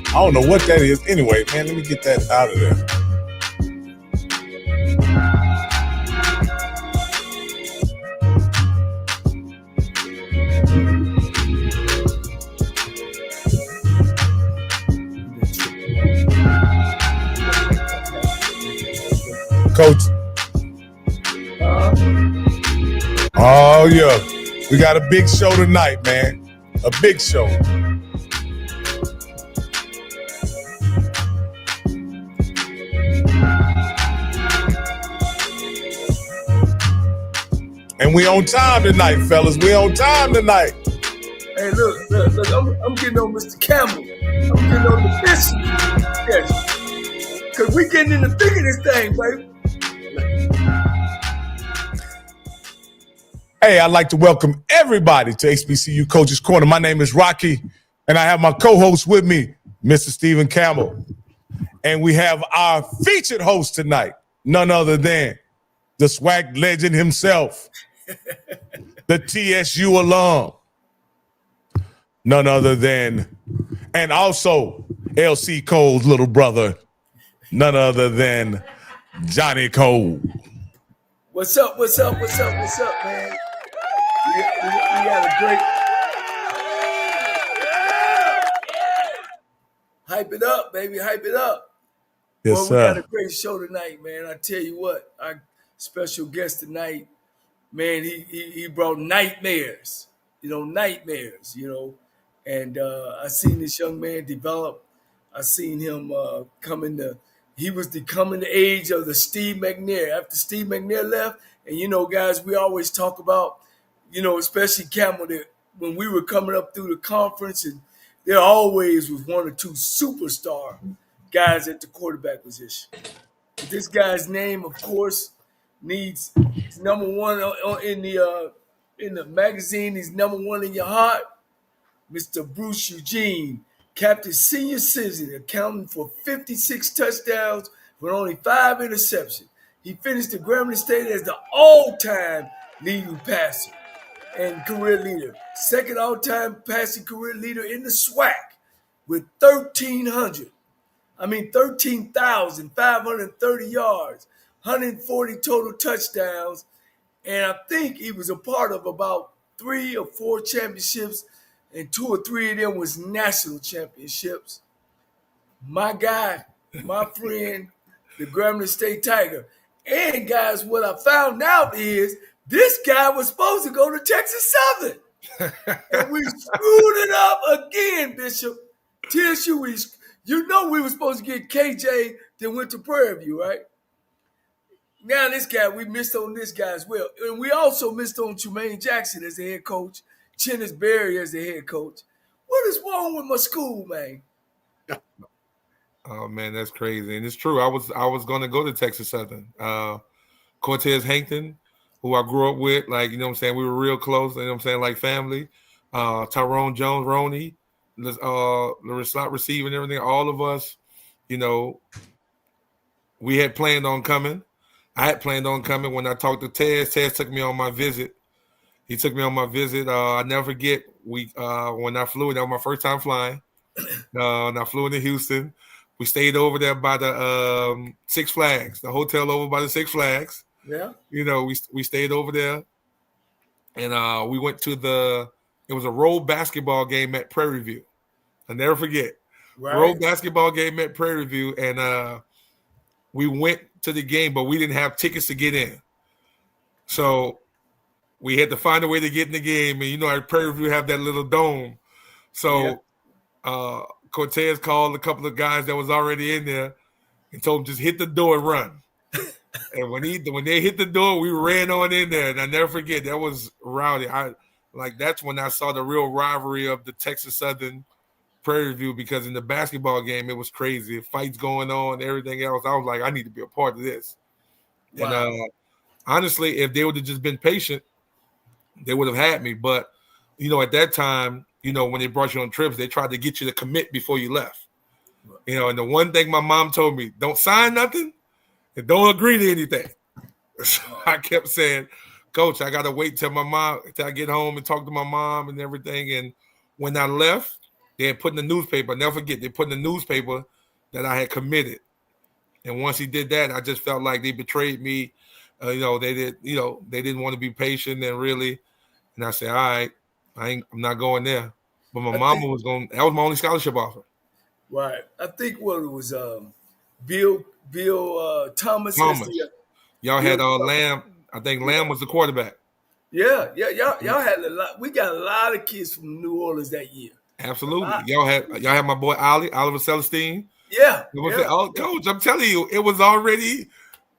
I don't know what that is. Anyway, man, let me get that out of there. Coach. Oh, yeah. We got a big show tonight, man. A big show. And we on time tonight, fellas. We on time tonight. Hey, look. I'm getting on Mr. Campbell. I'm getting on the Bishop. Yes. Because we getting in the thick of this thing, baby. Hey, I'd like to welcome everybody to HBCU Coaches Corner. My name is Rocky, and I have my co-host with me, Mr. Stephen Campbell. And we have our featured host tonight, none other than the SWAC legend himself, the TSU alum, none other than, and also LC Cole's little brother, none other than Johnny Cole. What's up, man? We got a great... Hype it up, baby. Hype it up. Yes, well, sir. We got a great show tonight, man. I tell you what, our special guest tonight, man, he brought nightmares. Nightmares, And I seen this young man develop. I seen him he was coming to age of the Steve McNair. After Steve McNair left, and guys, we always talk about, especially Campbell, that when we were coming up through the conference, and there always was one or two superstar guys at the quarterback position. But this guy's name, of course, he's number one in the magazine. He's number one in your heart, Mr. Bruce Eugene. Captain senior citizen, accounting for 56 touchdowns with only 5 interceptions. He finished the Grambling State as the all-time leading passer and career leader. Second all-time passing career leader in the SWAC with 13,530 yards, 140 total touchdowns. And I think he was a part of about 3 or 4 championships, and 2 or 3 of them was national championships. My guy, my friend, the Grambling State Tiger. And guys, what I found out is this guy was supposed to go to Texas Southern. And we screwed it up again, Bishop. TSU, we were supposed to get KJ, then went to Prairie View, right? Now this guy, we missed on this guy as well. And we also missed on Tremaine Jackson as the head coach. Chennis Berry as the head coach. What is wrong with my school, man? Oh man, that's crazy, and it's true. I was going to go to Texas Southern. Cortez Hankton, who I grew up with, like we were real close. Like family. Tyrone Jones, Roney, the slot receiver, and everything. All of us, we had planned on coming. I had planned on coming when I talked to Tez. Tez took me on my visit. He took me on my visit. I never forget when I flew. That was my first time flying. And I flew into Houston. We stayed over there by the Six Flags, the hotel over by the Six Flags. Yeah. We stayed over there, and we went to it was a road basketball game at Prairie View. I'll never forget. Right. Road basketball game at Prairie View, and we went to the game, but we didn't have tickets to get in. So we had to find a way to get in the game. And, at Prairie View have that little dome. So Cortez called a couple of guys that was already in there and told them just hit the door and run. And when they hit the door, we ran on in there. And I never forget, that was rowdy. That's when I saw the real rivalry of the Texas Southern Prairie View, because in the basketball game, it was crazy. Fights going on, everything else. I was like, I need to be a part of this. Wow. And honestly, if they would have just been patient, they would have had me. But, at that time, when they brought you on trips, they tried to get you to commit before you left. And the one thing my mom told me, don't sign nothing and don't agree to anything. So I kept saying, Coach, I got to wait till I get home and talk to my mom and everything. And when I left, they had put in the newspaper. I'll never forget, they put in the newspaper that I had committed. And once he did that, I just felt like they betrayed me. They didn't want to be patient and really. And I said, all right, I'm not going there. But my mama was going. That was my only scholarship offer. Right. I think what it was, Bill Thomas. Y'all had Lamb. I think Lamb was the quarterback. Yeah. Y'all had a lot. We got a lot of kids from New Orleans that year. Absolutely. Y'all had my boy Oliver Celestine. Yeah. Coach, I'm telling you, it was already.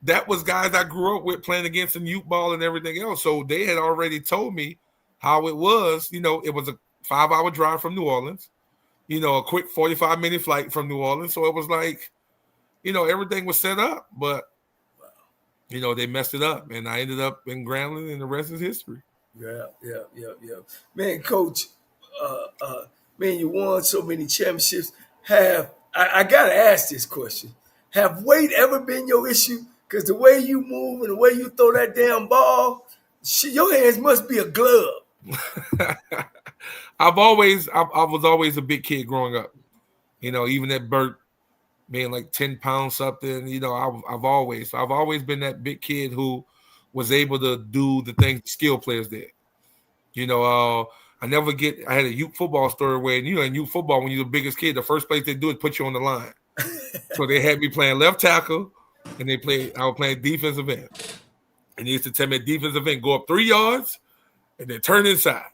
That was guys I grew up with playing against in youth ball and everything else. So they had already told me how it was. It was a 5-hour drive from New Orleans. A quick 45-minute flight from New Orleans. So it was like, everything was set up. But, they messed it up. And I ended up in Grambling, and the rest is history. Yeah. Man, Coach, you won so many championships. I got to ask this question. Have weight ever been your issue? Because the way you move and the way you throw that damn ball, your hands must be a glove. I was always a big kid growing up. Even at Burt, being like 10 pounds something. I've always been that big kid who was able to do the things the skill players did. I never get. I had a youth football story where in youth football, when you're the biggest kid, the first place they do is put you on the line. So they had me playing left tackle, and I was playing defensive end. And they used to tell me defensive end, go up 3 yards, and then turn inside.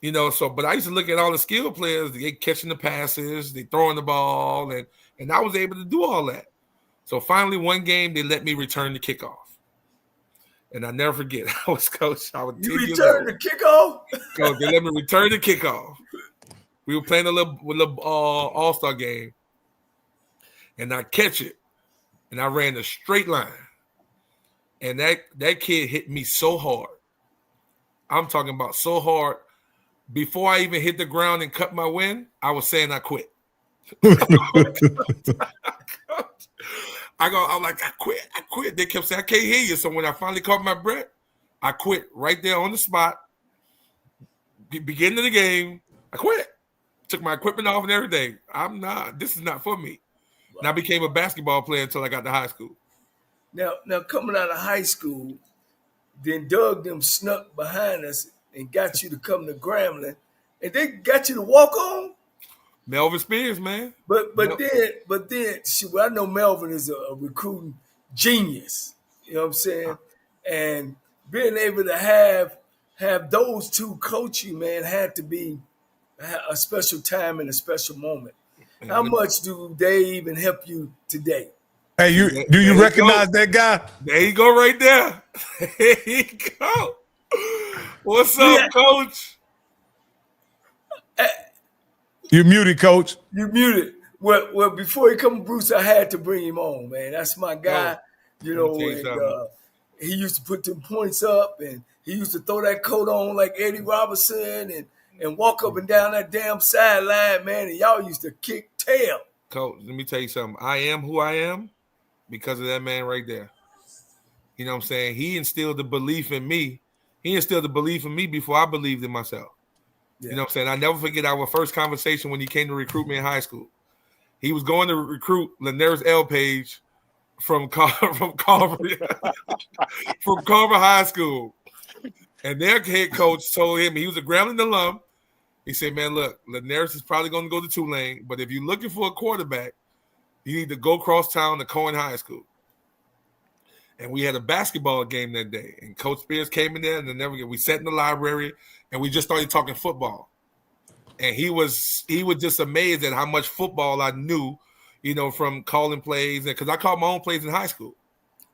But I used to look at all the skill players, they catching the passes, they throwing the ball, and I was able to do all that. So finally, one game, they let me return the kickoff. And I never forget, I was coach. You returned the kickoff? Coach, they let me return the kickoff. We were playing a little all-star game. And I catch it. And I ran a straight line. And that kid hit me so hard. I'm talking about so hard. Before I even hit the ground and cut my wind, I was saying I quit. I'm like, I quit. They kept saying, I can't hear you. So when I finally caught my breath, I quit right there on the spot. Beginning of the game, I quit. Took my equipment off and everything. This is not for me. Wow. And I became a basketball player until I got to high school. Now coming out of high school, then Doug them snuck behind us and got you to come to Grambling, and they got you to walk on. Melvin Spears, man. But then, I know Melvin is a recruiting genius. You know what I'm saying? And being able to have those two coach you, man, had to be a special time and a special moment. How much do they even help you today? Hey, do you recognize that guy? There you go, right there. There you go. What's up, Coach? You're muted, Coach. You're muted. Well, before he come, Bruce, I had to bring him on, man. That's my guy. He used to put them points up, and he used to throw that coat on like Eddie Robinson and walk up and down that damn sideline, man, and y'all used to kick tail. Coach, let me tell you something. I am who I am because of that man right there. You know what I'm saying? He instilled the belief in me. He instilled the belief in me before I believed in myself. Yeah. You know what I'm saying? I never forget our first conversation when he came to Recruitment in high school. He was going to recruit Linares L. Page from Carver High School. And their head coach told him, he was a Grambling alum. He said, man, look, Linares is probably going to go to Tulane, but if you're looking for a quarterback, you need to go across town to Cohen High School. And we had a basketball game that day. And Coach Spears came in there, and we sat in the library, and we just started talking football. And he was just amazed at how much football I knew, from calling plays. Because I called my own plays in high school.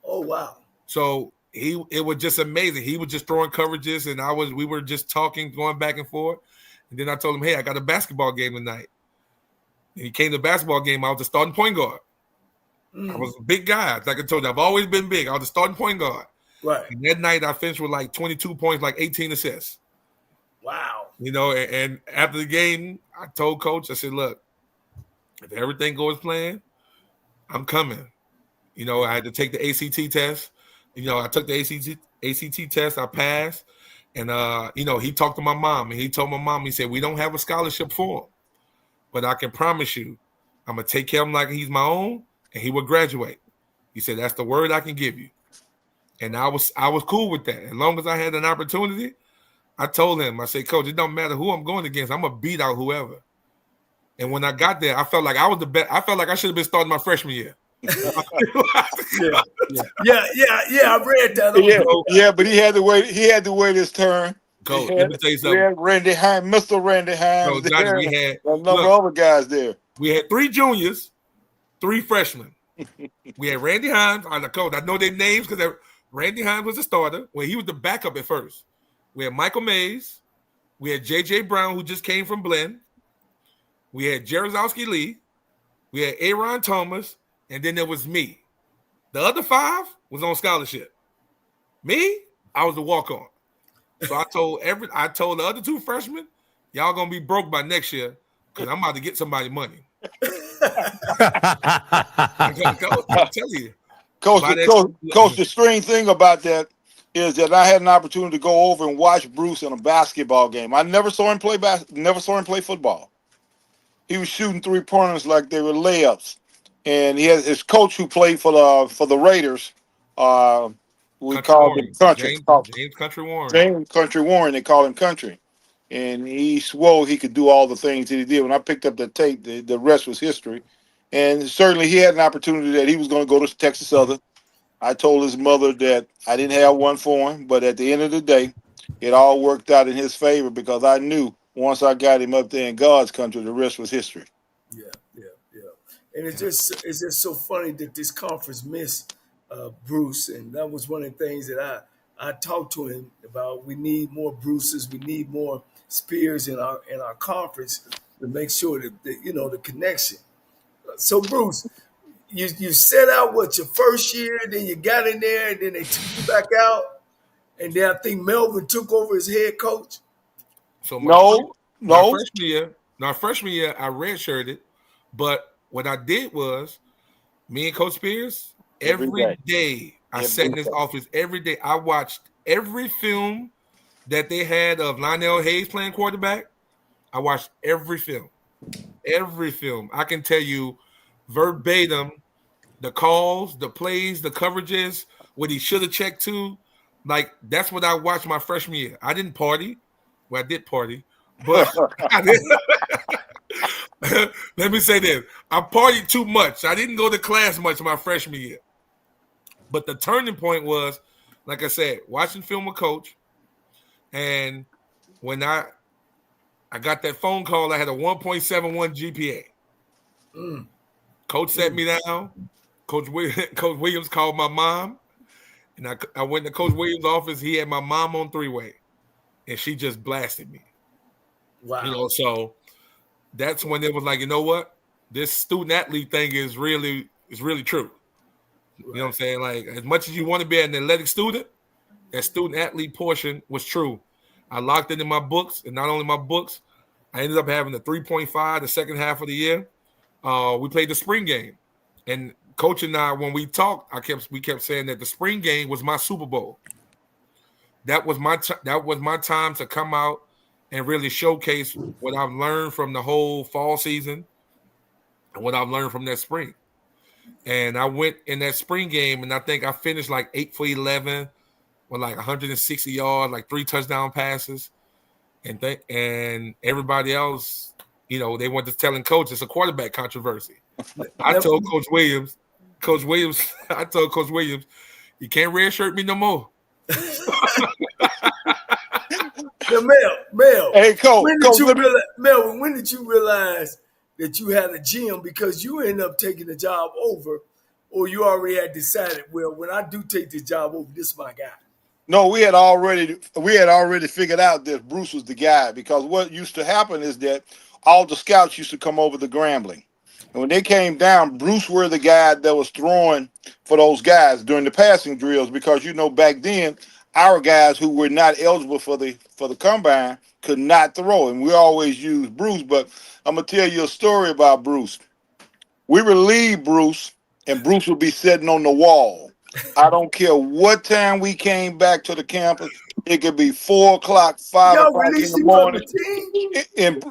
Oh, wow. So it was just amazing. He was just throwing coverages, and we were just talking, going back and forth. And then I told him, hey, I got a basketball game tonight. And he came to the basketball game. I was the starting point guard. I was a big guy. Like I told you, I've always been big. I was the starting point guard. Right. And that night I finished with like 22 points, like 18 assists. Wow. And after the game, I told Coach, I said, look, if everything goes planned, I'm coming. I had to take the ACT test. I took the ACT test. I passed. And, he talked to my mom, and he told my mom, he said, we don't have a scholarship for him. but I can promise you, I'm gonna take care of him like he's my own, and he will graduate. He said, that's the word I can give you. And I was cool with that. As long as I had an opportunity, I told him, I said, Coach, it don't matter who I'm going against. I'm gonna beat out whoever. And when I got there, I felt like I was the best. I felt like I should have been starting my freshman year. Yeah. I read that. Yeah, but he had to wait. He had to wait his turn. Coach, let me tell you something. We had Randy Hines, Mr. Randy Hines. No, Johnny, we had a number of other guys there. We had 3 juniors, 3 freshmen. We had Randy Hines. Coach, I know their names because Randy Hines was the starter. Well, he was the backup at first. We had Michael Mays. We had J.J. Brown, who just came from Blinn. We had Jarzowski Lee. We had Aaron Thomas. And then there was me. The other 5 was on scholarship. Me, I was the walk-on. So I told the other 2 freshmen, y'all gonna be broke by next year because I'm about to get somebody money. I'm telling you. Coach, the strange thing about that is that I had an opportunity to go over and watch Bruce in a basketball game. I never saw him play football. He was shooting 3-pointers like they were layups. And he has his coach who played for the Raiders. We called him Country. James Country Warren. James Country Warren. They call him Country, and he swore he could do all the things that he did. When I picked up the tape, the rest was history. And certainly, he had an opportunity that he was going to go to Texas Southern. I told his mother that I didn't have one for him, but at the end of the day, it all worked out in his favor because I knew once I got him up there in God's country, the rest was history. Yeah. And it's just so funny that this conference missed Bruce, and that was one of the things that I talked to him about. We need more Bruces, we need more Spears in our conference to make sure that the connection. So Bruce, you set out your first year, then you got in there, and then they took you back out, and then I think Melvin took over as head coach. So no. Freshman year I redshirted, but what I did was, me and Coach Spears, every day I sat in his office every day. I watched every film that they had of Lionel Hayes playing quarterback. I watched every film. I can tell you verbatim the calls, the plays, the coverages, what he should have checked to. Like, that's what I watched my freshman year. I didn't party. Well, I did party, but I didn't. Let me say this. I partied too much. I didn't go to class much my freshman year. But the turning point was, like I said, watching film with Coach. And when I got that phone call, I had a 1.71 GPA. Coach sat me down. Coach Williams called my mom. And I went to Coach Williams' office. He had my mom on 3-way. And she just blasted me. Wow. So that's when it was like, you know what? This student-athlete thing is really true. You know what I'm saying? Like, as much as you want to be an athletic student, that student-athlete portion was true. I locked it in my books, and not only my books, I ended up having a 3.5 the second half of the year. We played the spring game. And Coach and I, when we talked, we kept saying that the spring game was my Super Bowl. That was my time to come out and really showcase what I've learned from the whole fall season and what I've learned from that spring. And I went in that spring game, and I think I finished like 8 for 11 with like 160 yards, like 3 touchdown passes. And everybody else, they went to telling Coach it's a quarterback controversy. I told Coach Williams, I told Coach Williams, you can't redshirt me no more. Mel. Hey, Coach. When did you realize that you had a GM? Because you ended up taking the job over, or you already had decided, well, when I do take this job over, this is my guy. No, we had already figured out that Bruce was the guy, because what used to happen is that all the scouts used to come over to Grambling. And when they came down, Bruce were the guy that was throwing for those guys during the passing drills, because back then our guys who were not eligible for the combine could not throw, and we always used Bruce. But I'm gonna tell you a story about Bruce. We would leave Bruce, and Bruce would be sitting on the wall. I don't care what time we came back to the campus. It could be 4 o'clock, 5 o'clock in the morning. And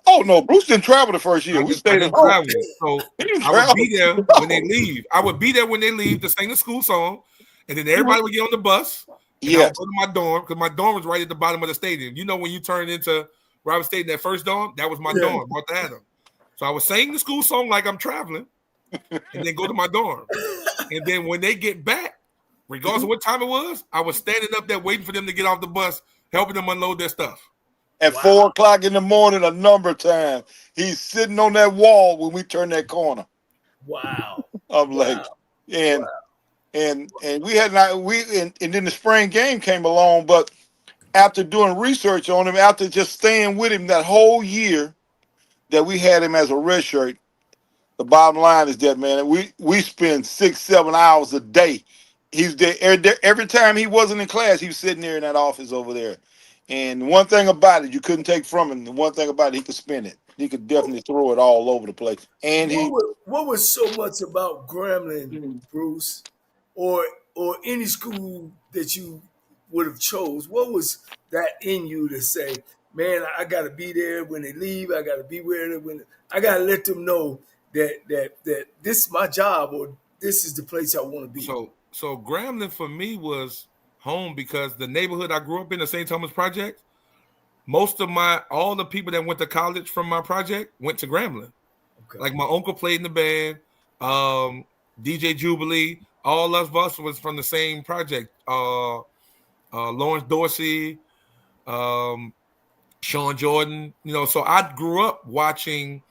Oh no, Bruce didn't travel the first year. We I stayed at didn't home. travel. So He didn't I would travel. be there when they leave. I would be there when they leave to sing the school song, and then everybody would get on the bus, and I Yes. would go to my dorm because my dorm was right at the bottom of the stadium. You know, when you turn into Robert State in that first dorm, that was my dorm, Martha Adams. So I would sing the school song like I'm traveling, and then go to my dorm. And then when they get back, regardless of what time it was, I was standing up there waiting for them to get off the bus, helping them unload their stuff. At 4 o'clock in the morning, a number of times, he's sitting on that wall when we turn that corner. Wow. I'm like, and we had not and then the spring game came along, but after doing research on him, after just staying with him that whole year that we had him as a redshirt, the bottom line is that, man, we spend 6-7 hours a day. He's there every time he wasn't in class. He was sitting there in that office over there. And one thing about it, you couldn't take from him. The one thing about it, he could spin it. He could definitely throw it all over the place. And what was so much about Grambling, Bruce, or any school that you would have chose? What was that in you to say, man, I got to be there when they leave. I got to be where when I got to let them know that this is my job or this is the place I want to be. So Grambling for me was home because the neighborhood I grew up in, the St. Thomas Project, all the people that went to college from my project went to Grambling. Okay. Like my uncle played in the band, DJ Jubilee, all of us was from the same project. Lawrence Dorsey, Sean Jordan, so I grew up watching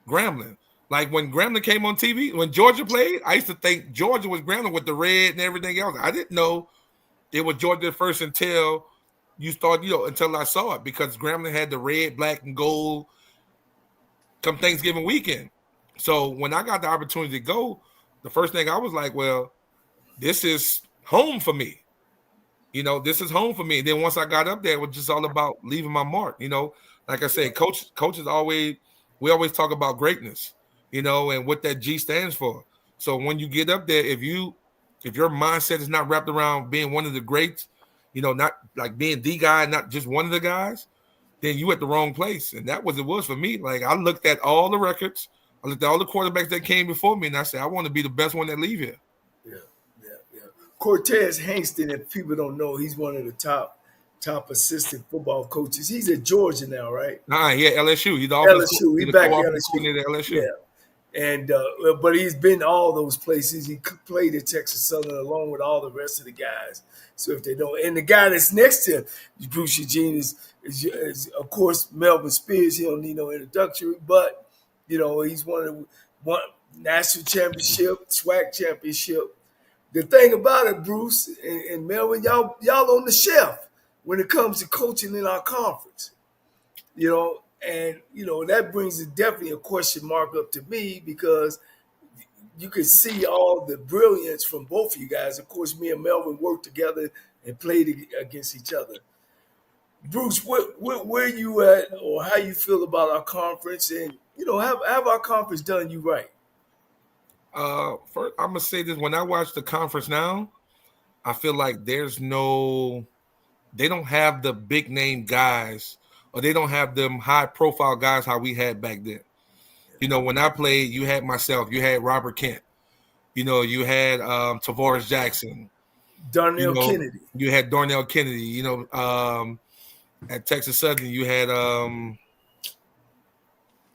Grambling. Like when Grambling came on TV, when Georgia played, I used to think Georgia was Grambling with the red and everything else. I didn't know it was Georgia first until until I saw it, because Grambling had the red, black, and gold come Thanksgiving weekend. So when I got the opportunity to go, the first thing I was like, well, this is home for me. This is home for me. And then once I got up there, it was just all about leaving my mark. Like I said, coaches we always talk about greatness, and what that G stands for. So when you get up there, if your mindset is not wrapped around being one of the greats, not like being the guy, not just one of the guys, then you at the wrong place. And that was it was for me. Like I looked at all the records, I looked at all the quarterbacks that came before me, and I said, I want to be the best one that leave here. Yeah. Cortez Hangston, if people don't know, he's one of the top assistant football coaches. He's at Georgia now, right? He at LSU. He's the LSU. He's back at LSU. Yeah. And but he's been all those places. He played at Texas Southern along with all the rest of the guys. So if they don't, and the guy that's next to him, Bruce Eugene, is of course Melvin Spears. He don't need no introductory, but he's one national championship, SWAC championship. The thing about it, Bruce and Melvin, y'all on the shelf when it comes to coaching in our conference. And that brings definitely a question mark up to me, because you can see all the brilliance from both of you guys. Of course, me and Melvin worked together and played against each other. Bruce, where you at, or how you feel about our conference, and have our conference done you right? First, I'm gonna say this: when I watch the conference now, I feel like they don't have the big name guys, or they don't have them high profile guys how we had back then. When I played, you had myself, you had Robert Kent, you had Tavares Jackson, Darnell Kennedy. You had Darnell Kennedy. At Texas Southern, you had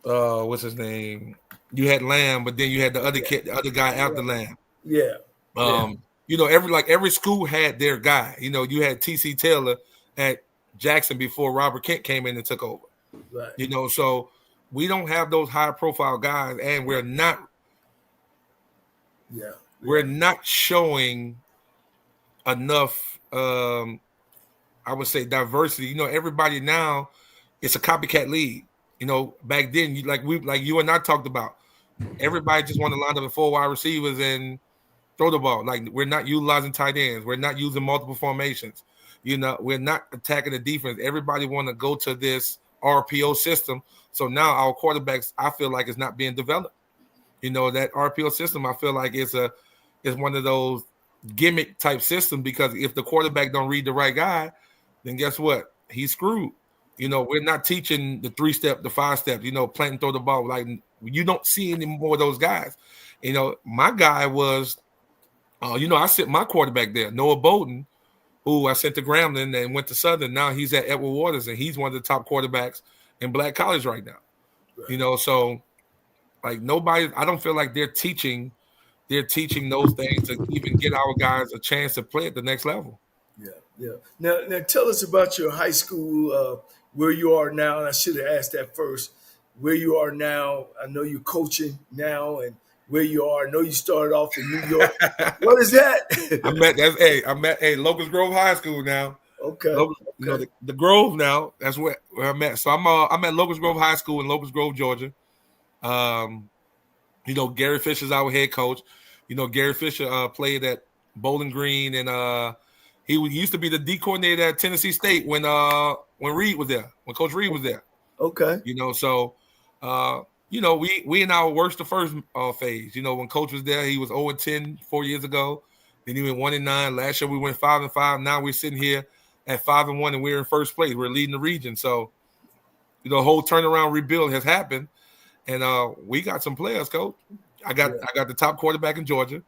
what's his name? You had Lamb, but then you had the other kid, the other guy after Lamb. Yeah. Every school had their guy. You had T.C. Taylor at Jackson before Robert Kent came in and took over. Right. So we don't have those high profile guys, and we're not showing enough I would say diversity. Everybody now, it's a copycat league. Back then, like you and I talked about, everybody just wanted to line up 4 wide receivers and throw the ball. Like, we're not utilizing tight ends. We're not using multiple formations. We're not attacking the defense. Everybody want to go to this RPO system. So now our quarterbacks, I feel like, is not being developed. That RPO system, I feel like is one of those gimmick type systems, because if the quarterback don't read the right guy, then guess what? He's screwed. We're not teaching the 3-step, the 5-step, plant and throw the ball. Like, you don't see any more of those guys. My guy was, I sent my quarterback there, Noah Bolden, who I sent to Grambling and went to Southern. Now he's at Edward Waters, and he's one of the top quarterbacks in Black college right now. Right. So like nobody, I don't feel like they're teaching those things to even get our guys a chance to play at the next level. Yeah. Now tell us about your high school, where you are now. And I should have asked that first. Where you are now. I know you're coaching now, and where you are. I know you started off in New York. What is that? I'm at Locust Grove High School now. Okay. The Grove now. That's where I'm at. So I'm at Locust Grove High School in Locust Grove, Georgia. Gary Fisher's our head coach. Gary Fisher played at Bowling Green, and he used to be the D coordinator at Tennessee State when Reed was there, when Coach Reed was there. Okay. We in our worst to first phase. When Coach was there, he was 0-10 4 years ago. Then he went 1-9. Last year we went 5-5. Now we're sitting here at 5-1, and we're in first place. We're leading the region. So, the whole turnaround rebuild has happened, and we got some players, Coach. I got the top quarterback in Georgia.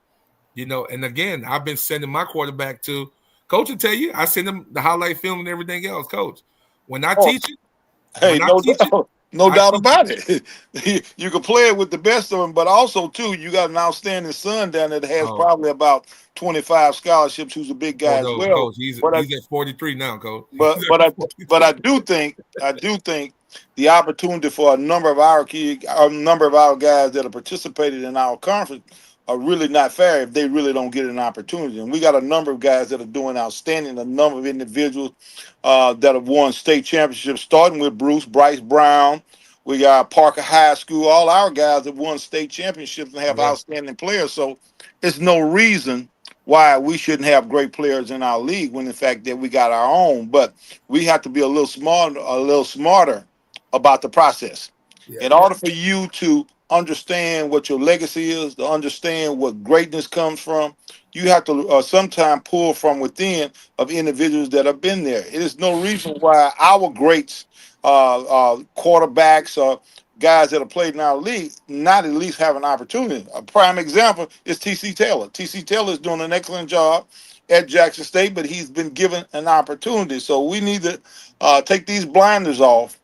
And again, I've been sending my quarterback to Coach. Will tell you, I send him the highlight film and everything else, Coach. When I teach it, no doubt about it. You can play it with the best of them, but also too, you got an outstanding son down there that has probably about 25 scholarships. Who's a big guy as well. Coach, he's at 43 now, Coach. But I do think the opportunity for a number of our guys that have participated in our conference are really not fair if they really don't get an opportunity. And we got a number of guys that are doing outstanding, a number of individuals that have won state championships, starting with Bryce Brown. We got Parker High School. All our guys have won state championships and have outstanding players. So it's no reason why we shouldn't have great players in our league when, in fact, that we got our own. But we have to be a little smarter about the process. In order for you to understand what your legacy is, to understand what greatness comes from, you have to sometimes pull from within of individuals that have been there. It is no reason why our greats, quarterbacks, or guys that have played in our league, not at least have an opportunity. A prime example is T.C. Taylor. T.C. Taylor is doing an excellent job at Jackson State, but he's been given an opportunity. So we need to take these blinders off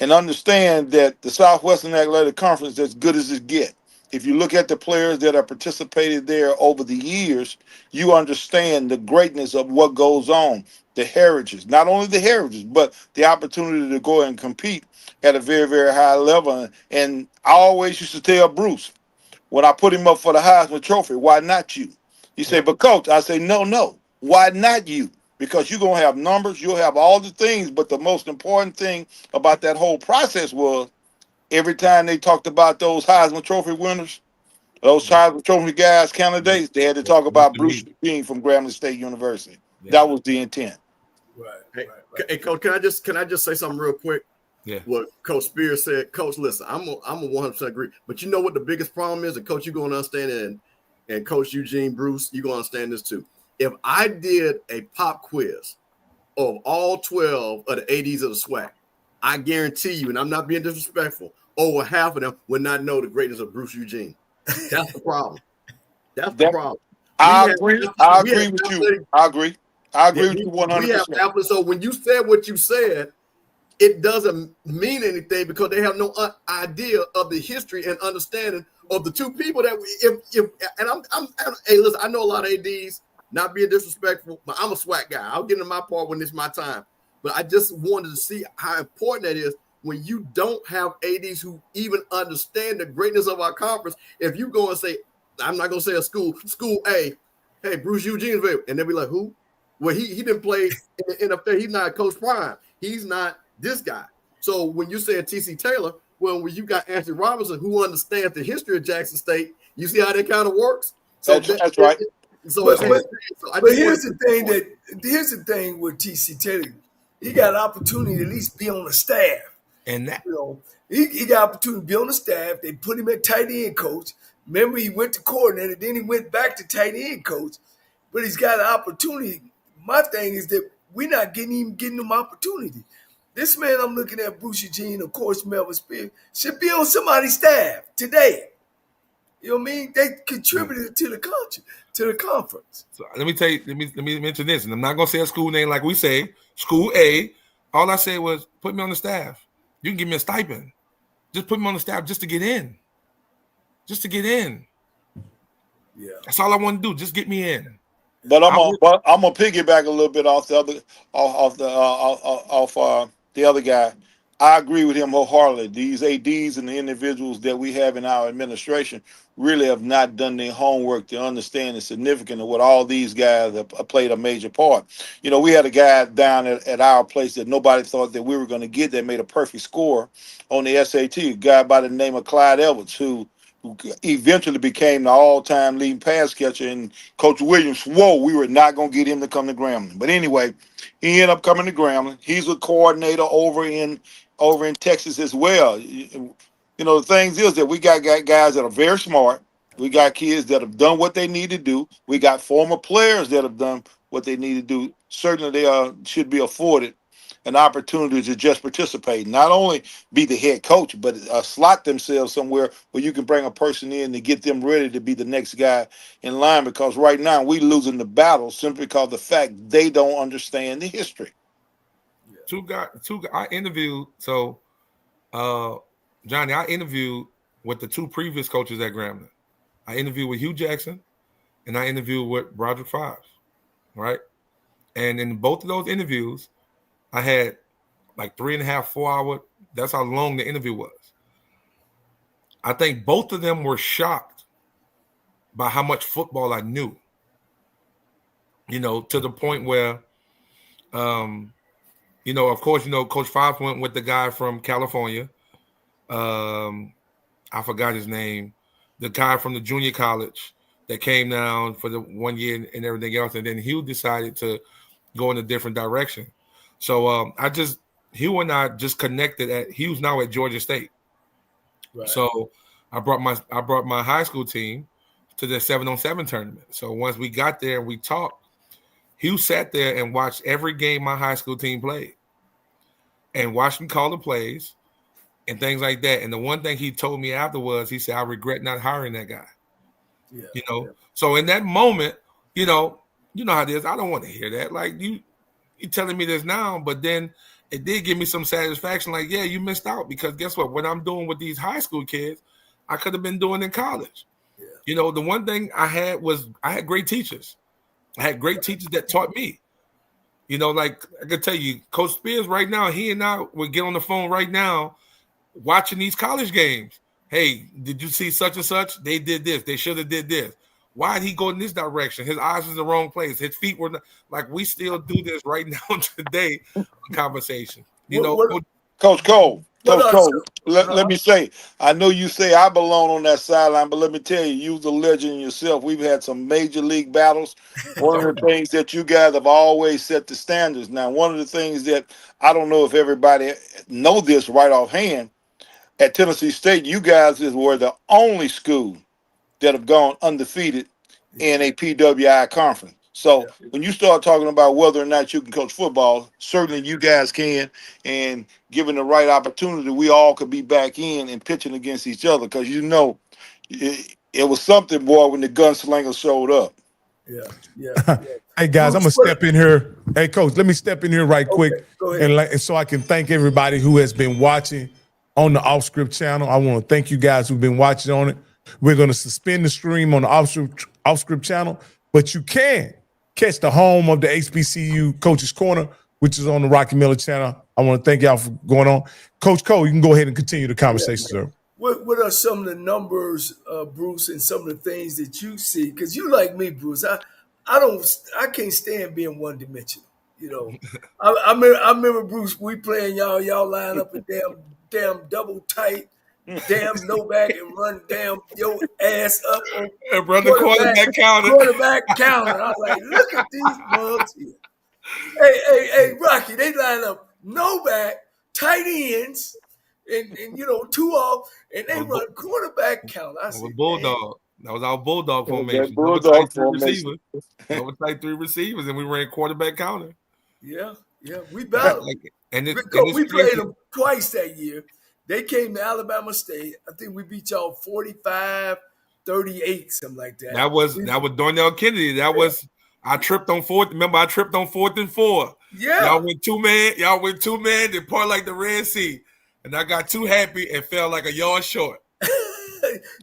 and understand that the Southwestern Athletic Conference is as good as it gets. If you look at the players that have participated there over the years, you understand the greatness of what goes on, the heritage, not only the heritage, but the opportunity to go and compete at a very, very high level. And I always used to tell Bruce, when I put him up for the Heisman Trophy, why not you? He said, but Coach, I say, no, why not you? Because you're going to have numbers, you'll have all the things, but the most important thing about that whole process was every time they talked about those Heisman Trophy winners, those Heisman Trophy guys, candidates, they had to talk about Bruce Eugene from Grambling State University. That was the intent. Right. Hey, Coach, can I just say something real quick? Yeah. What Coach Spears said. Coach, listen, I'm a 100% agree. But you know what the biggest problem is? And Coach, you're going to understand, and Coach Eugene, Bruce, you're going to understand this too. If I did a pop quiz of all 12 of the ADs of the SWAC, I guarantee you, and I'm not being disrespectful, over half of them would not know the greatness of Bruce Eugene. That's the problem. That's the problem. I agree with you. I agree with you 100%. So when you said what you said, it doesn't mean anything because they have no idea of the history and understanding of the two people that hey, listen, I know a lot of ADs. Not being disrespectful, but I'm a SWAC guy. I'll get into my part when it's my time. But I just wanted to see how important that is when you don't have ADs who even understand the greatness of our conference. If you go and say, I'm not going to say a school A, hey, Bruce Eugene, and they'll be like, who? Well, he didn't play in the NFL. He's not Coach Prime. He's not this guy. So when you say T.C. Taylor, well, when you got Anthony Robinson, who understands the history of Jackson State, you see how that kind of works? So that's right. But here's the thing with T.C. Taylor. He got an opportunity to at least be on the staff. And that, he got an opportunity to be on the staff. They put him at tight end coach. Remember, he went to coordinator, then he went back to tight end coach. But he's got an opportunity. My thing is that we're not getting him opportunity. This man I'm looking at, Bruce Eugene, of course, Melvin Spears, should be on somebody's staff today. You know what I mean? They contributed to the conference. So let me mention this, and I'm not gonna say a school name like we say, School A. All I said was put me on the staff. You can give me a stipend. Just put me on the staff just to get in. Just to get in. Yeah. That's all I want to do. Just get me in. But I'm gonna piggyback a little bit off the other guy. I agree with him wholeheartedly. These ADs and the individuals that we have in our administration really have not done their homework to understand the significance of what all these guys have played a major part. You know, we had a guy down at our place that nobody thought that we were going to get that made a perfect score on the SAT, a guy by the name of Clyde Edwards, who eventually became the all-time leading pass catcher, and Coach Williams swore we were not going to get him to come to Grambling. But anyway, he ended up coming to Grambling. He's a coordinator over in Texas as well. You know, the things is that we got guys that are very smart. We got kids that have done what they need to do. We got former players that have done what they need to do. Certainly they should be afforded an opportunity to just participate, not only be the head coach, but slot themselves somewhere where you can bring a person in to get them ready to be the next guy in line, because right now we losing the battle simply because of the fact they don't understand the history. Two guys, I interviewed, so Johnny, I interviewed with the two previous coaches at Grambling. I interviewed with Hugh Jackson and I interviewed with Broderick Fives, right? And in both of those interviews, I had like 3.5, 4 hour. That's how long the interview was. I think both of them were shocked by how much football I knew. You know, to the point where, you know, of course, you know, Coach Fives went with the guy from California. I forgot his name. The guy from the junior college that came down for the 1 year and everything else. And then Hugh decided to go in a different direction. So Hugh and I just connected Hugh's now at Georgia State. Right. So I brought my high school team to the 7-on-7 tournament. So once we got there and we talked, Hugh sat there and watched every game my high school team played and watched them call the plays and things like that. And the one thing he told me afterwards, he said, I regret not hiring that guy. Yeah, you know, So in that moment, you know how it is. I don't want to hear that. Like you're telling me this now, but then it did give me some satisfaction. Like, yeah, you missed out, because guess what? What I'm doing with these high school kids, I could have been doing in college. Yeah. You know, the one thing I had great teachers. I had great teachers that taught me. You know, like I could tell you, Coach Spears right now, he and I would get on the phone right now watching these college games. Hey, did you see such and such? They did this. They should have did this. Why did he go in this direction? His eyes was in the wrong place. His feet were not, like, we still do this right now today in conversation. You know, Coach Cole. Let me say, I know you say I belong on that sideline, but let me tell you, you're the legend yourself. We've had some major league battles. One of the things that you guys have always set the standards. Now, one of the things that I don't know if everybody know this right offhand, at Tennessee State, you guys were the only school that have gone undefeated in a PWI conference. So when you start talking about whether or not you can coach football, certainly you guys can. And given the right opportunity, we all could be back in and pitching against each other, because you know it was something, boy, when the gunslingers showed up. Yeah. Hey guys, I'm gonna step in here. Hey Coach, let me step in here right quick, and so I can thank everybody who has been watching on the Off Script channel. I want to thank you guys who've been watching on it. We're going to suspend the stream on the Off Script channel, but you can catch the home of the HBCU Coaches Corner, which is on the Rocky Miller channel. I want to thank y'all for going on. Coach Cole, you can go ahead and continue the conversation, sir. What are some of the numbers, Bruce, and some of the things that you see? Because you like me, Bruce. I can't stand being one dimensional. You know, I remember Bruce. We playing y'all line up and damn double tight, damn no back and run damn your ass up on and run the quarterback counter. I was like, look at these mugs here. Hey, Rocky, they line up no back, tight ends, and you know, 2 off, and they run quarterback counter. I said, Bulldog. That was our Bulldog formation. Bulldog formation. That was like 3 receivers, and we ran quarterback counter. Yeah, we battled. We played them twice that year. They came to Alabama State. I think we beat y'all 45-38, something like that. That was Darnell Kennedy. I tripped on fourth. Remember, I tripped on 4th and 4. Yeah. Y'all went two man. They part like the Red Sea. And I got too happy and fell like a yard short.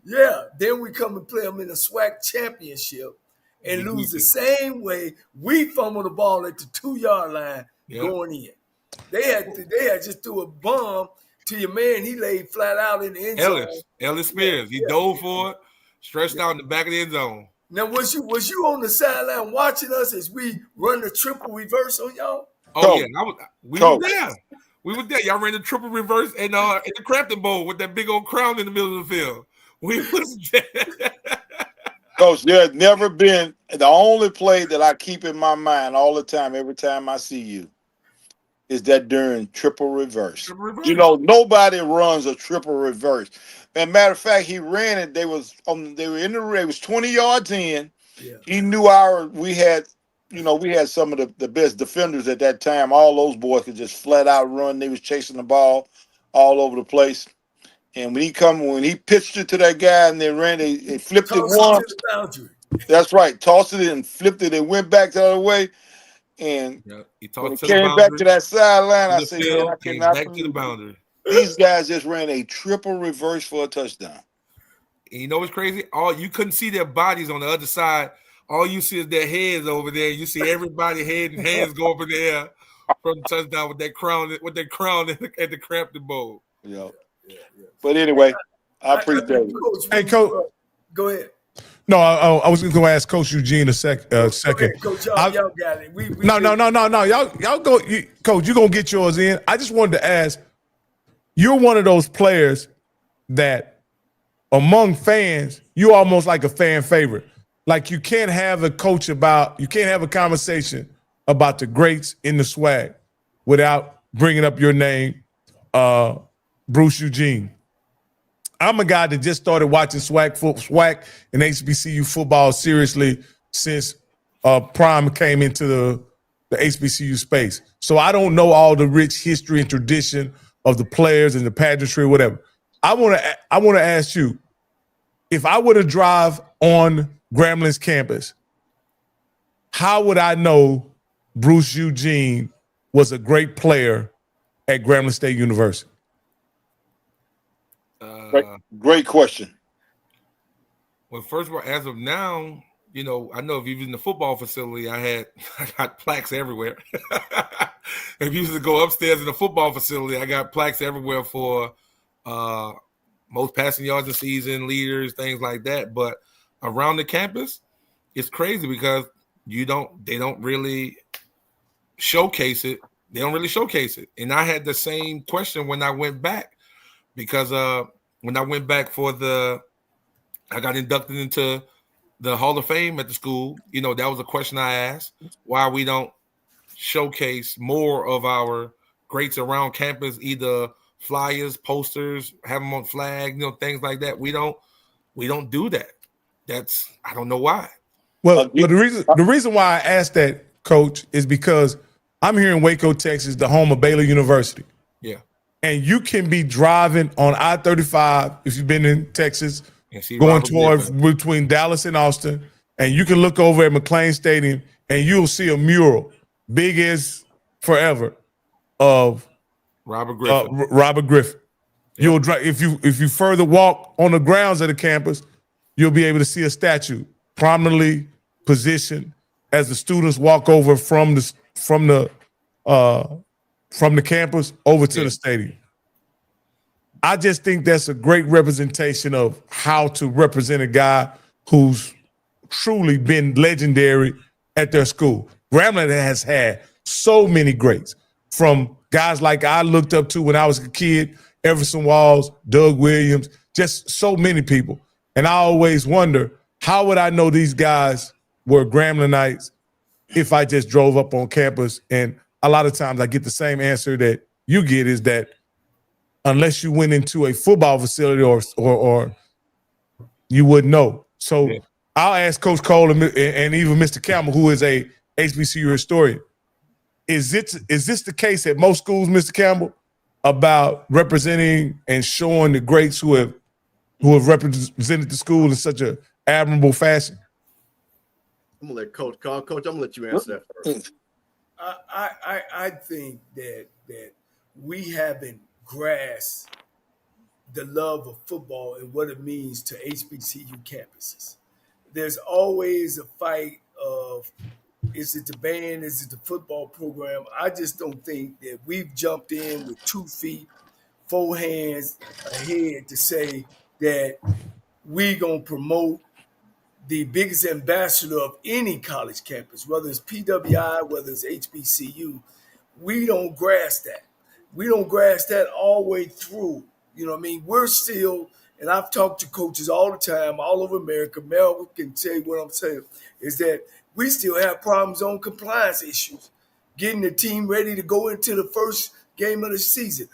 Yeah. Then we come and play them in the SWAC championship and lose the same way. We fumbled the ball at the 2-yard line going in. They had just threw a bomb to your man. He laid flat out in the end zone. Ellis Spears. He dove for it, stretched out in the back of the end zone. Now, was you on the sideline watching us as we run the triple reverse on y'all? Oh, yeah. We were there. We were there. Y'all ran the triple reverse in the Crampton Bowl with that big old crown in the middle of the field. We was there. Coach, there's never been the only play that I keep in my mind all the time, every time I see you, is that during triple reverse. You know, nobody runs a triple reverse. And matter of fact, he ran it. They were in the race. It was 20 yards in. Yeah. He knew we had some of the best defenders at that time. All those boys could just flat out run. They was chasing the ball all over the place. And when he pitched it to that guy and they ran, they flipped it once. That's right. Tossed it and flipped it and went back the other way. And when it came back to that sideline, I said, I cannot back to the boundary. These guys just ran a triple reverse for a touchdown. And you know what's crazy? You couldn't see their bodies on the other side. All you see is their heads over there. You see everybody head and hands go up in the air from the touchdown with that crown at the Crampton Bowl. Yeah. But anyway, I appreciate it. Hey, Coach. Go ahead. No, I was going to ask Coach Eugene a second. Okay, Coach, y'all got it. No. Y'all go. Coach, you're going to get yours in. I just wanted to ask, you're one of those players that among fans, you're almost like a fan favorite. Like you can't have a conversation about the greats in the SWAC without bringing up your name, Bruce Eugene. I'm a guy that just started watching SWAC and HBCU football seriously since Prime came into the HBCU space. So I don't know all the rich history and tradition of the players and the pageantry or whatever. I want to ask you, if I were to drive on Grambling's campus, how would I know Bruce Eugene was a great player at Grambling State University? Great question. Well, first of all, as of now, I know if you're in the football facility, I got plaques everywhere. If you used to go upstairs in the football facility, I got plaques everywhere for most passing yards of season, leaders, things like that. But around the campus, it's crazy because they don't really showcase it. They don't really showcase it. And I had the same question when I went back because when I went back I got inducted into the Hall of Fame at the school. That was a question I asked, why we don't showcase more of our greats around campus, either flyers, posters, have them on flag, things like that. We don't do that. I don't know why. Well, the reason why I asked that, Coach, is because I'm here in Waco, Texas, the home of Baylor University. Yeah. And you can be driving on I-35 if you've been in Texas, going between Dallas and Austin, and you can look over at McLean Stadium and you'll see a mural, big as forever, of Robert Griffin. Yep. You'll drive if you further walk on the grounds of the campus, you'll be able to see a statue prominently positioned as the students walk over from the campus over to the stadium. I just think that's a great representation of how to represent a guy who's truly been legendary at their school. Grambling has had so many greats, from guys like I looked up to when I was a kid, Everson Walls, Doug Williams, just so many people. And I always wonder, how would I know these guys were Gramblingites if I just drove up on campus? And a lot of times I get the same answer that you get, is that unless you went into a football facility or you wouldn't know. So I'll ask Coach Cole and even Mr. Campbell, who is a HBCU historian, Is this the case at most schools, Mr. Campbell, about representing and showing the greats who have represented the school in such an admirable fashion? I'm gonna let Coach call. Coach, I'm gonna let you answer that first. I think that we haven't grasped the love of football and what it means to HBCU campuses. There's always a fight of, is it the band, is it the football program? I just don't think that we've jumped in with 2 feet, 4 hands ahead to say that we gonna promote the biggest ambassador of any college campus, whether it's PWI, whether it's HBCU. We don't grasp that. We don't grasp that all the way through. You know what I mean? We're still, and I've talked to coaches all the time, all over America. Melvin can tell you what I'm saying, is that we still have problems on compliance issues, getting the team ready to go into the first game of the season.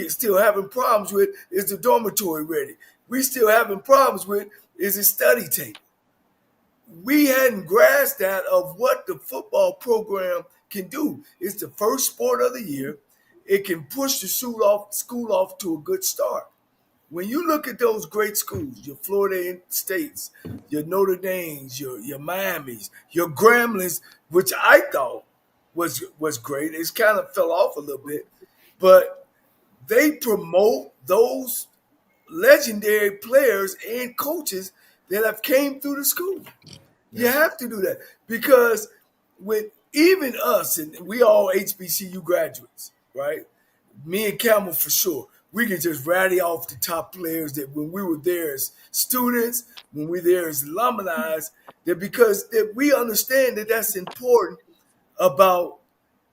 Still having problems with, is the dormitory ready? We still having problems with, is it study table? We hadn't grasped that of what the football program can do. It's the first sport of the year. It can push the school off to a good start. When you look at those great schools, your Florida States, your Notre Dames, your Miamis, your Gramblings, which I thought was great. It's kind of fell off a little bit, but they promote those legendary players and coaches that have came through the school. You have to do that because with even us, and we all HBCU graduates, right? Me and Campbell for sure. We can just rattle off the top players that when we were there as students, when we were there as alumni, that because that we understand that that's important about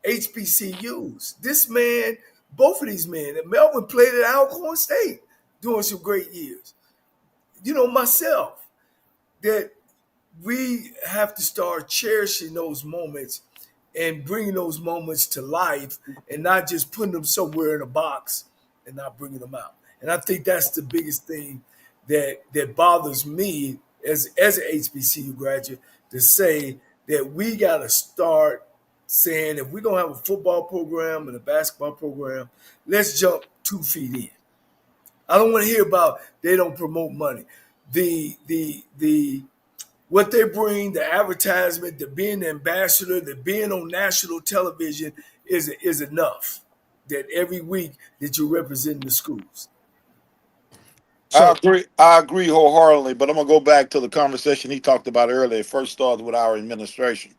HBCUs. This man, both of these men, and Melvin played at Alcorn State doing some great years. You know, myself, that we have to start cherishing those moments and bringing those moments to life and not just putting them somewhere in a box and not bringing them out. And I think that's the biggest thing that bothers me as an HBCU graduate, to say that we got to start saying, if we're going to have a football program and a basketball program, let's jump 2 feet in. I don't want to hear about they don't promote money. The what they bring, the advertisement, the being the ambassador, the being on national television is enough. That every week that you're representing the schools. I agree wholeheartedly, but I'm gonna go back to the conversation he talked about earlier. It first starts with our administration.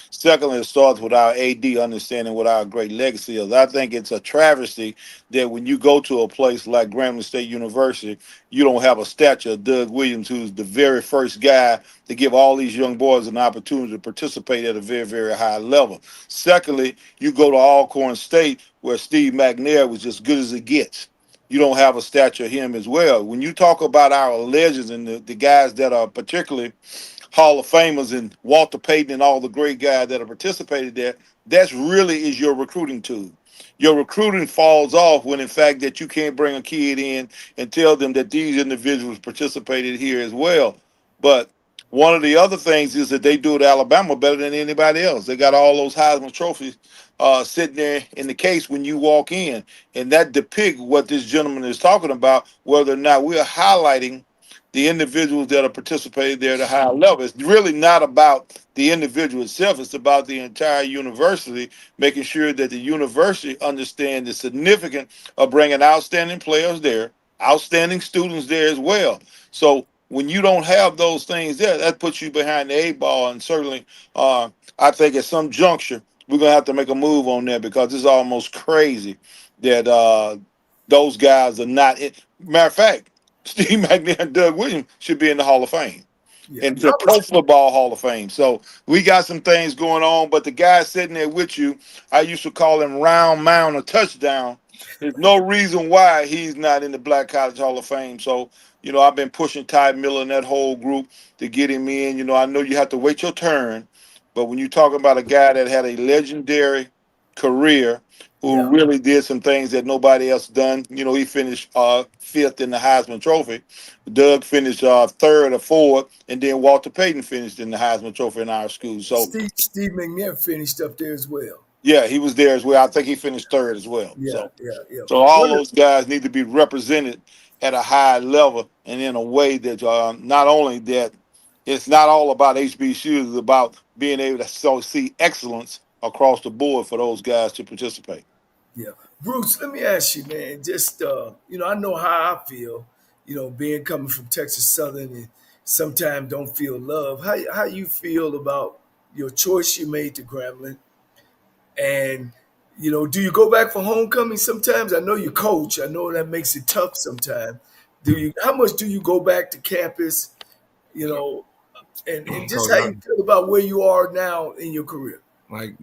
Secondly, it starts with our AD understanding what our great legacy is. I think it's a travesty that when you go to a place like Grambling State University, you don't have a statue of Doug Williams, who's the very first guy to give all these young boys an opportunity to participate at a very, very high level. Secondly, you go to Alcorn State, where Steve McNair was as good as it gets. You don't have a statue of him as well. When you talk about our legends and the guys that are particularly Hall of Famers and Walter Payton and all the great guys that have participated there, that's really is your recruiting tool. Your recruiting falls off when, in fact, that you can't bring a kid in and tell them that these individuals participated here as well. But one of the other things is that they do it at Alabama better than anybody else. They got all those Heisman trophies sitting there in the case when you walk in. And that depicts what this gentleman is talking about, whether or not we're highlighting the individuals that are participating there at a high level. It's really not about the individual itself. It's about the entire university, making sure that the university understands the significance of bringing outstanding players there, outstanding students there as well. So when you don't have those things there, that puts you behind the 8 ball. And certainly, I think at some juncture, we're going to have to make a move on that, because it's almost crazy that those guys are not in. Matter of fact, Steve McNair and Doug Williams should be in the Hall of Fame, and the Pro Football Hall of Fame. So we got some things going on, but the guy sitting there with you, I used to call him Mound of Touchdown. There's no reason why he's not in the Black College Hall of Fame. So, you know, I've been pushing Ty Miller and that whole group to get him in. You know, I know you have to wait your turn, but when you're talking about a guy that had a legendary career, who really did some things that nobody else done. You know, he finished 5th in the Heisman Trophy. Doug finished 3rd or 4th, and then Walter Payton finished in the Heisman Trophy in our school. So Steve McNair finished up there as well. Yeah, he was there as well. I think he finished third as well. Yeah, So, yeah. so all those guys need to be represented at a high level and in a way that not only that it's not all about HBCUs, it's about being able to see excellence across the board for those guys to participate. Yeah. Bruce, let me ask you, man, just I know how I feel, being coming from Texas Southern and sometimes don't feel love. How you feel about your choice you made to Grambling? And do you go back for homecoming sometimes? I know you coach. I know that makes it tough sometimes. How much do you go back to campus, and just how you feel about where you are now in your career? Like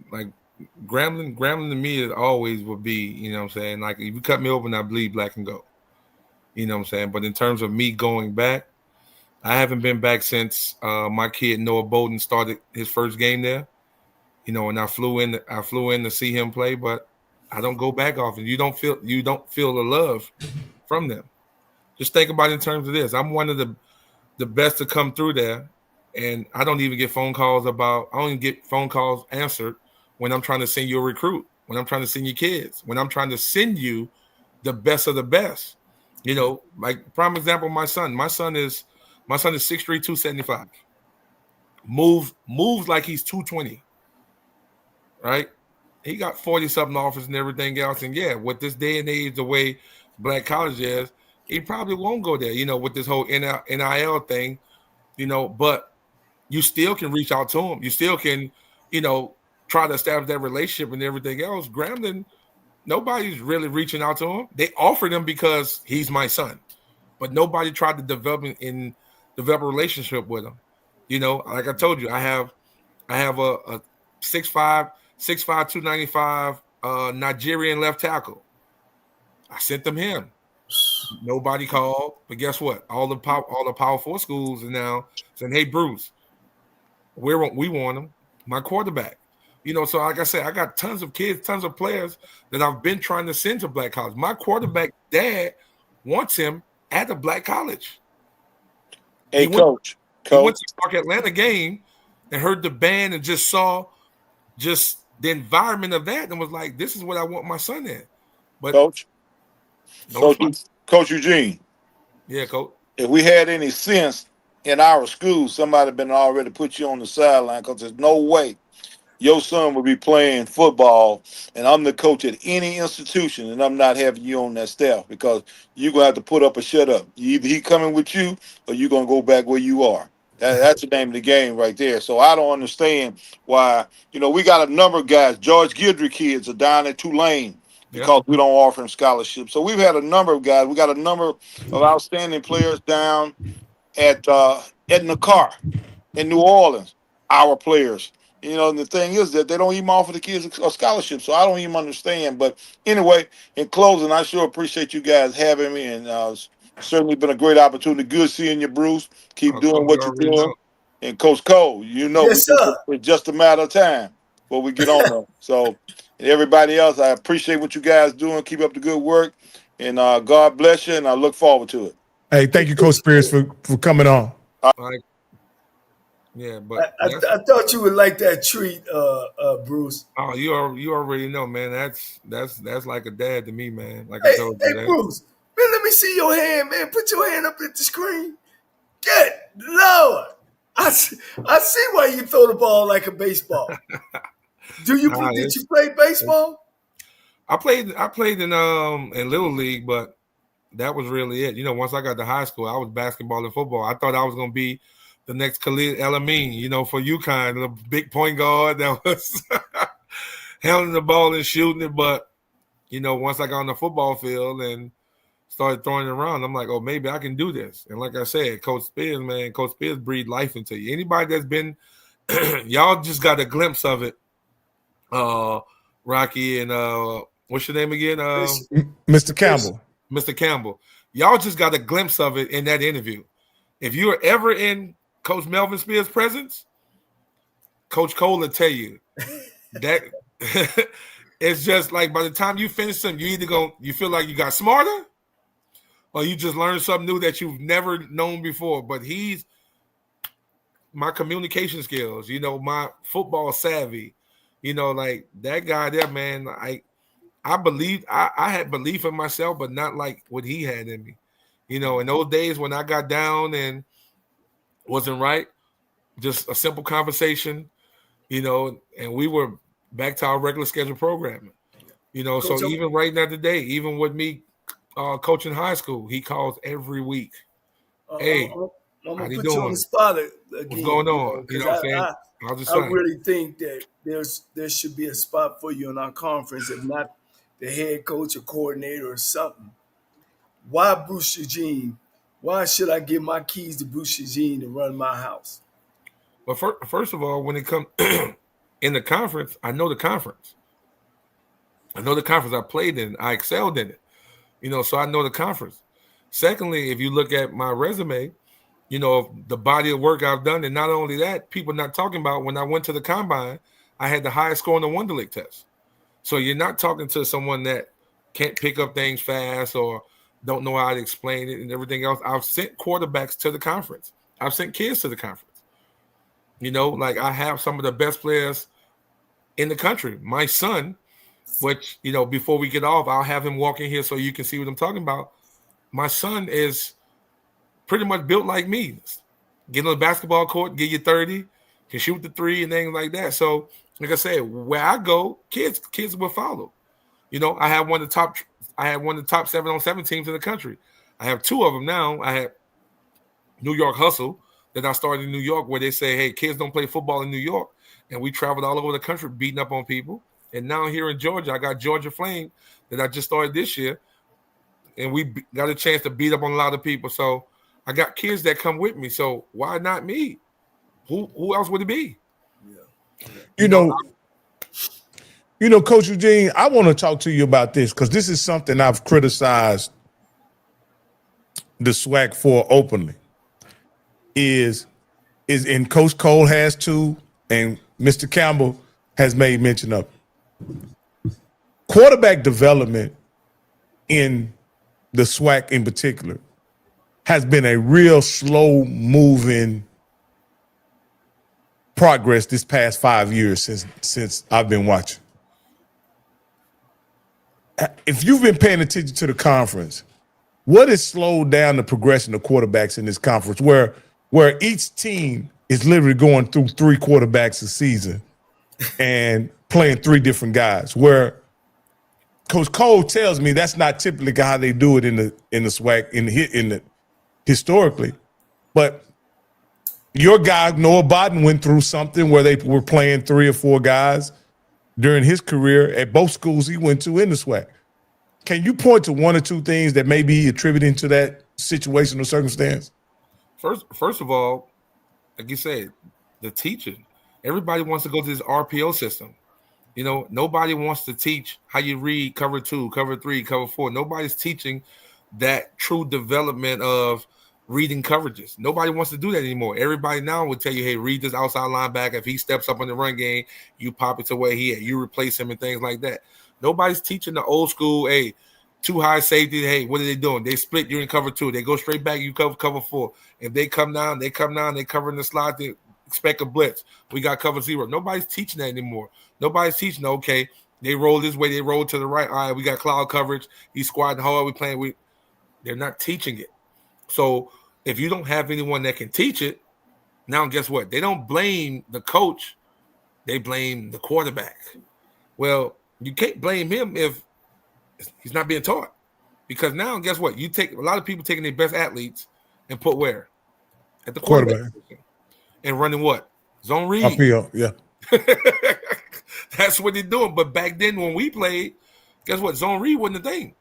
Grambling to me, it always will be, you know what I'm saying? Like, if you cut me open, I bleed black and gold. You know what I'm saying? But in terms of me going back, I haven't been back since my kid Noah Bolden started his first game there. And I flew in to see him play, but I don't go back often. You don't feel the love from them. Just think about it in terms of this. I'm one of the best to come through there, and I don't even get phone calls answered when I'm trying to send you a recruit, when I'm trying to send you kids, when I'm trying to send you the best of the best. Like prime example, my son is 6'3", 275. Moves like he's 220. Right? He got 40-something offers and everything else. And yeah, with this day and age, the way black college is, he probably won't go there, with this whole NIL thing, but you still can reach out to him. You still can, try to establish that relationship and everything else. Grambling, nobody's really reaching out to him. They offered him because he's my son, but nobody tried to develop a relationship with him. Like I told you, I have a 6'5", 295 Nigerian left tackle. I sent them him. Nobody called, but guess what? All the Power 4 schools are now saying, "Hey, Bruce, we want him, my quarterback." So like I said, I got tons of kids, tons of players that I've been trying to send to black college. My quarterback dad wants him at a black college. Hey, he Coach. He went to the Atlanta game and heard the band and just saw just the environment of that and was like, "This is what I want my son in." But Coach Eugene. Yeah, Coach. If we had any sense in our school, somebody been already put you on the sideline, because there's no way your son would be playing football and I'm the coach at any institution and I'm not having you on that staff, because you're going to have to put up or shut up. Either he coming with you or you're going to go back where you are. That's the name of the game right there. So I don't understand why, we got a number of guys. George Guidry kids are down at Tulane because we don't offer them scholarships. So we've had a number of guys. We got a number of outstanding players down at Nacar in New Orleans, our players. And the thing is that they don't even offer the kids a scholarship, so I don't even understand. But anyway, in closing, I sure appreciate you guys having me, and certainly been a great opportunity. Good seeing you, Bruce. Keep doing what you're doing. And Coach Cole, yes, sir. It's just a matter of time before we get on there. So, and everybody else, I appreciate what you guys doing. Keep up the good work, and God bless you, and I look forward to it. Hey, thank you, Coach Spears, for coming on. Yeah, but I thought you would like that treat, Bruce. Oh, you already know, man. That's like a dad to me, man. Like I told you, hey, Bruce, man, let me see your hand, man. Put your hand up at the screen. Good Lord, I see why you throw the ball like a baseball. Did you play baseball? I played in Little League, but that was really it. Once I got to high school, I was basketball and football. I thought I was gonna be the next Khalid El-Amin, for UConn, the big point guard that was handling the ball and shooting it. But, once I got on the football field and started throwing it around, I'm like, oh, maybe I can do this. And like I said, Coach Spears breathed life into you. Anybody that's been – y'all just got a glimpse of it, Rocky, and what's your name again? Mr. Campbell. Mr. Campbell. Y'all just got a glimpse of it in that interview. If you were ever in Coach Melvin Spears' presence, Coach Cole will tell you that it's just like by the time you finish them, you feel like you got smarter or you just learned something new that you've never known before. But my communication skills, my football savvy, You know, like that guy there, man. I believe I had belief in myself, but not like what he had in me. You know, in those days when I got down and wasn't right, just a simple conversation, you know, and we were back to our regular schedule programming. You know, Coach, so even right now today, even with me coaching high school, he calls every week. Hey, I'm how gonna you put you on the doing? spot again. What's going on? You know what I'm saying? How's the I son? really think that there should be a spot for you in our conference, if not the head coach or coordinator or something. Why Bruce Eugene? Why should I give my keys to Bruce Eugene to run my house? But first of all, when it comes in the conference, I know the conference. I know the conference. I played in. I excelled in it. You know, so I know the conference. Secondly, if you look at my resume, you know, the body of work I've done, and not only that, people not talking about when I went to the combine, I had the highest score on the Wonderlic test. So you're not talking to someone that can't pick up things fast or don't know how to explain it and everything else. I've sent quarterbacks to the conference. I've sent kids to the conference. You know, like I have some of the best players in the country. My son, which, you know, before we get off, I'll have him walk in here so you can see what I'm talking about. My son is pretty much built like me. Get on the basketball court, get you 30, can shoot the three and things like that. So, like I said, where I go, kids will follow. You know, I have one of the top 7-on-7 teams in the country. I have two of them now. I have New York Hustle that I started in New York, where they say, hey, kids don't play football in New York. And we traveled all over the country beating up on people. And now here in Georgia, I got Georgia Flame that I just started this year. And we got a chance to beat up on a lot of people. So I got kids that come with me. So why not me? Who else would it be? Yeah. You know, Coach Eugene, I want to talk to you about this because this is something I've criticized the SWAC for openly. Is and Coach Cole has too, and Mr. Campbell has made mention of it. Quarterback development in the SWAC in particular has been a real slow moving progress this past 5 years since I've been watching. If you've been paying attention to the conference, what has slowed down the progression of quarterbacks in this conference where each team is literally going through 3 quarterbacks a season and playing 3 different guys, where Coach Cole tells me that's not typically how they do it in the SWAC in the historically. But your guy Noah Bodden went through something where they were playing 3 or 4 guys during his career at both schools he went to in the SWAC. Can you point to 1 or 2 things that may be attributing to that situation or circumstance? First of all, like you said, the teaching. Everybody wants to go to this RPO system. You know, nobody wants to teach how you read cover 2, cover 3, cover 4. Nobody's teaching that true development of reading coverages. Nobody wants to do that anymore. Everybody now would tell you, hey, read this outside linebacker. If he steps up in the run game, you pop it to where he at. You replace him and things like that. Nobody's teaching the old school, hey, 2 high safety. Hey, what are they doing? They split, you're in cover 2. They go straight back, you cover 4. If they come down, they cover in the slot, they expect a blitz. We got cover 0. Nobody's teaching that anymore. Nobody's teaching, okay, they roll this way, they roll to the right. All right, we got cloud coverage. He's squatting hard, we playing. They're not teaching it. So if you don't have anyone that can teach it, now guess what? They don't blame the coach. They blame the quarterback. Well, you can't blame him if he's not being taught. Because now, guess what? You take a lot of people taking their best athletes and put where? At the quarterback. And running what? Zone read. RPO, yeah. That's what they're doing. But back then when we played, guess what? Zone read wasn't a thing.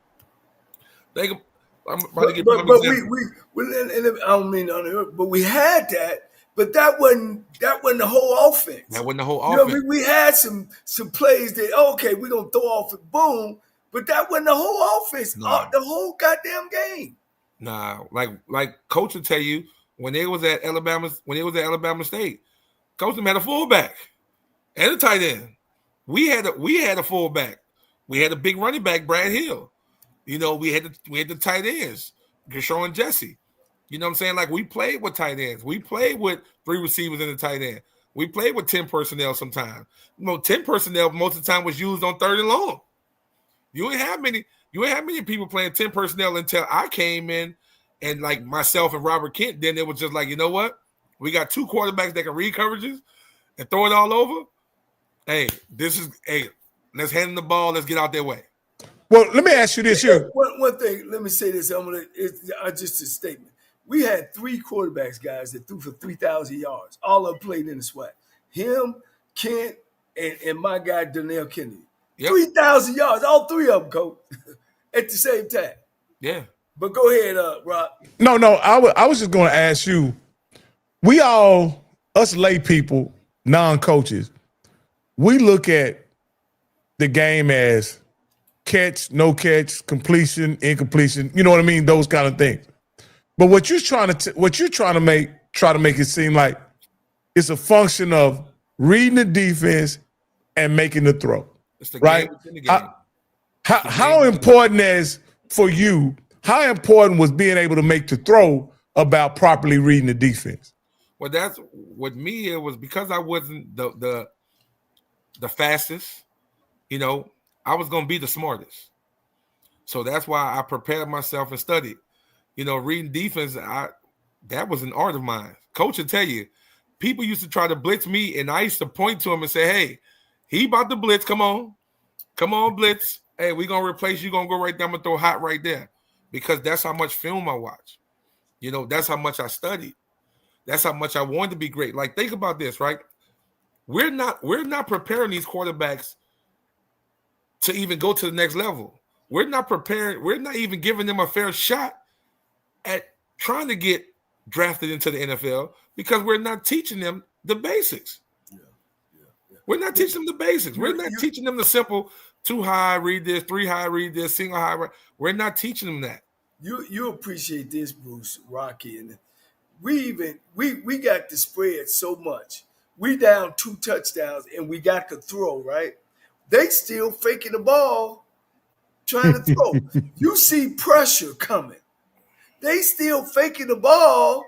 I'm about to get but I don't mean on it, but we had that. But that wasn't the whole offense. That wasn't the whole offense. You know, we had some plays that okay, we're gonna throw off it, boom. But that wasn't the whole offense. Nah. The whole goddamn game. Nah, like coach will tell you when they was at Alabama State, coach them had a fullback and a tight end. We had a fullback. We had a big running back, Brad Hill. You know, we had the tight ends, Gershon and Jesse. You know what I'm saying? Like we played with tight ends. We played with 3 receivers and a tight end. We played with 10 personnel sometimes. 10 personnel most of the time was used on 3rd and long. You ain't have many people playing 10 personnel until I came in, and like myself and Robert Kent, then it was just like, you know what? We got 2 quarterbacks that can read coverages and throw it all over. Hey, let's hand them the ball. Let's get out their way. Well, let me ask you this here. One thing, let me say this. Just a statement. We had 3 quarterbacks, guys, that threw for 3,000 yards. All of them played in the SWAC. Him, Kent, and my guy, Donnell Kennedy. Yep. 3,000 yards, all 3 of them, Coach, at the same time. Yeah. But go ahead, Rob. No, I was just going to ask you, we all, us lay people, non-coaches, we look at the game as catch, no catch, completion, incompletion, you know what I mean? Those kind of things. But what you're trying to make it seem like it's a function of reading the defense and making the throw. It's the right? game within the game. How important is for you? How important was being able to make the throw about properly reading the defense? Well, that's with me. It was because I wasn't the fastest. You know, I was going to be the smartest. So that's why I prepared myself and studied. You know, reading defense, that was an art of mine. Coach will tell you, people used to try to blitz me, and I used to point to him and say, hey, he about to blitz. Come on, blitz. Hey, we're going to replace you. Going to go right there. I'm going to throw hot right there. Because that's how much film I watch. You know, that's how much I studied. That's how much I wanted to be great. Like, think about this, right? We're not preparing these quarterbacks to even go to the next level. We're not preparing. We're not even giving them a fair shot at trying to get drafted into the NFL because we're not teaching them the basics. Yeah. We're not teaching them the basics. We're not teaching them the simple 2 high, read this, 3 high, read this, single high. We're not teaching them that. You appreciate this, Bruce, Rocky, and we got the spread so much. We down 2 touchdowns and we got the throw, right? They still faking the ball, trying to throw. You see pressure coming. They still faking the ball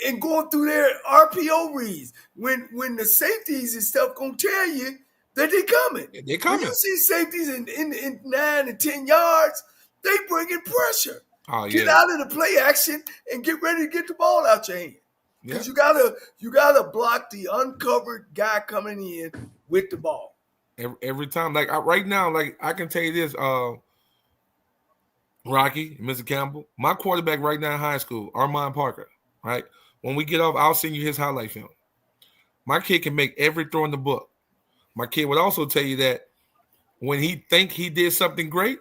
and going through their RPO reads. When the safeties and stuff gonna tell you that they coming. They coming. When you see safeties in 9 and 10 yards, they bringing pressure. Oh, yeah. Get out of the play action and get ready to get the ball out your hand. Because you gotta block the uncovered guy coming in with the ball. Every time, like right now, like I can tell you this, Rocky, Mr. Campbell, my quarterback right now in high school, Armand Parker, right? When we get off, I'll send you his highlight film. My kid can make every throw in the book. My kid would also tell you that when he think he did something great,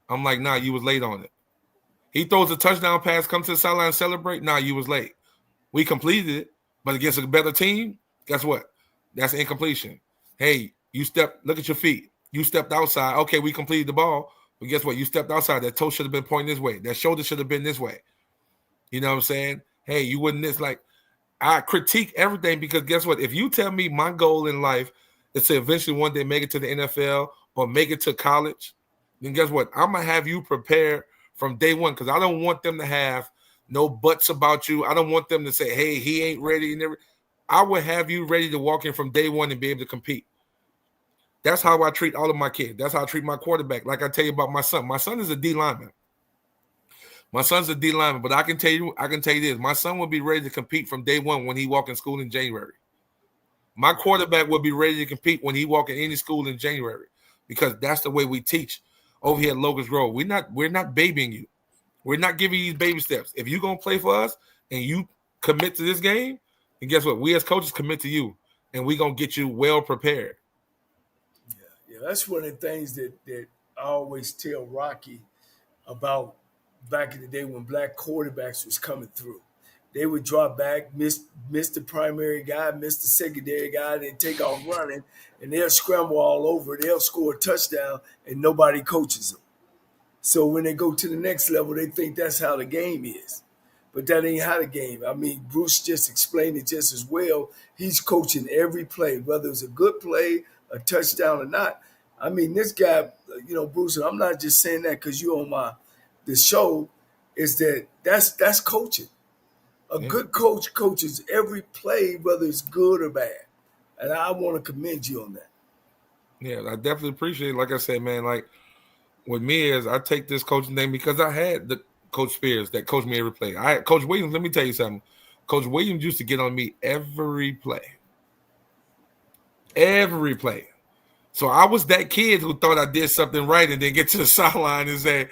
I'm like, nah, you was late on it. He throws a touchdown pass, comes to the sideline, celebrate, nah, you was late. We completed it, but against a better team, guess what? That's incompletion. Hey, look at your feet. You stepped outside. Okay, we completed the ball. But guess what? You stepped outside. That toe should have been pointing this way. That shoulder should have been this way. You know what I'm saying? Hey, you wouldn't this. Like, I critique everything because guess what? If you tell me my goal in life is to eventually one day make it to the NFL or make it to college, then guess what? I'm going to have you prepare from day one because I don't want them to have no buts about you. I don't want them to say, hey, he ain't ready. I would have you ready to walk in from day one and be able to compete. That's how I treat all of my kids. That's how I treat my quarterback. Like I tell you about my son. My son is a D lineman. My son's a D lineman, but I can tell you this. My son will be ready to compete from day one when he walk in school in January. My quarterback will be ready to compete when he walk in any school in January because that's the way we teach over here at Locust Grove. We're not babying you. We're not giving you these baby steps. If you're going to play for us and you commit to this game, then guess what? We as coaches commit to you, and we're going to get you well prepared. Yeah, that's one of the things that I always tell Rocky about back in the day when black quarterbacks was coming through. They would drop back, miss the primary guy, miss the secondary guy, then take off running, and they'll scramble all over. They'll score a touchdown, and nobody coaches them. So when they go to the next level, they think that's how the game is. But that ain't how the game. I mean, Bruce just explained it just as well. He's coaching every play, whether it's a good play, a touchdown or not. I mean, this guy, Bruce, and I'm not just saying that because you're on the show, is that's coaching. A good coach coaches every play, whether it's good or bad. And I want to commend you on that. Yeah, I definitely appreciate it. Like I said, man, like with me is I take this coaching name because I had the Coach Spears that coached me every play. I had Coach Williams. Let me tell you something. Coach Williams used to get on me every play. Every play. So I was that kid who thought I did something right and then get to the sideline and say,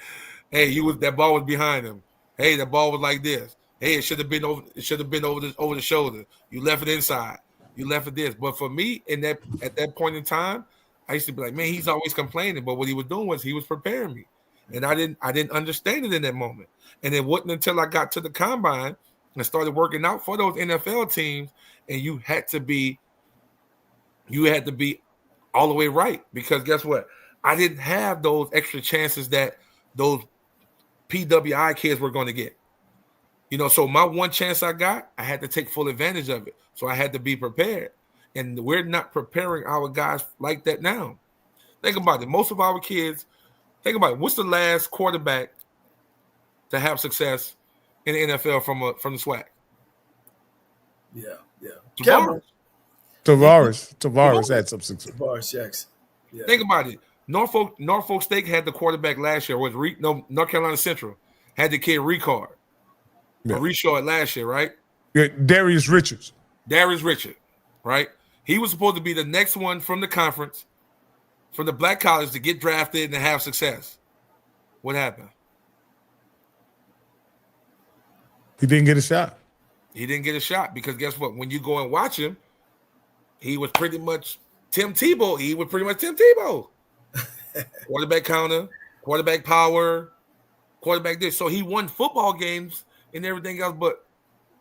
hey, that ball was behind him. Hey, that ball was like this. Hey, it should have been over the shoulder. You left it inside. You left it this. But for me, at that point in time, I used to be like, man, he's always complaining. But what he was doing was he was preparing me. And I didn't understand it in that moment. And it wasn't until I got to the combine and started working out for those NFL teams, and you had to be all the way right. Because guess what? I didn't have those extra chances that those PWI kids were going to get. So my one chance I got, I had to take full advantage of it. So I had to be prepared. And we're not preparing our guys like that now. Think about it. Most of our kids, think about it. What's the last quarterback to have success in the NFL from the SWAC? Yeah. Tavares had some success. Tavares Jackson. Yeah. Think about it. Norfolk State had the quarterback last year. North Carolina Central had the kid Ricard. Yeah. Reshaw last year, right? Yeah, Darius Richards, right? He was supposed to be the next one from the conference, from the black college to get drafted and to have success. What happened? He didn't get a shot. He didn't get a shot because guess what? When you go and watch him, he was pretty much Tim Tebow. Quarterback counter, quarterback power, quarterback this. So he won football games and everything else, but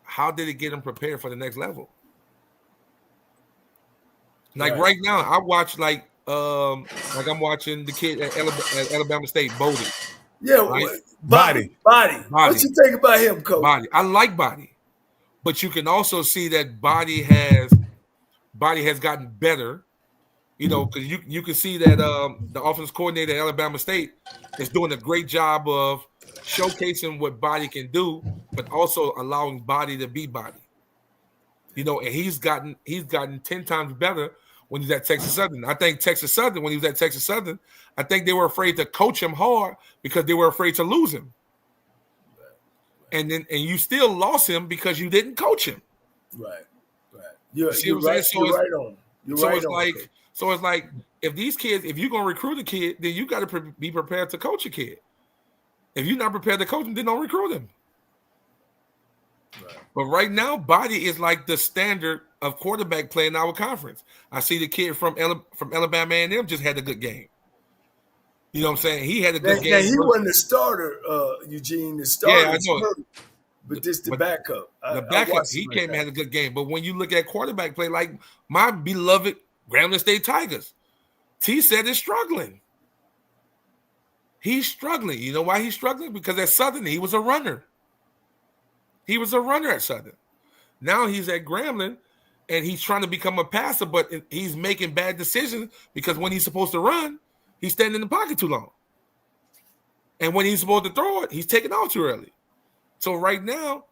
how did it get him prepared for the next level? Like right now, I watch like I'm watching the kid at Alabama State, Bodie. Yeah, right? Body. What you think about him, Coach? Body. I like Body, but you can also see that Body has gotten better. Because you can see that the offensive coordinator at Alabama State is doing a great job of showcasing what Body can do, but also allowing Body to be Body. And he's gotten 10 times better when he's at Texas Southern. I think when he was at Texas Southern, I think they were afraid to coach him hard because they were afraid to lose him. And you still lost him because you didn't coach him. Right. You're right on. So it's like if these kids, if you're going to recruit a kid, then you got to be prepared to coach a kid. If you're not prepared to coach him, then don't recruit him. Right. But right now, Body is like the standard of quarterback play in our conference. I see the kid from Alabama A&M just had a good game. You know what I'm saying? He had a good game. Yeah, he wasn't the starter, Eugene. The starter, yeah, I know. But this the backup. The backup, he came and had a good game. But when you look at quarterback play, like my beloved Grambling State Tigers, T said is struggling. He's struggling. You know why he's struggling? Because at Southern, he was a runner. He was a runner at Southern. Now he's at Grambling, and he's trying to become a passer, but he's making bad decisions because when he's supposed to run, he's standing in the pocket too long. And when he's supposed to throw it, he's taking off too early. So right now,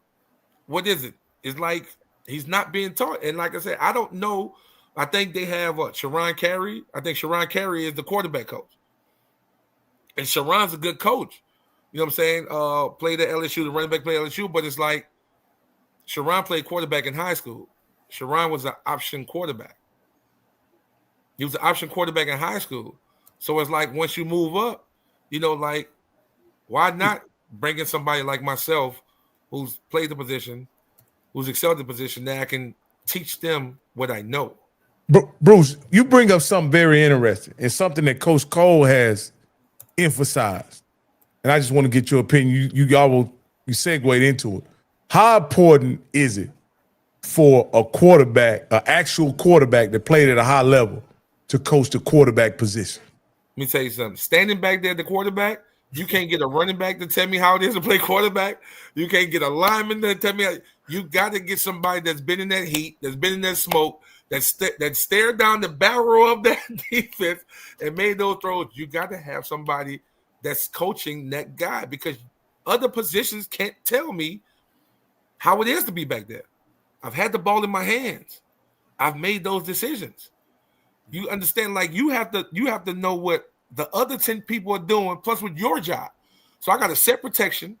what is it? It's like he's not being taught. And like I said, I don't know. I think they have Sharon Carey. I think Sharon Carey is the quarterback coach. And Sharon's a good coach. You know what I'm saying? Played at LSU, the running back played at LSU, but it's like Sharon played quarterback in high school. Sharon was an option quarterback. He was an option quarterback in high school. So it's like once you move up, like why not bring in somebody like myself who's played the position, who's excelled the position, that I can teach them what I know. Bruce, you bring up something very interesting and something that Coach Cole has emphasized. And I just want to get your opinion. You segued into it. How important is it for a quarterback, an actual quarterback that played at a high level, to coach the quarterback position? Let me tell you something. Standing back there at the quarterback, you can't get a running back to tell me how it is to play quarterback. You can't get a lineman to tell me. You got to get somebody that's been in that heat, that's been in that smoke, that stared down the barrel of that defense and made those throws. You got to have somebody that's coaching that guy because other positions can't tell me how it is to be back there. I've had the ball in my hands. I've made those decisions. You understand? Like you have to know what the other 10 people are doing, plus with your job. So I got to set protection.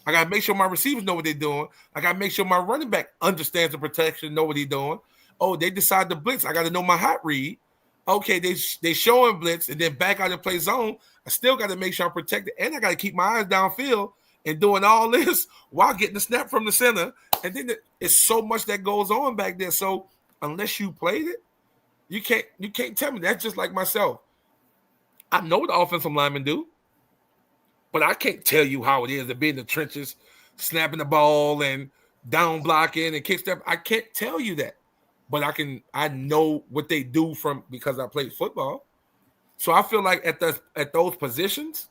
I got to make sure my receivers know what they're doing. I got to make sure my running back understands the protection, know what he's doing. Oh, they decide to blitz. I got to know my hot read. Okay, they showing blitz and then back out and play zone. I still got to make sure I'm protected, and I got to keep my eyes downfield and doing all this while getting the snap from the center. And then it's so much that goes on back there. So unless you played it, you can't tell me. That's just like myself. I know what the offensive linemen do, but I can't tell you how it is to be in the trenches, snapping the ball and down blocking and kick step. I can't tell you that, but I know what they do because I played football. So I feel like at those positions,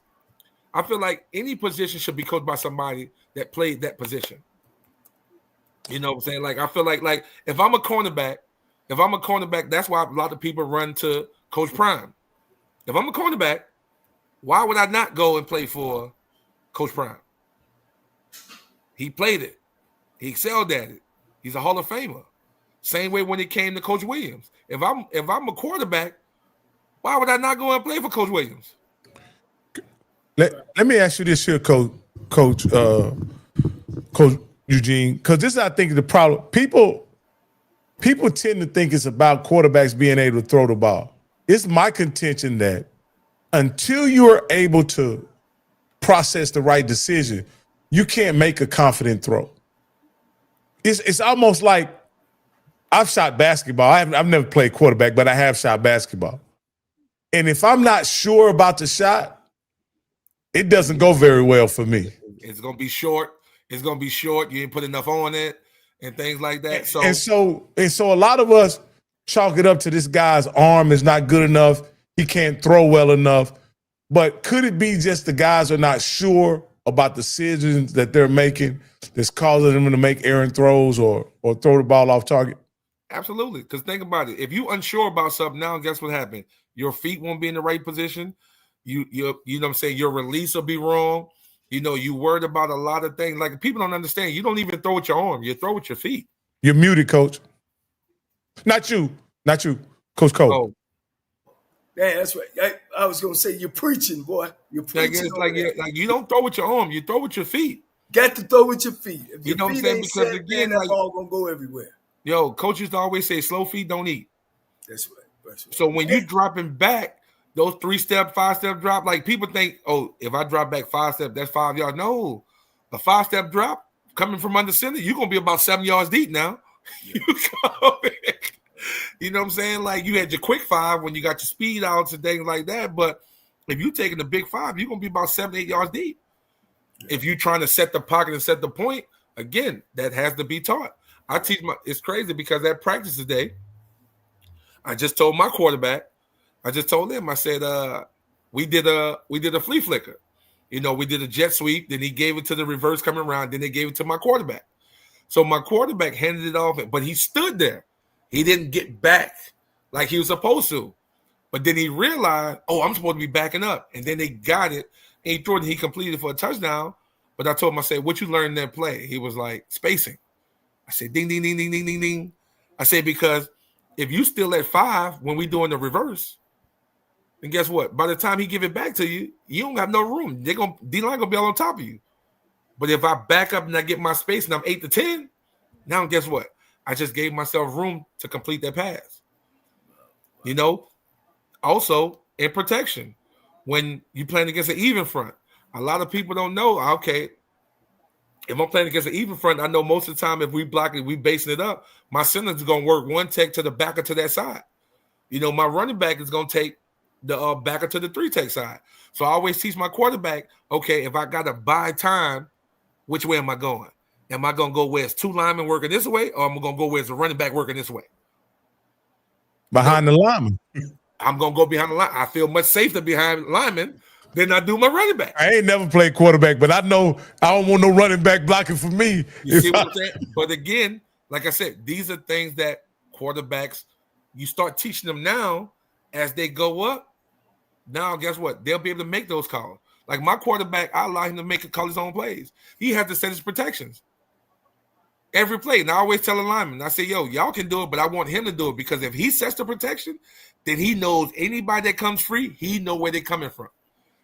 I feel like any position should be coached by somebody that played that position. You know what I'm saying? Like I feel like if I'm a cornerback, that's why a lot of people run to Coach Prime. If I'm a cornerback, why would I not go and play for Coach Prime? He played it. He excelled at it. He's a Hall of Famer. Same way when it came to Coach Williams. If I'm a quarterback, why would I not go and play for Coach Williams? Let me ask you this here, Coach Eugene, because this is, I think, the problem. People tend to think it's about quarterbacks being able to throw the ball. It's my contention that until you are able to process the right decision, you can't make a confident throw. It's almost like I've shot basketball. I've never played quarterback, but I have shot basketball. And if I'm not sure about the shot, it doesn't go very well for me. It's going to be short. It's going to be short. You didn't put enough on it and things like that. So a lot of us chalk it up to this guy's arm is not good enough. He can't throw well enough. But could it be just the guys are not sure about the decisions that they're making that's causing them to make errant throws or throw the ball off target? Absolutely. Because think about it. If you're unsure about something now, guess what happened? Your feet won't be in the right position. You know what I'm saying? Your release will be wrong. You know, you worried about a lot of things. Like people don't understand. You don't even throw with your arm. You throw with your feet. You're muted, Coach. Not you, Coach Cole. Oh. Yeah, that's right. I was gonna say you're preaching, boy. You're preaching. Like you don't throw with your arm. You throw with your feet. Got to throw with your feet. If you know what I'm saying? Because set, again, that ball gonna go everywhere. Yo, coach used to always say, "Slow feet don't eat." That's right. So when you dropping back, those 3-step, 5-step drop, like people think, oh, if I drop back 5 steps, that's 5 yards. No, a 5-step drop coming from under center, you're gonna be about 7 yards deep now. Yeah. You know what I'm saying? Like you had your quick 5 when you got your speed outs and things like that. But if you're taking the big 5, you're gonna be about 7-8 yards deep. Yeah. If you're trying to set the pocket and set the point, again, that has to be taught. It's crazy because at practice today, I just told my quarterback, I said, we did a flea flicker. You know, we did a jet sweep, then he gave it to the reverse coming around, then they gave it to my quarterback. So my quarterback handed it off, but he stood there. He didn't get back like he was supposed to. But then he realized, oh, I'm supposed to be backing up. And then they got it, and he threw it, and he completed it for a touchdown. But I told him, I said, what you learned in that play? He was like, spacing. I said, ding, ding, ding, ding, ding, ding, ding. I said, because if you still at 5 when we doing the reverse, then guess what? By the time he give it back to you, you don't have no room. D-line gonna be all on top of you. But if I back up and I get my space and I'm 8 to 10, now guess what? I just gave myself room to complete that pass. You know, also in protection, when you playing against an even front, a lot of people don't know, okay, if I'm playing against an even front, I know most of the time if we block it, we basing it up, my center is going to work one tech to the back or to that side. You know, my running back is going to take the back or to the 3-tech side. So I always teach my quarterback, okay, if I got to buy time, which way am I going? Am I going to go where it's 2 linemen working this way, or am I going to go where it's a running back working this way? Behind the lineman. I'm going to go behind the line. I feel much safer behind linemen than I do my running back. I ain't never played quarterback, but I know I don't want no running back blocking for me. You see what I'm saying? But again, like I said, these are things that quarterbacks, you start teaching them now as they go up. Now, guess what? They'll be able to make those calls. Like my quarterback, I allow him to call his own plays. He has to set his protections. Every play. And I always tell a lineman, I say, yo, y'all can do it, but I want him to do it because if he sets the protection, then he knows anybody that comes free, he know where they're coming from.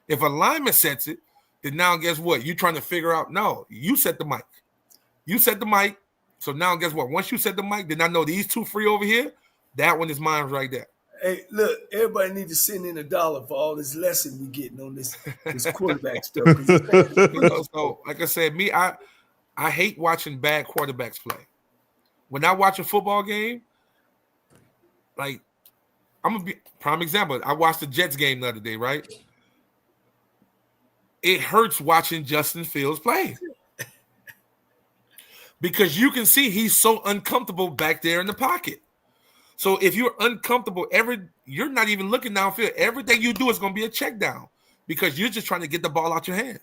If a lineman sets it, then now guess what? You're trying to figure out, no, you set the mic. You set the mic. So now guess what? Once you set the mic, then I know these two free over here. That one is mine right there. Hey, look, everybody need to send in $1 for all this lesson we getting on this quarterback stuff. So, like I said, I hate watching bad quarterbacks play. When I watch a football game, like I'm gonna be prime example. I watched the Jets game the other day, right? It hurts watching Justin Fields play. Because you can see he's so uncomfortable back there in the pocket. So if you're uncomfortable, you're not even looking downfield. Everything you do is going to be a check down because you're just trying to get the ball out your hand.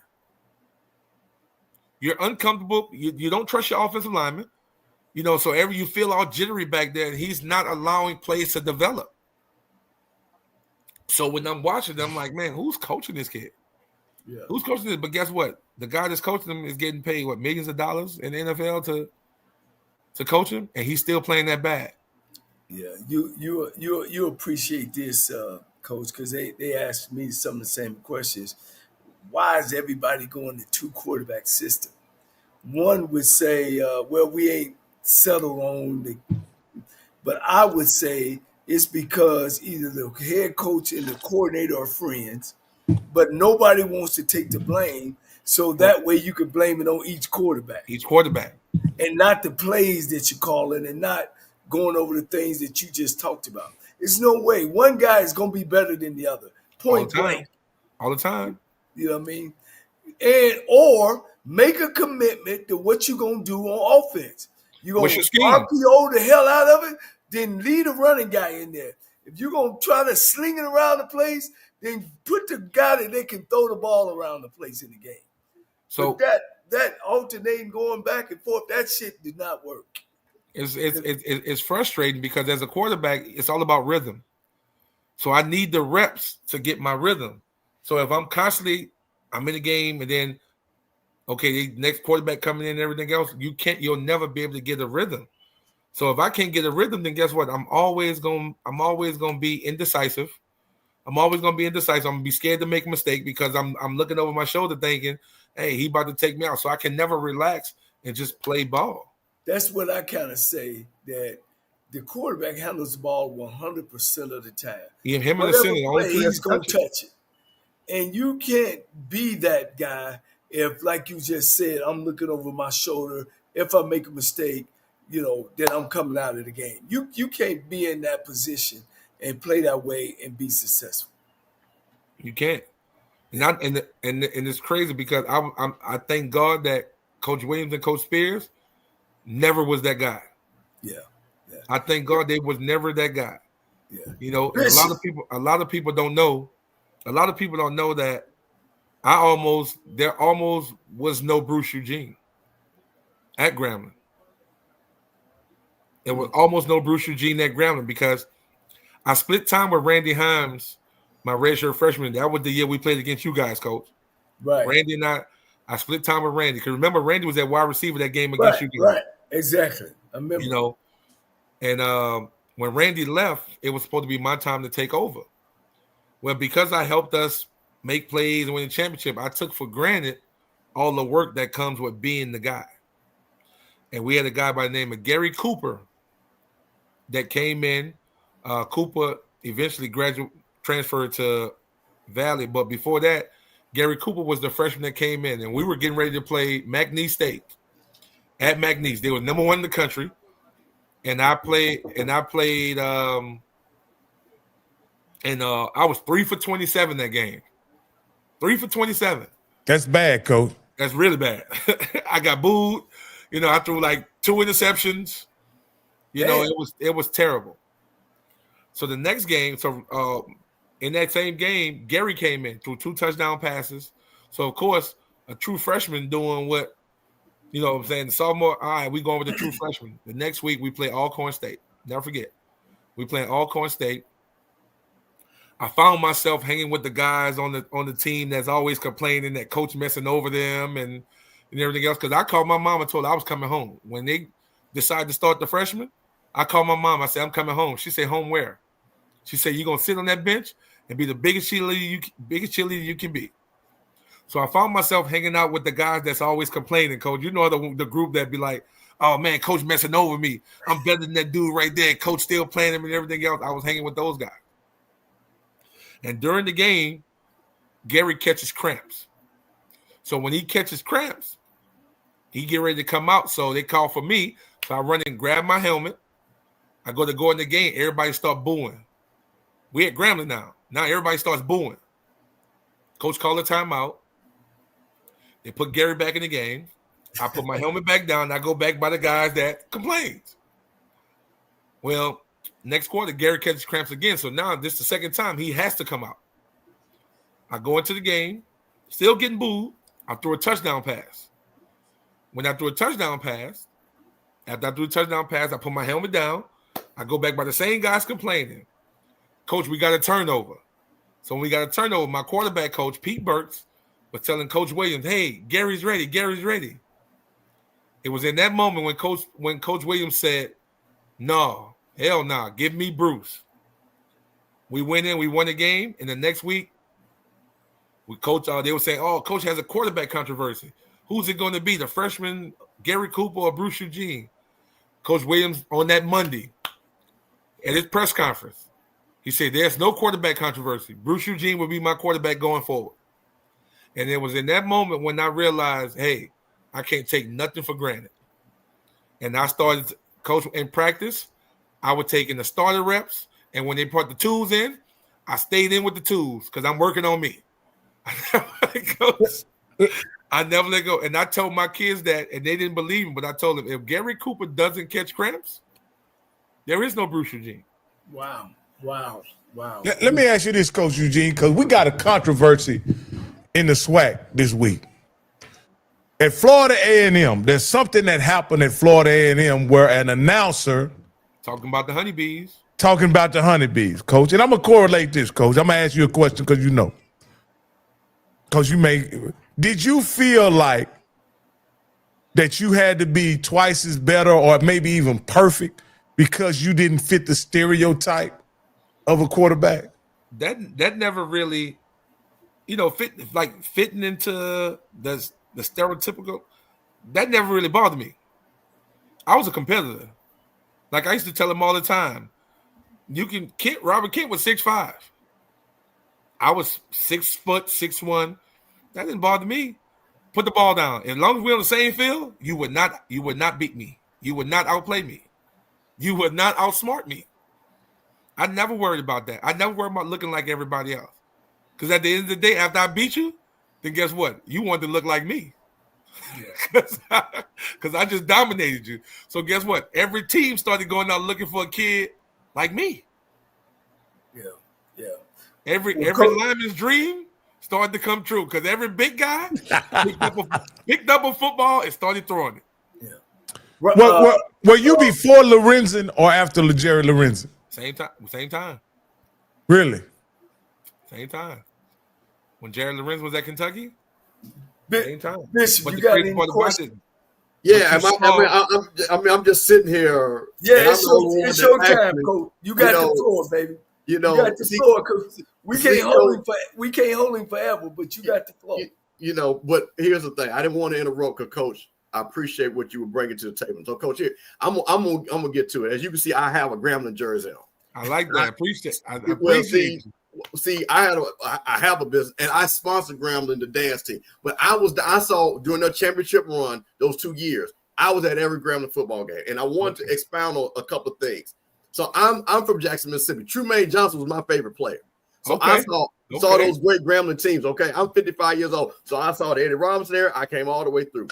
You're uncomfortable. You don't trust your offensive lineman. So you feel all jittery back there, and he's not allowing plays to develop. So when I'm watching them, I'm like, man, who's coaching this kid? Yeah. Who's coaching this? But guess what? The guy that's coaching him is getting paid, millions of dollars in the NFL to coach him, and he's still playing that bad. Yeah, you appreciate this, Coach, because they asked me some of the same questions. Why is everybody going to 2 quarterback system? One would say, well, we ain't settled on but I would say it's because either the head coach and the coordinator are friends, but nobody wants to take the blame. So that way you can blame it on each quarterback. And not the plays that you're calling and not going over the things that you just talked about. There's no way. One guy is going to be better than the other. Point blank. All the time. You know what I mean? Or make a commitment to what you're going to do on offense. You're going to RPO the hell out of it, then leave a running guy in there. If you're going to try to sling it around the place, then put the guy that they can throw the ball around the place in the game. So that alternating, going back and forth, that shit did not work. It's frustrating because as a quarterback, it's all about rhythm. So I need the reps to get my rhythm. So if I'm in the game and then, okay, the next quarterback coming in and everything else, you'll never be able to get a rhythm. So if I can't get a rhythm, then guess what? I'm always going to be indecisive. I'm always going to be indecisive. I'm going to be scared to make a mistake because I'm looking over my shoulder thinking, hey, he about to take me out. So I can never relax and just play ball. That's what I kind of say, that the quarterback handles the ball 100% of the time. Yeah, him in the center, he's going to touch it. And you can't be that guy if, like you just said, I'm looking over my shoulder. If I make a mistake, then I'm coming out of the game. You can't be in that position and play that way and be successful. You can't. And it's crazy because I thank God that Coach Williams and Coach Spears never was that guy. Yeah. I thank God they was never that guy. Yeah. A lot of people don't know. A lot of people don't know that there almost was no Bruce Eugene at Grambling. There was almost no Bruce Eugene at Grambling because I split time with Randy Himes, my redshirt freshman. That was the year we played against you guys, Coach. Right. Randy and I split time with Randy. Because remember, Randy was that wide receiver that game against you guys. Right, exactly. I remember. And when Randy left, it was supposed to be my time to take over. Well, because I helped us make plays and win the championship, I took for granted all the work that comes with being the guy. And we had a guy by the name of Gary Cooper that came in. Cooper eventually transferred to Valley, but before that, Gary Cooper was the freshman that came in, and we were getting ready to play McNeese State at McNeese. They were number 1 in the country, and I played. I was 3 for 27 that game. 3 for 27. That's bad, Coach. That's really bad. I got booed. I threw like 2 interceptions. It was terrible. So the next game, in that same game, Gary came in, threw 2 touchdown passes. So of course, a true freshman doing what, I'm saying, the sophomore, all right, we going with the true freshman. The next week we play Alcorn State. Never forget. We play Alcorn State. I found myself hanging with the guys on the team that's always complaining that coach messing over them and and everything else. Because I called my mom and told her I was coming home. When they decided to start the freshman, I called my mom. I said, I'm coming home. She said, home where? She said, you're going to sit on that bench and be the biggest cheerleader you can be. So I found myself hanging out with the guys that's always complaining, Coach. You know the group that be like, oh, man, Coach messing over me. I'm better than that dude right there. Coach still playing him and everything else. I was hanging with those guys. And during the game, Gary catches cramps. So when he catches cramps, he get ready to come out. So they call for me. So I run and grab my helmet. I go in the game. Everybody start booing. We at Grambling now. Now everybody starts booing. Coach called a timeout. They put Gary back in the game. I put my helmet back down. And I go back by the guys that complained. Well, next quarter, Gary catches cramps again. So now this is the second time he has to come out. I go into the game, still getting booed. I threw a touchdown pass. When I threw a touchdown pass, after I threw a touchdown pass, I put my helmet down. I go back by the same guys complaining. Coach, we got a turnover. So when we got a turnover, my quarterback coach, Pete Burks, was telling Coach Williams, hey, Gary's ready. Gary's ready. It was in that moment when Coach Williams said, no, hell no, give me Bruce. We went in, we won the game, and the next week, they were saying, oh, Coach has a quarterback controversy. Who's it going to be, the freshman Gary Cooper or Bruce Eugene? Coach Williams on that Monday at his press conference, he said, there's no quarterback controversy. Bruce Eugene will be my quarterback going forward. And it was in that moment when I realized, hey, I can't take nothing for granted. And I started, Coach, in practice, I would take in the starter reps, and when they brought the tools in, I stayed in with the tools because I'm working on me. I never let go. And I told my kids that, and they didn't believe me, but I told them, if Gary Cooper doesn't catch cramps, there is no Bruce Eugene. Wow. Let me ask you this, Coach Eugene, because we got a controversy in the SWAC this week. At Florida A&M, there's something that happened at Florida A&M where an announcer talking about the honeybees, Coach. And I'm going to correlate this, Coach. I'm going to ask you a question because you know. Because did you feel like that you had to be twice as better or maybe even perfect because you didn't fit the stereotype of a quarterback? That never really, fitting into the stereotypical, that never really bothered me. I was a competitor. Like I used to tell him all the time, Robert Kent was 6'5". I was 6 foot, 6'1". That didn't bother me. Put the ball down. As long as we're on the same field, you would not beat me. You would not outplay me. You would not outsmart me. I never worried about that. I never worried about looking like everybody else. Because at the end of the day, after I beat you, then guess what? You want to look like me. Because I just dominated you. So guess what? Every team started going out looking for a kid like me. Yeah. Every lineman's dream started to come true because every big guy picked up a football and started throwing it. Yeah. Were you before Lorenzen or after Jerry Lorenzen? Same time. Really? Same time. When Jerry Lorenzen was at Kentucky, same time. Bishop, you got any questions? Yeah, I'm just sitting here. Yeah, it's your time, Coach. You got the floor, baby. You got the floor, Coach. We can't hold him forever, but you got the floor. But here's the thing. I didn't want to interrupt because, Coach, I appreciate what you were bringing to the table. So, Coach, here, I'm gonna get to it. As you can see, I have a Grambling jersey on. I like that. I appreciate it. See, I have a business, and I sponsored Grambling, the dance team. But I saw during their championship run, those 2 years, I was at every Grambling football game, and I wanted to expound on a couple of things. So I'm from Jackson, Mississippi. Trumaine Johnson was my favorite player. So I saw those great Grambling teams. Okay, I'm 55 years old, so I saw the Eddie Robinson era. I came all the way through.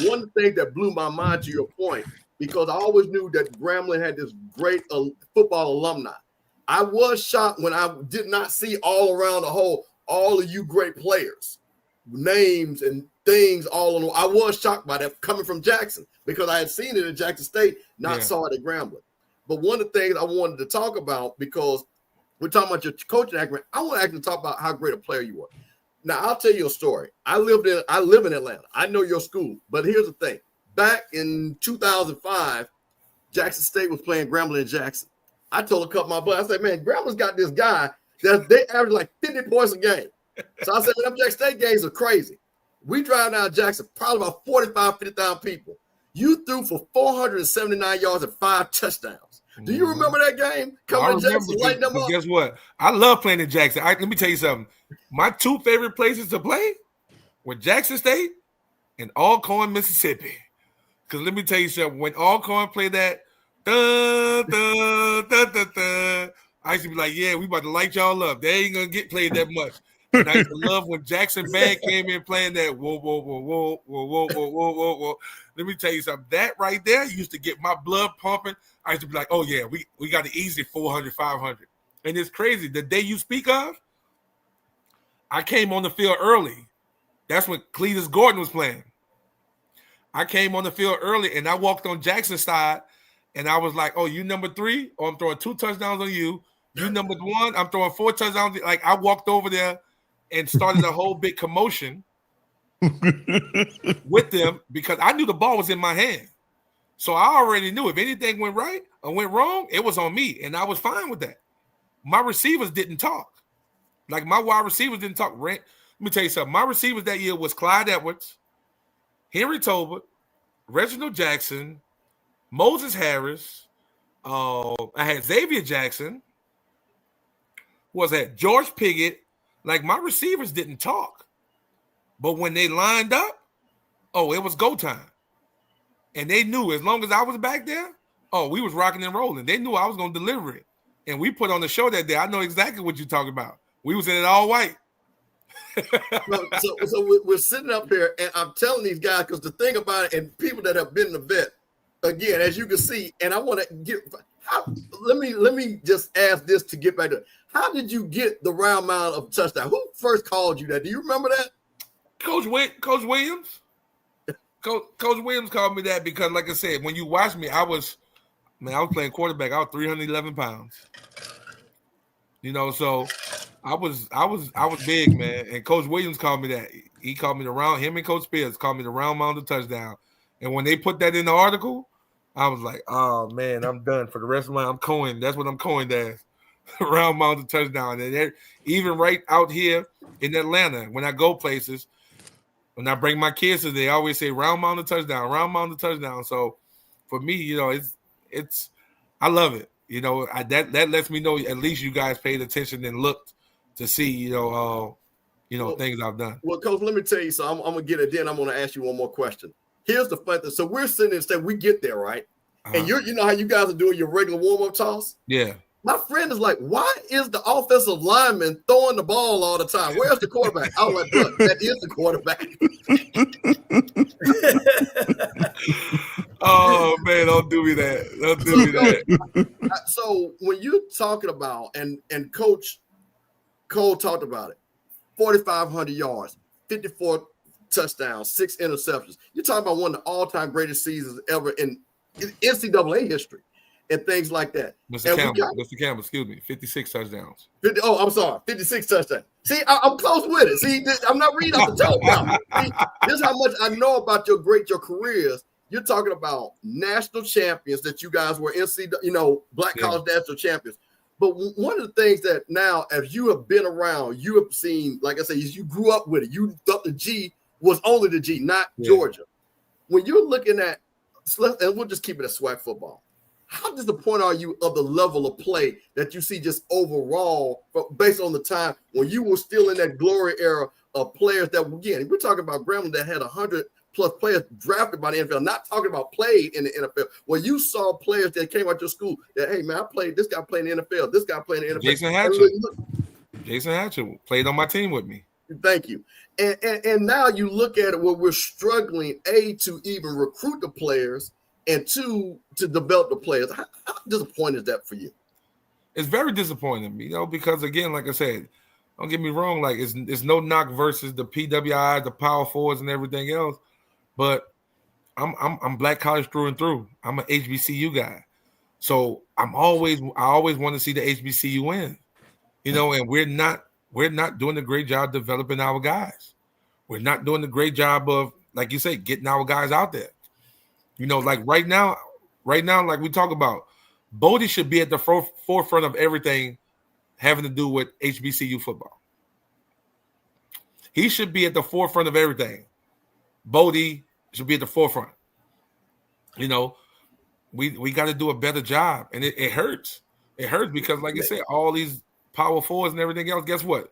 One of the things that blew my mind, to your point, because I always knew that Grambling had this great football alumni. I was shocked when I did not see all around all of you great players, names and things all on. I was shocked by that coming from Jackson because I had seen it at Jackson State, saw it at Grambling. But one of the things I wanted to talk about, because we're talking about your coaching acumen, I want to actually talk about how great a player you were. Now I'll tell you a story. I live in Atlanta. I know your school, but here's the thing. Back in 2005, Jackson State was playing Grambling in Jackson. I told a couple of my buddies, I said, man, Grambling's got this guy that they average like 50 points a game. So I said, them Jackson State games are crazy. We drive down Jackson, probably about 45, 50,000 people. You threw for 479 yards and 5 touchdowns. Do you remember that game? Coming to Jackson, lighting them up? Guess what? I love playing in Jackson. Let me tell you something. My 2 favorite places to play were Jackson State and Alcorn, Mississippi. Because let me tell you something. When Alcorn played that, I used to be like, yeah, we about to light y'all up. They ain't going to get played that much. And I used to love when Jackson Band came in playing that whoa, whoa, whoa, whoa, whoa, whoa, whoa, whoa, whoa, whoa. Let me tell you something. That right there used to get my blood pumping. I used to be like, oh, yeah, we got an easy 400, 500. And it's crazy. The day you speak of, I came on the field early. That's when Cletus Gordon was playing. I came on the field early, and I walked on Jackson's side, and I was like, oh, you number 3? Or I'm throwing 2 touchdowns on you. You number 1, I'm throwing 4 touchdowns. Like, I walked over there and started a whole big commotion with them because I knew the ball was in my hand. So I already knew if anything went right or went wrong, it was on me, and I was fine with that. My receivers didn't talk. Like, my wide receivers didn't talk. Let me tell you something. My receivers that year was Clyde Edwards, Henry Tolbert, Reginald Jackson, Moses Harris. I had Xavier Jackson. Who was that? George Piggott. Like, my receivers didn't talk. But when they lined up, oh, it was go time. And they knew as long as I was back there, oh, we was rocking and rolling. They knew I was going to deliver it. And we put on the show that day. I know exactly what you're talking about. We was in it all white. so we're sitting up here, and I'm telling these guys, because the thing about it, and people that have been in the vet, again, as you can see, and I want to get let me just ask this to get back to it. How did you get the round mound of touchdown? Who first called you that? Do you remember that? Coach Williams. Coach Williams called me that because, like I said, when you watch me, I was playing quarterback. I was 311 pounds. You know, so I was big, man. And Coach Williams called me that. He called me him and Coach Spears called me the round mound of touchdown. And when they put that in the article, I was like, oh man, I'm done for the rest of my. I'm coined. That's what I'm coined as. Round mound of touchdown. And even right out here in Atlanta, when I go places, when I bring my kids to, they always say round mound of touchdown, round mound of touchdown. So for me, you know, it's I love it. You know, that lets me know at least you guys paid attention and looked to see, things I've done. Well, Coach, let me tell you, so I'm gonna get it. Then I'm gonna ask you one more question. Here's the fun thing. So we're sitting there and say we get there, right? And you know how you guys are doing your regular warm-up toss? Yeah. My friend is like, why is the offensive lineman throwing the ball all the time? Where's the quarterback? I was like, look, that is the quarterback. Oh, man, don't do me that. Don't do me that. So when you're talking about, and Coach Cole talked about it, 4,500 yards, 54 touchdowns, 6 interceptions. You're talking about one of the all-time greatest seasons ever in NCAA history. And things like that. Mr. Campbell, excuse me, 56 touchdowns. 56 touchdowns. See, I'm close with it. See, I'm not reading off the top now. See, this is how much I know about your careers. You're talking about national champions that you guys were Black College national champions. But one of the things that now, as you have been around, you have seen, like I said, you grew up with it. You thought the G was only the G, not Georgia. When you're looking at, and we'll just keep it a SWAC football. How disappointed are you of the level of play that you see just overall, based on the time when you were still in that glory era of players that, again, we're talking about Grambling that had 100+ players drafted by the NFL, not talking about played in the NFL. Well, you saw players that came out your school that, hey, man, this guy playing in the NFL, this guy playing in the NFL. Jason Hatcher played on my team with me. Thank you. And now you look at it where we're struggling, A, to even recruit the players, and 2, to develop the players. How disappointing is that for you? It's very disappointing, because again, like I said, don't get me wrong, like it's no knock versus the PWIs, the Power Fours, and everything else. But I'm Black College through and through. I'm an HBCU guy, so I always want to see the HBCU win. And we're we're not doing a great job developing our guys. We're not doing a great job of, like you say, getting our guys out there. You know, like right now, like we talk about, Bodie should be at the forefront of everything having to do with HBCU football. He should be at the forefront of everything. Bodie should be at the forefront. You know, we got to do a better job, and it hurts. It hurts because, like you said, all these power forwards and everything else. Guess what?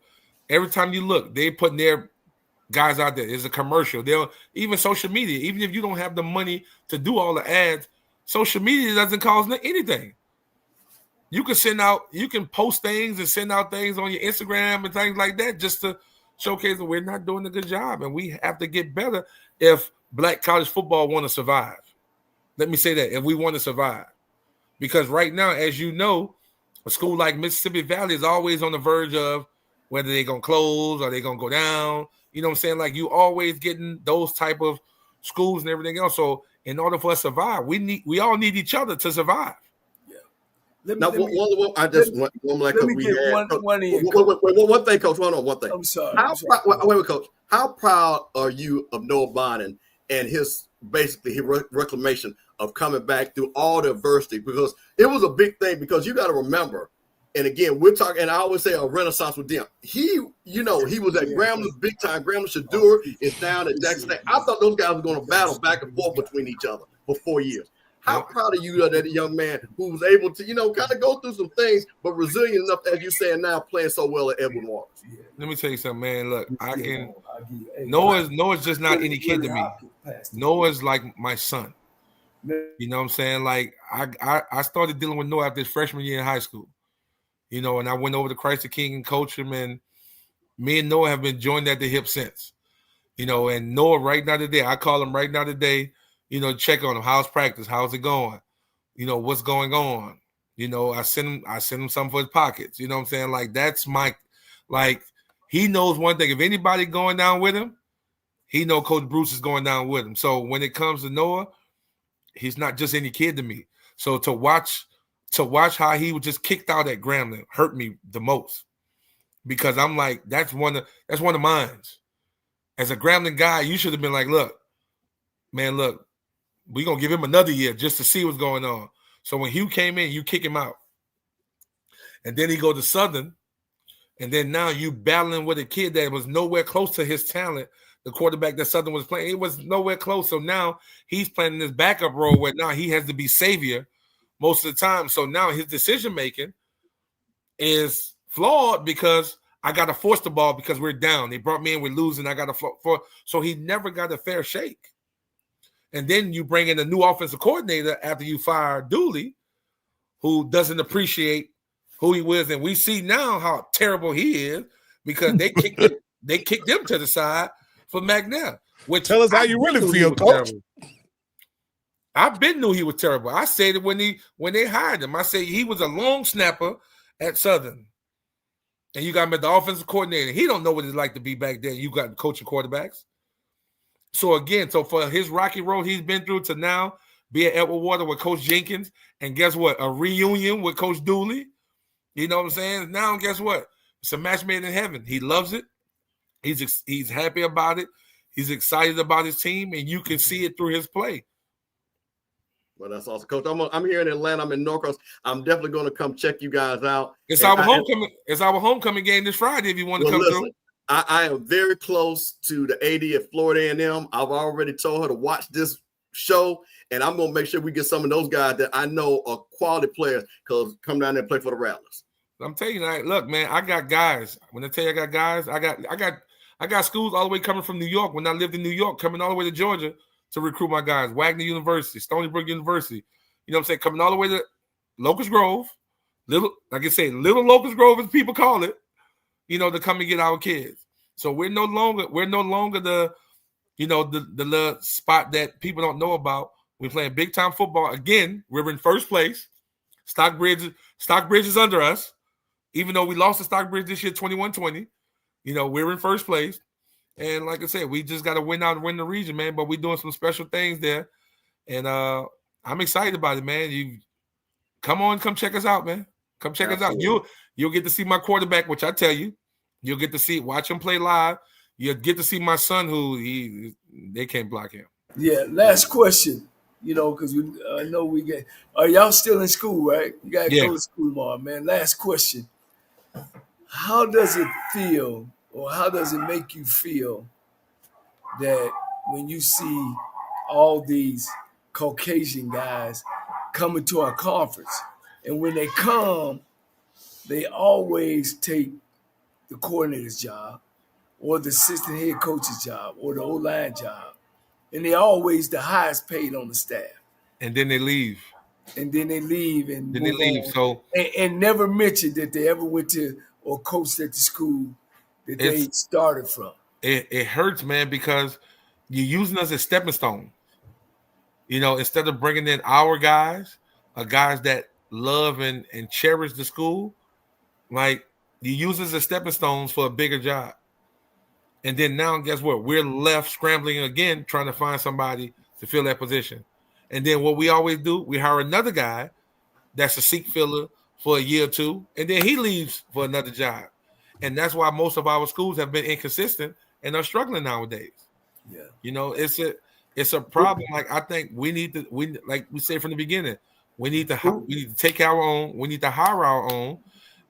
Every time you look, they putting their guys out there. There's a commercial. They'll even social media. Even if you don't have the money to do all the ads, social media doesn't cost anything. You can post things and send out things on your Instagram and things like that just to showcase that we're not doing a good job, and we have to get better if Black college football want to survive. Let me say that, if we want to survive. Because right now, as you know, a school like Mississippi Valley is always on the verge of whether they're going to close or they're going to go down. You know what I'm saying? Like, you always getting those type of schools and everything else. So in order for us to survive, we all need each other to survive. One thing, Coach. One thing. I'm sorry. Wait, Coach. How proud are you of Noah Bonnin and his reclamation of coming back through all the adversity? Because it was a big thing. Because you got to remember, and again, we're talking, and I always say a renaissance with them. He was at Grambling, big time. Grambling Shadur is down at Jackson State. I thought those guys were going to battle back and forth between each other for 4 years. How proud are you of that young man who was able to, kind of go through some things, but resilient enough, as you're saying now, playing so well at Edwin Waters? Let me tell you something, man. Look, Noah's just not any kid to me. Noah's like my son. You know what I'm saying? Like, I started dealing with Noah after his freshman year in high school. You know, and I went over to Christ the King and coached him, and me and Noah have been joined at the hip since. You know, and Noah right now today, I call him right now today, check on him. How's practice? How's it going? What's going on? I send him something for his pockets. You know what I'm saying? Like, that's he knows one thing. If anybody going down with him, he know Coach Bruce is going down with him. So when it comes to Noah, he's not just any kid to me. So to watch how he was just kicked out at Grambling hurt me the most, because I'm like, that's one of mine. As a Grambling guy, you should have been like, look, we're going to give him another year just to see what's going on. So when Hugh came in, you kick him out. And then he go to Southern, and then now you battling with a kid that was nowhere close to his talent. The quarterback that Southern was playing, it was nowhere close. So now he's playing this backup role where now he has to be savior most of the time. So now his decision-making is flawed because I got to force the ball because we're down. They brought me in, we're losing. I got to force. So he never got a fair shake. And then you bring in a new offensive coordinator after you fire Dooley, who doesn't appreciate who he was. And we see now how terrible he is because they kicked him to the side for McNair. Which tell us how you really feel, Coach. I've been knew he was terrible. I said it when they hired him. I said he was a long snapper at Southern. And you got him at the offensive coordinator. He don't know what it's like to be back there. You got coaching quarterbacks. So again, for his rocky road he's been through to now be at Edward Water with Coach Jenkins, and guess what? A reunion with Coach Dooley. You know what I'm saying? Now, guess what? It's a match made in heaven. He loves it. He's happy about it. He's excited about his team, and you can see it through his play. Well, that's awesome, Coach. I'm here in Atlanta. I'm in Norcross. I'm definitely going to come check you guys out. It's our homecoming. It's our homecoming game this Friday. If you want to come through. I am very close to the AD at Florida A&M. I've already told her to watch this show, and I'm going to make sure we get some of those guys that I know are quality players because come down there and play for the Rattlers. I'm telling you, look, man, I got guys. When I tell you I got guys, I got schools all the way coming from New York. When I lived in New York, coming all the way to Georgia to recruit my guys. Wagner University, Stony Brook University. You know what I'm saying? Coming all the way to Locust Grove, little Locust Grove as people call it. To come and get our kids. So we're no longer the little spot that people don't know about. We're playing big time football. Again, we're in first place. Stockbridge is under us. Even though we lost to Stockbridge this year 21-20. We're in first place. And like I said, we just got to win out and win the region, man. But we're doing some special things there. And I'm excited about it, man. You come check us out, man. Come check us out. You'll get to see my quarterback, which I tell you, You'll get to watch him play live. You'll get to see my son, who they can't block him. Yeah. Last question. Because I know we get. Are y'all still in school, right? You gotta go to school tomorrow, man. Last question. How does it feel, or how does it make you feel that when you see all these Caucasian guys coming to our conference, and when they come, they always take the coordinator's job, or the assistant head coach's job, or the O-line job, and they're always the highest paid on the staff. And then they leave. And then they leave and then they leave. So and never mention that they ever went to or coached at the school that they started from. It hurts, man, because you're using us as stepping stones. Instead of bringing in our guys that love and cherish the school, like you use us as stepping stones for a bigger job. And then now, guess what? We're left scrambling again, trying to find somebody to fill that position. And then what we always do, we hire another guy that's a seat filler for a year or two, and then he leaves for another job. And that's why most of our schools have been inconsistent and are struggling nowadays. Yeah. It's a problem. Like, I think like we said from the beginning, we need to take our own, we need to hire our own,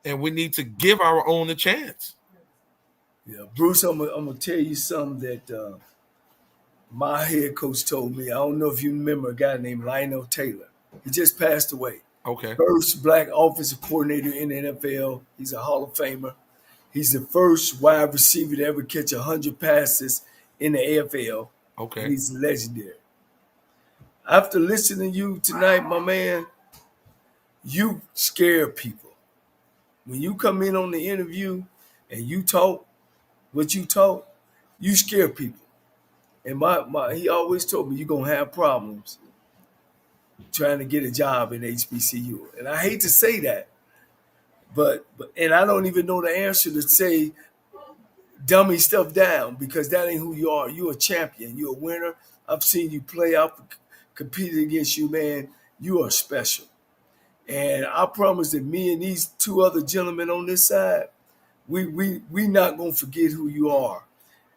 and we need to give our own a chance. Yeah, Bruce, I'm gonna tell you something that my head coach told me. I don't know if you remember a guy named Lionel Taylor. He just passed away. Okay. First black offensive coordinator in the NFL. He's a Hall of Famer. He's the first wide receiver to ever catch 100 passes in the AFL. Okay. And he's legendary. After listening to you tonight, my man, you scare people. When you come in on the interview and you talk what you talk, you scare people. And he always told me you're going to have problems trying to get a job in HBCU. And I hate to say that, but I don't even know the answer to say dummy stuff down, because that ain't who you are. You're a champion. You're a winner. I've seen you play out, competed against you, man. You are special. And I promise that me and these two other gentlemen on this side, we not going to forget who you are.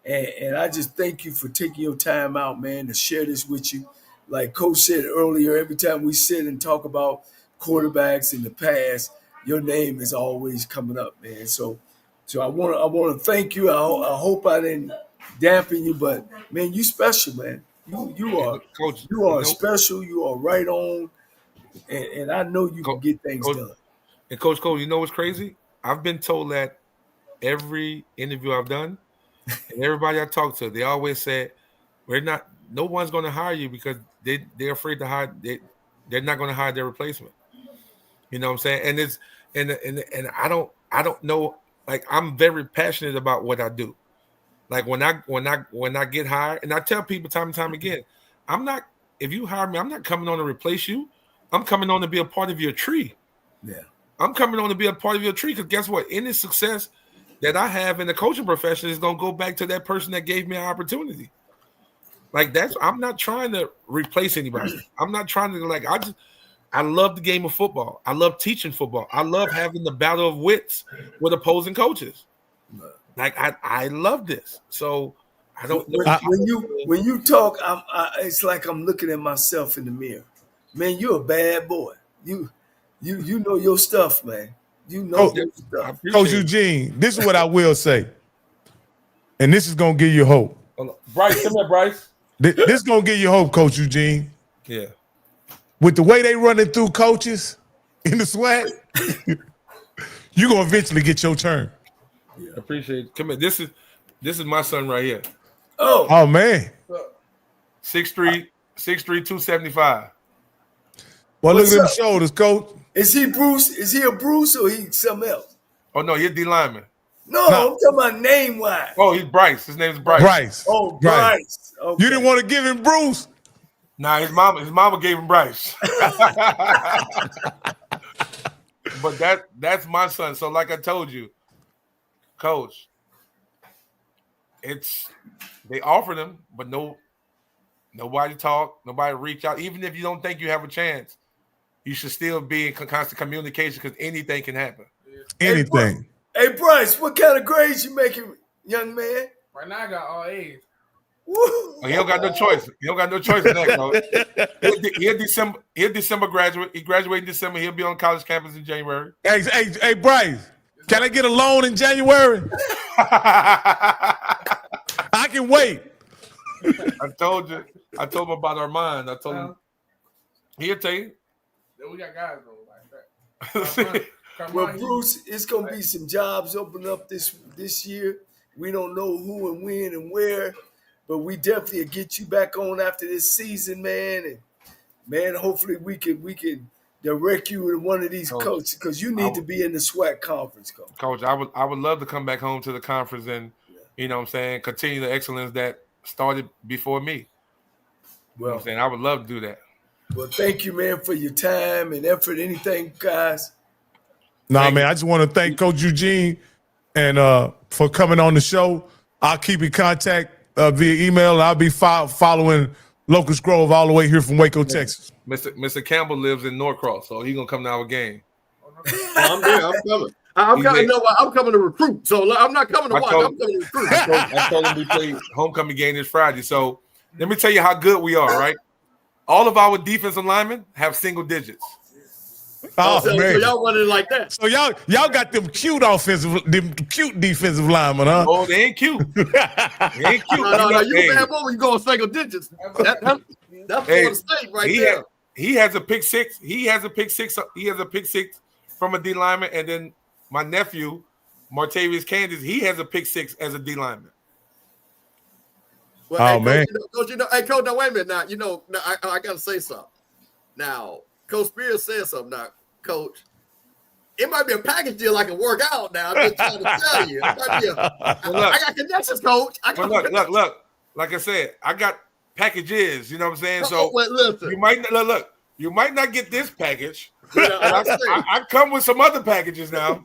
And I just thank you for taking your time out, man, to share this with you. Like Coach said earlier, every time we sit and talk about quarterbacks in the past, your name is always coming up, man. So I want to thank you. I hope I didn't dampen you, but man, you special, man. You are Coach, you are special. You are right on, and I know you can get things done. And Coach Cole, you know what's crazy? I've been told that every interview I've done, and everybody I talk to, they always said, no one's going to hire you because they're afraid to hire. They're not going to hire their replacement. You know what I'm saying? And it's and I don't know. Like, I'm very passionate about what I do. Like when I get hired, and I tell people time and time again, if you hire me, I'm not coming on to replace you. I'm coming on to be a part of your tree. Yeah. I'm coming on to be a part of your tree, because guess what? Any success that I have in the coaching profession is going to go back to that person that gave me an opportunity. Like, I'm not trying to replace anybody. I'm not trying to, I love the game of football. I love teaching football. I love having the battle of wits with opposing coaches. Like, I love this. So I don't know. When you talk, it's like I'm looking at myself in the mirror. Man, you're a bad boy. You know your stuff, man. You know your stuff. Coach Eugene, this is what I will say, and this is gonna give you hope. Bryce, come here, Bryce. This is gonna give you hope, Coach Eugene. Yeah. With the way they running through coaches in the SWAC, you're gonna eventually get your turn. Yeah. Appreciate it. Come here. This is my son right here. Oh man. 6'3", 275. Well, look at them shoulders, Coach. Is he Bruce? Is he a Bruce or he something else? Oh no, he's a D lineman. No, I'm talking about name wise. Oh, he's Bryce. His name is Bryce. Bryce. Oh, Bryce. Okay. You didn't want to give him Bruce? Nah, his mama gave him Bryce. But that's my son. So like I told you, Coach, they offered him, but nobody talk, nobody reach out. Even if you don't think you have a chance, you should still be in constant communication, because anything can happen. Anything. Hey, Bryce, what kind of grades you making, young man? Right now I got all A's. Woo. He don't got no choice. He don't got no choice in that, coach. He'll December graduate. He graduated in December. He'll be on college campus in January. Hey, Bryce, can I get a loan in January? I can wait. I told him about Armand. I told him he'll tell you. Then we got guys though like that. Well, Bruce, it's gonna be some jobs open up this year. We don't know who and when and where, but we definitely will get you back on after this season, man. And man, hopefully we can direct you to one of these coaches because you need to be in the SWAC conference, coach. Coach, I would love to come back home to the conference and you know what I'm saying, continue the excellence that started before me. Well, you know what I'm saying, I would love to do that. Well, thank you, man, for your time and effort. Anything, guys? Man, I just want to thank Coach Eugene and for coming on the show. I'll keep in contact via email, and I'll be following Locust Grove all the way here from Waco, Texas. Mr. Campbell lives in Norcross, so he's gonna come to our game. I'm there. I'm coming. I'm coming to recruit, so I'm not coming to watch. I'm coming to recruit. I told him we play homecoming game this Friday. So let me tell you how good we are, right? All of our defensive linemen have single digits. Oh, so man. y'all running like that. So y'all got them cute defensive linemen, huh? Oh, they ain't cute. They ain't cute. No, you bad boy when you go single digits. That's Florida State right there. He has a pick six. He has a pick six from a D lineman, and then my nephew, Martavius Candace, he has a pick six as a D lineman. Well, man. Coach, Coach, now wait a minute. Now, I got to say something. Now, Coach Spears said something. Now, Coach, it might be a package deal I can work out. Now, I'm just trying to tell you. It might be I got connections, Coach. Look. Like I said, I got packages. You know what I'm saying? So listen. you might not get this package. I come with some other packages now.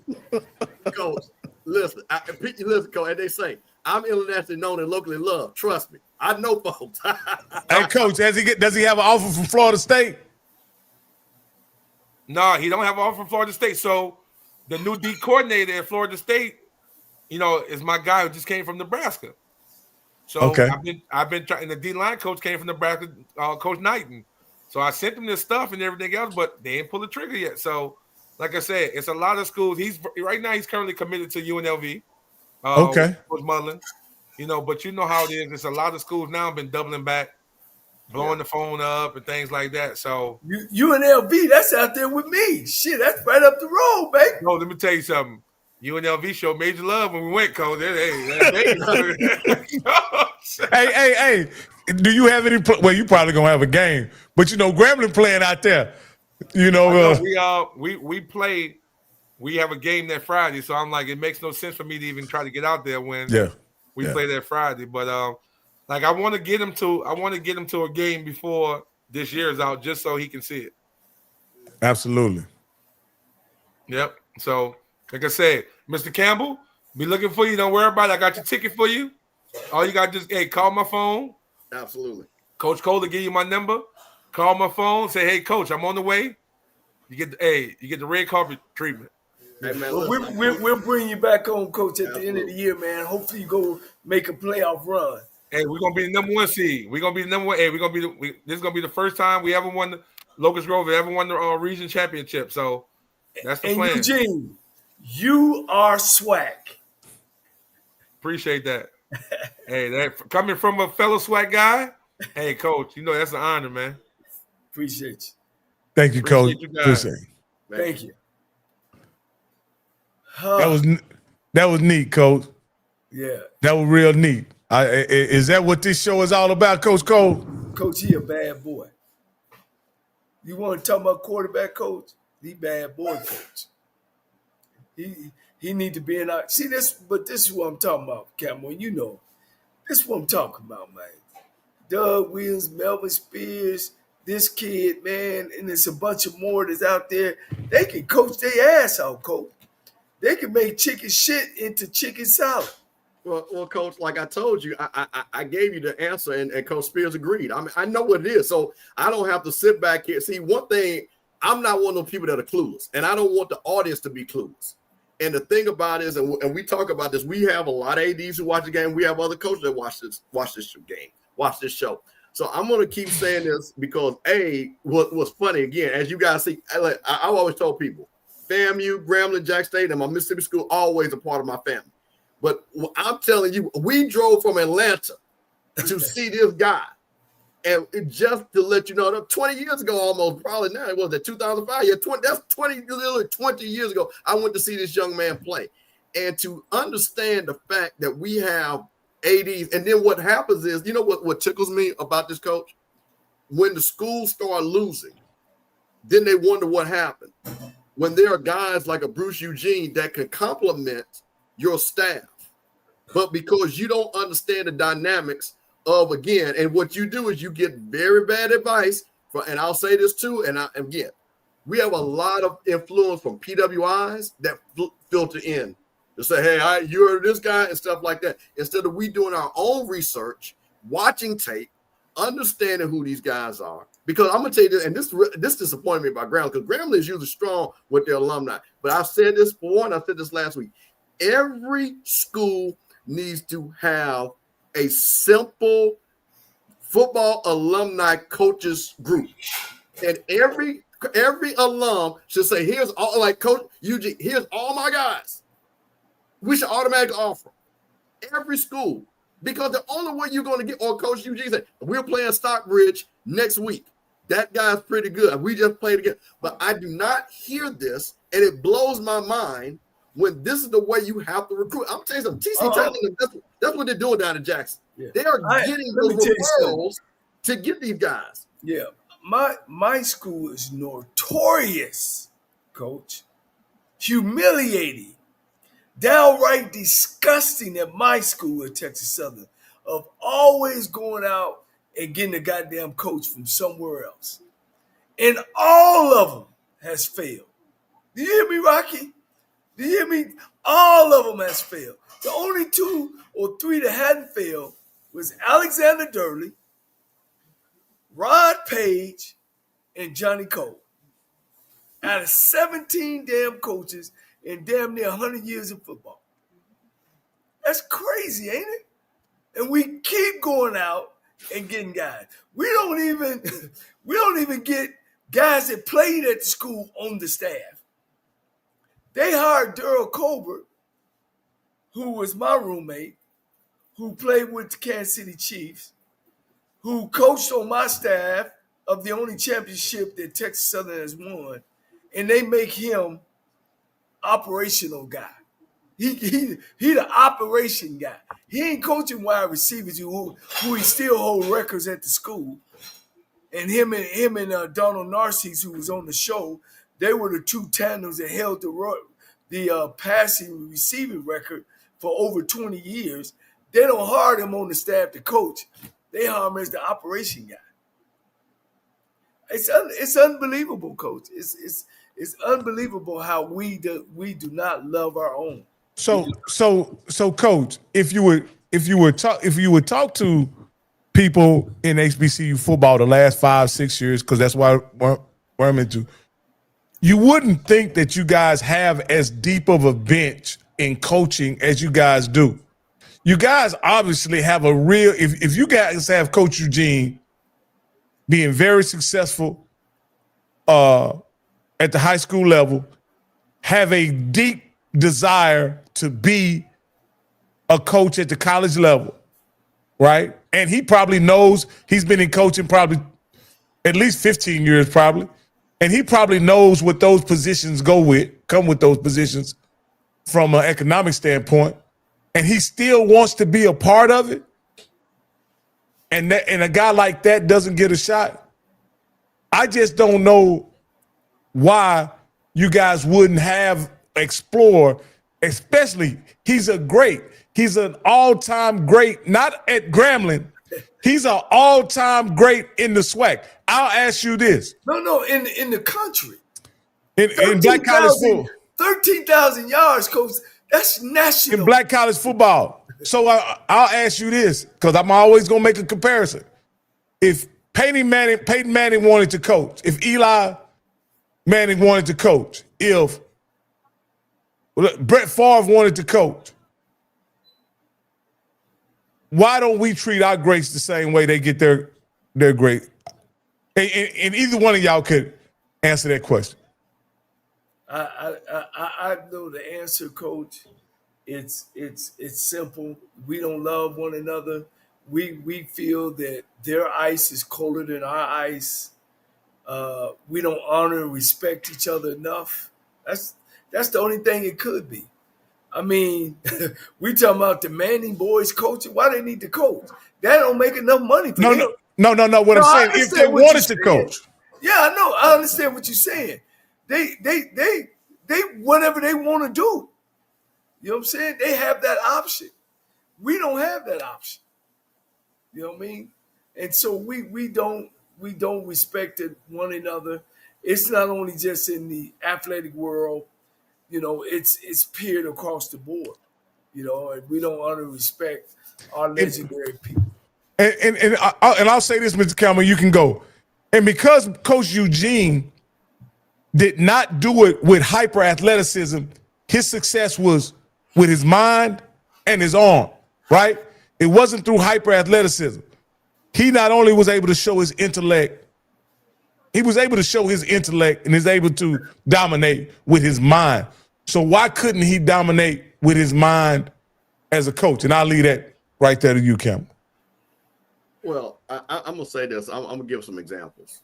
Coach, listen, Coach, and they say I'm internationally known and locally loved. Trust me, I know folks. Hey, Coach, does he have an offer from Florida State? No, he don't have an offer from Florida State. So the new D coordinator at Florida State, is my guy who just came from Nebraska. So I've been trying. The D line coach came from Nebraska, Coach Knighton. So I sent him this stuff and everything else, but they ain't pulled the trigger yet. So, like I said, it's a lot of schools. He's currently committed to UNLV. Coach Mullen, but you know how it is. It's a lot of schools now been doubling back, blowing the phone up and things like that. So UNLV, that's out there with me. Shit, that's right up the road, baby. No, let me tell you something. UNLV showed major love when we went, Coach. Hey. Do you have any? Well, you probably gonna have a game, but Grambling playing out there. We play. We have a game that Friday, so I'm like, it makes no sense for me to even try to get out there when we play that Friday. But I want to get him to a game before this year is out, just so he can see it. Absolutely. Yep. So, like I said, Mr. Campbell, be looking for you. Don't worry about it. I got your ticket for you. All you got to just call my phone. Absolutely. Coach Cole will give you my number. Call my phone. Say, hey, Coach, I'm on the way. You get the red carpet treatment. Hey, man, we'll bring you back on, Coach, at the end of the year, man. Hopefully you go make a playoff run. Hey, we're gonna be the number one seed. We're gonna be the number one. Hey, this is gonna be the first time we ever won the Locust Grove, ever won the region championship. So that's the plan. Eugene, you are SWAC. Appreciate that. Hey, that coming from a fellow SWAC guy. Hey, Coach, that's an honor, man. Appreciate you. Thank you, Coach. Appreciate you. Thank you. That was neat, Coach. Yeah. That was real neat. Is that what this show is all about, Coach Cole? Coach, he a bad boy. You want to talk about quarterback, Coach? He bad boy, Coach. He need to be in our – see, this is what I'm talking about, Cameron. This is what I'm talking about, man. Doug Williams, Melvin Spears, this kid, man, and there's a bunch of more that's out there. They can coach their ass out, Coach. They can make chicken shit into chicken salad. Well, Coach, like I told you, I gave you the answer, and Coach Spears agreed. I mean, I know what it is, so I don't have to sit back here. See, one thing, I'm not one of those people that are clueless, and I don't want the audience to be clueless. And the thing about it is, and we talk about this, we have a lot of ADs who watch the game. We have other coaches that watch this show. So I'm going to keep saying this because what was funny, again, as you guys see, I've always told people, FAMU, Grambling, Jack State, and my Mississippi school, always a part of my family. But I'm telling you, we drove from Atlanta to see this guy. And just to let you know, 20 years ago, almost, probably now, it was that 2005. Yeah, literally 20 years ago, I went to see this young man play. And to understand the fact that we have ADs, and then what happens is, you know what tickles me about this, coach? When the schools start losing, then they wonder what happened. When there are guys like a Bruce Eugene that can complement your staff, but because you don't understand the dynamics of, again, and what you do is you get very bad advice from, and I'll say this too, and again, we have a lot of influence from PWIs that filter in to say, hey, you're this guy and stuff like that, instead of we doing our own research, watching tape, understanding who these guys are. Because I'm going to tell you this, and this disappointed me about Grambling, because Grambling is usually strong with their alumni. But I've said this before, and I said this last week. Every school needs to have a simple football alumni coaches group. And every alum should say, here's all, like Coach Eugene, here's all my guys. We should automatically offer every school, because the only way you're going to get, or Coach Eugene said, we're playing Stockbridge next week. That guy's pretty good. We just played again. But I do not hear this, and it blows my mind when this is the way you have to recruit. I'm telling you something. That's what they're doing down in Jackson. Yeah. They are getting those referrals to get these guys. Yeah. My school is notorious, Coach, humiliating, downright disgusting at my school at Texas Southern, of always going out and getting a goddamn coach from somewhere else. And all of them has failed. Do you hear me, Rocky? Do you hear me? All of them has failed. The only 2 or 3 that hadn't failed was Alexander Durley, Rod Page, and Johnny Cole. Out of 17 damn coaches in damn near 100 years of football. That's crazy, ain't it? And we keep going out and getting guys. We don't even get guys that played at the school on the staff. They hired Darryl Colbert, who was my roommate, who played with the Kansas City Chiefs, who coached on my staff of the only championship that Texas Southern has won, and they make him operational guy. He the operation guy. He ain't coaching wide receivers who he still hold records at the school. And him and Donald Narcisse, who was on the show, they were the 2 tandems that held the passing receiving record for over 20 years. They don't hire him on the staff to coach. They hire him as the operation guy. It's unbelievable, Coach. It's unbelievable how we do not love our own. So, Coach, if you would talk to people in HBCU football the last 5-6 years, because that's where I'm into, you wouldn't think that you guys have as deep of a bench in coaching as you guys do. You guys obviously have a real. If you guys have Coach Eugene being very successful at the high school level, have a deep desire to be a coach at the college level, right? And he probably knows, he's been in coaching probably at least 15 years probably, and he probably knows what those positions come with those positions from an economic standpoint, and he still wants to be a part of it, and a guy like that doesn't get a shot. I just don't know why you guys wouldn't explore, especially he's an all-time great, not at Grambling. He's an all-time great in the SWAC. I'll ask you this. No, in the country. In black college football. 13,000 yards, Coach. That's national. In black college football. So I'll ask you this, because I'm always going to make a comparison. If Peyton Manning wanted to coach, if Eli Manning wanted to coach, if Look, Brett Favre wanted to coach. Why don't we treat our greats the same way they get their great? And either one of y'all could answer that question. I know the answer, Coach. It's simple. We don't love one another. We feel that their ice is colder than our ice. We don't honor and respect each other enough. That's the only thing it could be. I mean, we talking about the Manning boys coaching. Why they need to coach? That don't make enough money for them. No. What I'm saying, if they wanted to coach. Yeah, I know. I understand what you're saying. They whatever they want to do. You know what I'm saying? They have that option. We don't have that option. You know what I mean? And so we don't respect one another. It's not only just in the athletic world. You know, it's peered across the board. You know, and we don't honor and respect our legendary people. And I'll say this, Mr. Cameron, you can go. And because Coach Eugene did not do it with hyper athleticism, his success was with his mind and his arm, right? It wasn't through hyper athleticism. He not only was able to show his intellect, he was able to show his intellect and is able to dominate with his mind. So why couldn't he dominate with his mind as a coach? And I'll leave that right there to you, Cameron. Well, I'm going to say this. I'm going to give some examples.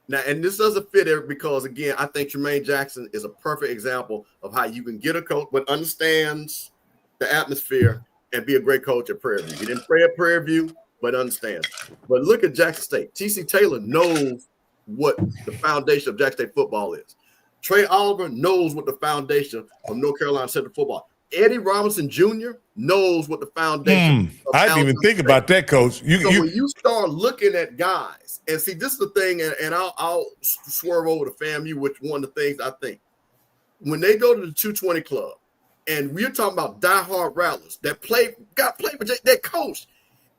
Now, and this doesn't fit there because, again, I think Jermaine Jackson is a perfect example of how you can get a coach but understands the atmosphere and be a great coach at Prairie View. He didn't play at Prairie View, but understands. But look at Jackson State. T.C. Taylor knows what the foundation of Jackson State football is. Trey Oliver knows what the foundation of North Carolina Central football. Eddie Robinson Jr. knows what the foundation. I didn't even think about that, Coach. When you start looking at guys, and see, this is the thing, and I'll swerve over to FAMU, which one of the things I think when they go to the 220 club, and we're talking about diehard rattlers that got played for that coach,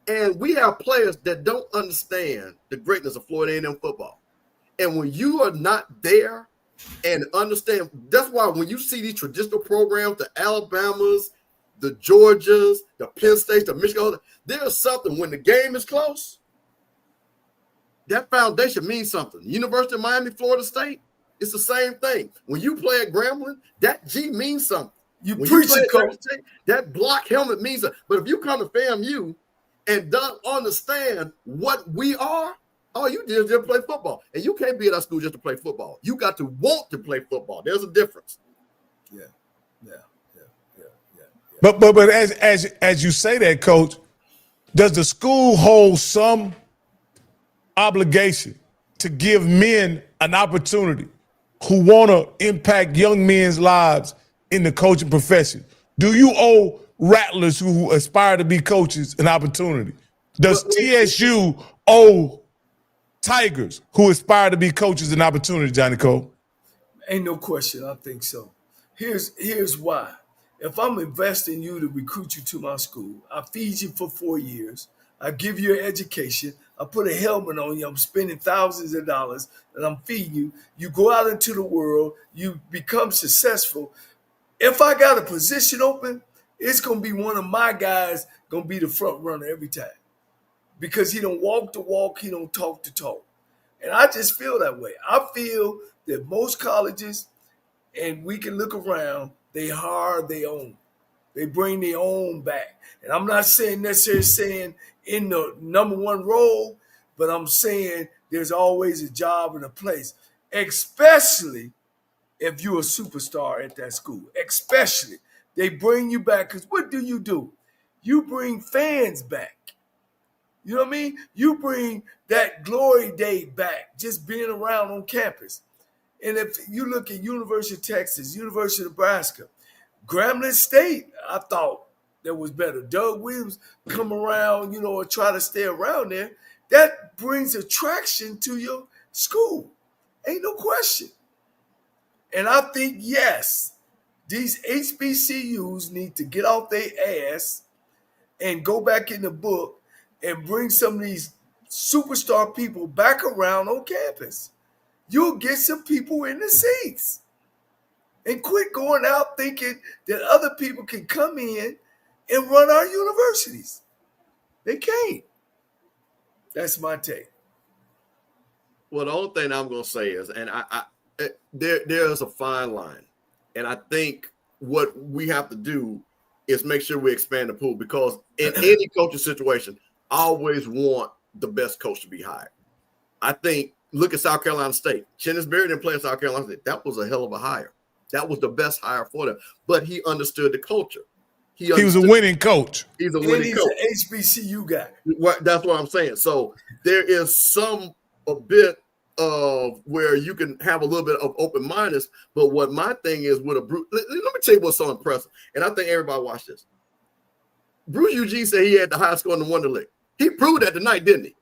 and we have players that don't understand the greatness of Florida A&M football, and when you are not there. And understand, that's why when you see these traditional programs, the Alabamas, the Georgias, the Penn States, the Michigan, there's something when the game is close. That foundation means something. University of Miami, Florida State, it's the same thing. When you play at Grambling, that G means something. You preach it, Coach. That block helmet means something. But if you come to FAMU and don't understand what we are, all you did is just play football. And you can't be at our school just to play football. You got to want to play football. There's a difference. Yeah. But as you say that, Coach, does the school hold some obligation to give men an opportunity who want to impact young men's lives in the coaching profession? Do you owe rattlers who aspire to be coaches an opportunity? Does TSU owe Tigers who aspire to be coaches an opportunity, Johnny Cole? Ain't no question. I think so. Here's why. If I'm investing you to recruit you to my school, I feed you for 4 years. I give you an education. I put a helmet on you. I'm spending thousands of dollars and I'm feeding you. You go out into the world. You become successful. If I got a position open, it's going to be one of my guys going to be the front runner every time. Because he don't walk the walk, he don't talk the talk. And I just feel that way. I feel that most colleges, and we can look around, they hire their own. They bring their own back. And I'm not necessarily saying in the number one role, but I'm saying there's always a job and a place, especially if you're a superstar at that school. Especially. They bring you back because what do? You bring fans back. You know what I mean? You bring that glory day back, just being around on campus. And if you look at University of Texas, University of Nebraska, Grambling State, I thought that was better. Doug Williams come around, or try to stay around there. That brings attraction to your school. Ain't no question. And I think, yes, these HBCUs need to get off their ass and go back in the book and bring some of these superstar people back around on campus. You'll get some people in the seats. and quit going out thinking that other people can come in and run our universities. They can't. That's my take. Well, the only thing I'm going to say is, and there's a fine line, and I think what we have to do is make sure we expand the pool, because in any coaching situation, I always want the best coach to be hired. I think, look at South Carolina State. Chennis Berry didn't play in South Carolina State. That was a hell of a hire. That was the best hire for them. But he understood the culture. He was a winning coach. He's a winning coach. He's an HBCU guy. That's what I'm saying. So there is a bit of where you can have a little bit of open-mindedness. But what my thing is with a Bruce, let me tell you what's so impressive. And I think everybody watched this. Bruce Eugene said he had the highest score in the Wonder League. He proved that tonight, didn't he?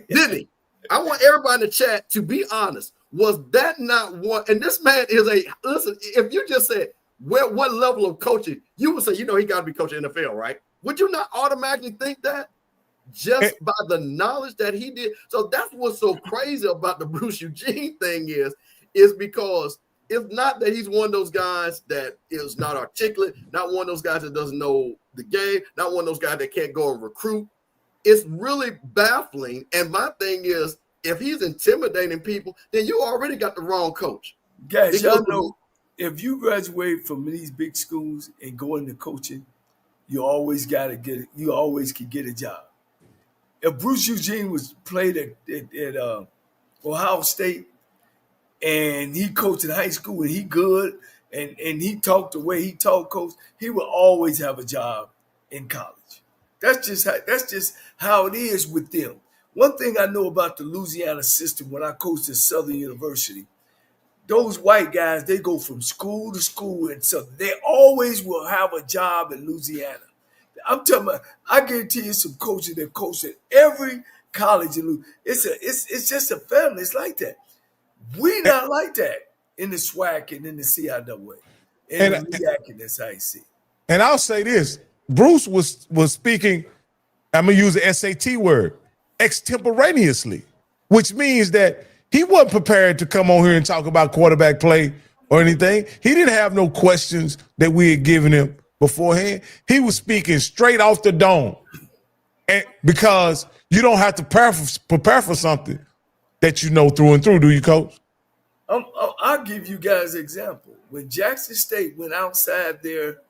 Didn't he? I want everybody in the chat to be honest. Was that not one? And this man is listen, if you just said what level of coaching, you would say, he got to be coaching NFL, right? Would you not automatically think that just by the knowledge that he did? So that's what's so crazy about the Bruce Eugene thing is because it's not that he's one of those guys that is not articulate, not one of those guys that doesn't know the game, not one of those guys that can't go and recruit. It's really baffling. And my thing is, if he's intimidating people, then you already got the wrong coach. Guys, y'all know, if you graduate from these big schools and go into coaching, you always can get a job. If Bruce Eugene was played at Ohio State and he coached in high school and he good and he talked the way he taught coach, he will always have a job in college. That's just how it is with them. One thing I know about the Louisiana system when I coached at Southern University, those white guys, they go from school to school, and so they always will have a job in Louisiana. I'm talking about, I guarantee you some coaches that coach at every college in Louisiana. It's just a family. It's like that. We not like that in the SWAC and in the CIAA. And the MEAC and the SIC. And I'll say this. Bruce was speaking, I'm going to use the SAT word, extemporaneously, which means that he wasn't prepared to come on here and talk about quarterback play or anything. He didn't have no questions that we had given him beforehand. He was speaking straight off the dome. And because you don't have to prepare for something that you know through and through, do you, Coach? I'll give you guys an example. When Jackson State went outside their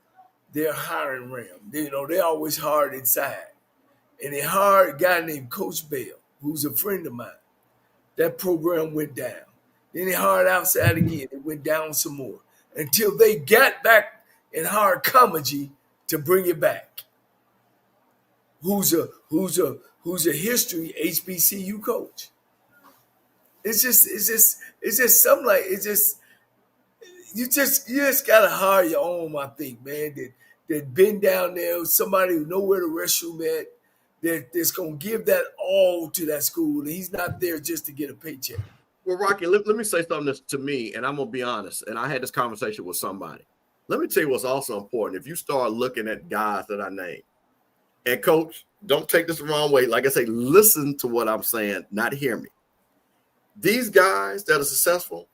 hiring realm, they always hired inside. And they hired a guy named Coach Bell, who's a friend of mine. That program went down. Then they hired outside again. It went down some more until they got back and hired Comedy to bring it back. Who's a history HBCU coach. It's just something like you just gotta hire your own, I think, man. That been down there, somebody who know where the restroom at. That's going to give that all to that school. And he's not there just to get a paycheck. Well, Rocky, let me say something to me, and I'm going to be honest. And I had this conversation with somebody. Let me tell you what's also important. If you start looking at guys that I named, and Coach, don't take this the wrong way. Like I say, listen to what I'm saying, not hear me. These guys that are successful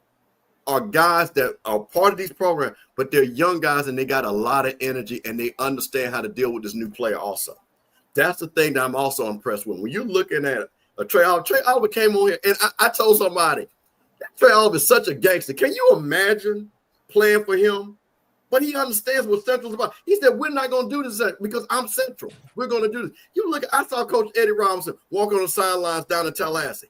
are guys that are part of these programs, but they're young guys, and they got a lot of energy, and they understand how to deal with this new player also. That's the thing that I'm also impressed with. When you're looking at Trey Oliver came on here, and I told somebody, that Trey Oliver is such a gangster. Can you imagine playing for him? But he understands what Central's about. He said, we're not going to do this because I'm Central. We're going to do this. You look, I saw Coach Eddie Robinson walk on the sidelines down in Tallahassee.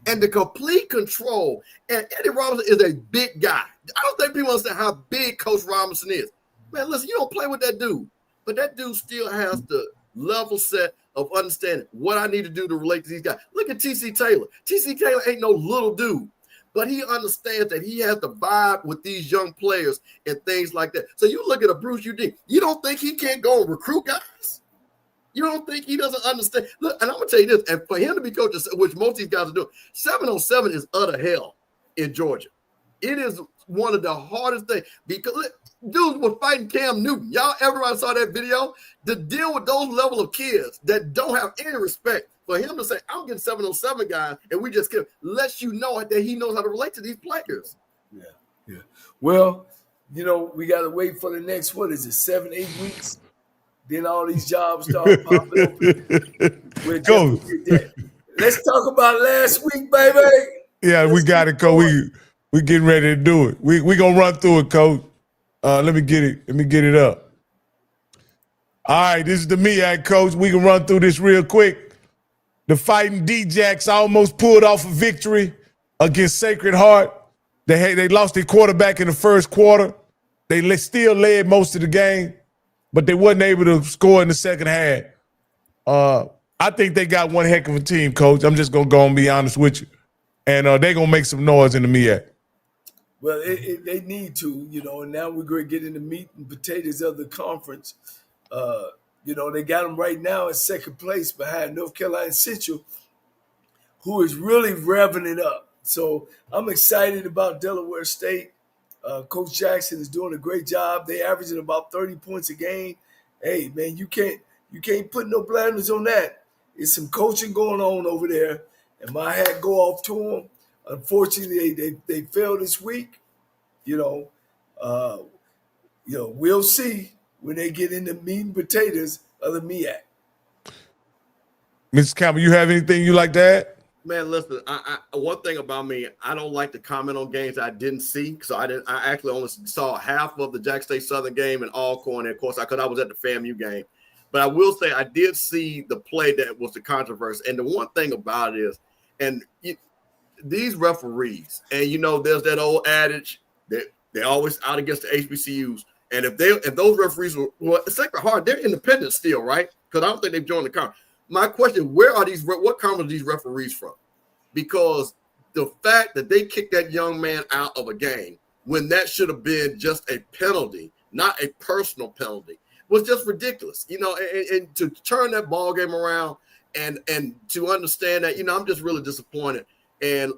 And the complete control, and Eddie Robinson is a big guy. I don't think people understand how big Coach Robinson is. Man, listen, you don't play with that dude. But that dude still has the level set of understanding what I need to do to relate to these guys. Look at T.C. Taylor. T.C. Taylor ain't no little dude, but he understands that he has to vibe with these young players and things like that. So you look at a Bruce Eugene. You don't think he can't go and recruit guys? You don't think he doesn't understand? Look, and I'm going to tell you this, and for him to be coaching, which most of these guys are doing, 7-on-7 is utter hell in Georgia. It is one of the hardest things because dudes were fighting Cam Newton. Everybody saw that video. To deal with those level of kids that don't have any respect, for him to say, I'm getting 7-on-7 guys, and we just kill, lets you know that he knows how to relate to these players. Yeah. Well, you know, we got to wait for the next, what is it, 7-8 weeks? Then all these jobs start popping open. We'll Coach. definitely get that. Let's talk about last week, baby. Yeah, we got it, Coach. We getting ready to do it. We gonna run through it, Coach. Let me get it. Let me get it up. All right, this is the MEAC, Coach. We can run through this real quick. The Fighting D-Jacks almost pulled off a victory against Sacred Heart. They lost their quarterback in the first quarter. They still led most of the game, but they wasn't able to score in the second half. I think they got one heck of a team, Coach. I'm just going to go and be honest with you. And they're going to make some noise in the MEAC. Well, they need to, you know, and now we're going to get in the meat and potatoes of the conference. You know, they got them right now in second place behind North Carolina Central, who is really revving it up. So I'm excited about Delaware State. Coach Jackson is doing a great job. They averaging about 30 points a game. Hey, man, you can't put no blinders on that. It's some coaching going on over there, and my hat go off to them. Unfortunately, they failed this week. You know, we'll see when they get into meat and potatoes of the MEAC. Mr. Campbell, you have anything you like to add? Man, listen. I one thing about me, I don't like to comment on games I didn't see. So I actually only saw half of the Jack State Southern game in Alcorn, and of course, because I was at the FAMU game. But I will say I did see the play that was the controversy. And the one thing about it is, these referees, and you know, there's that old adage that they're always out against the HBCUs. And if those referees were Sacred Heart, they're independent still, right? Because I don't think they've joined the conference. My question: what conference are these referees from? Because the fact that they kicked that young man out of a game when that should have been just a penalty, not a personal penalty, was just ridiculous. You know, and to turn that ball game around and to understand that, you know, I'm just really disappointed. And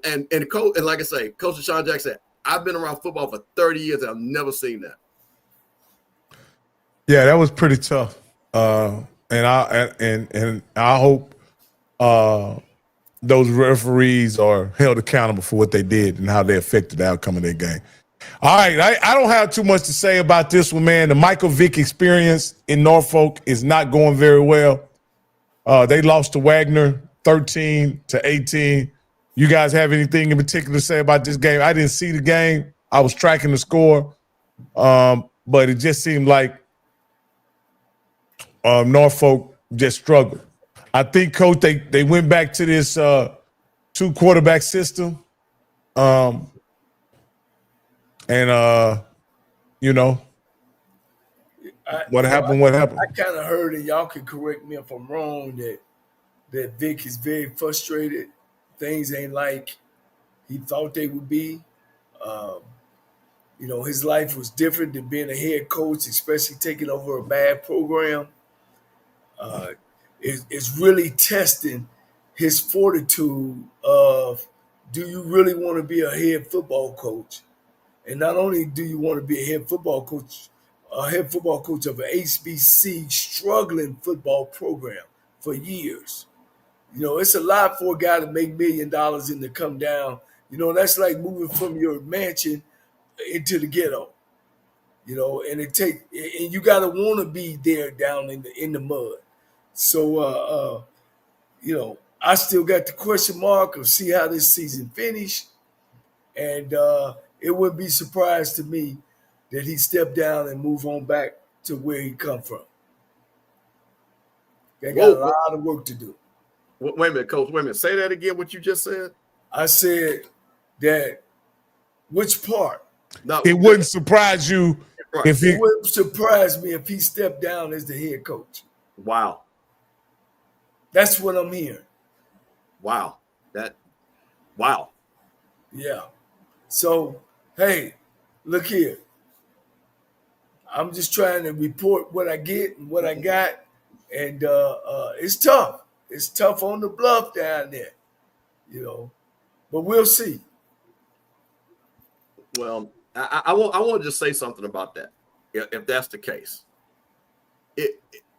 coach, and like I say, Coach Deshaun Jackson said, I've been around football for 30 years and I've never seen that. Yeah, that was pretty tough. And I hope those referees are held accountable for what they did and how they affected the outcome of their game. All right, I don't have too much to say about this one, man. The Michael Vick experience in Norfolk is not going very well. They lost to Wagner 13-18. You guys have anything in particular to say about this game? I didn't see the game. I was tracking the score, but it just seemed like Norfolk just struggled. I think, Coach, they went back to this two-quarterback system. You know, what happened? I kind of heard, and y'all can correct me if I'm wrong, that Vic is very frustrated. Things ain't like he thought they would be. You know, his life was different than being a head coach, especially taking over a bad program. It's really testing his fortitude of, do you really want to be a head football coach? And not only do you want to be a head football coach of an HBC struggling football program for years. You know, it's a lot for a guy to make $1 million and to come down. You know, that's like moving from your mansion into the ghetto. You know, and you gotta want to be there down in the mud. So, you know, I still got the question mark of see how this season finished, and it wouldn't be surprised to me that he stepped down and move on back to where he come from. They got a lot of work to do. Wait a minute, Coach. Wait a minute. Say that again, what you just said. I said that which part? No, it wouldn't surprise you if he. It wouldn't surprise me if he stepped down as the head coach. Wow. That's what I'm hearing. Wow. Wow. Yeah. So, hey, look here. I'm just trying to report what I get and what I got. And it's tough. It's tough on the bluff down there, you know. But we'll see. Well, I want to just say something about that, if that's the case.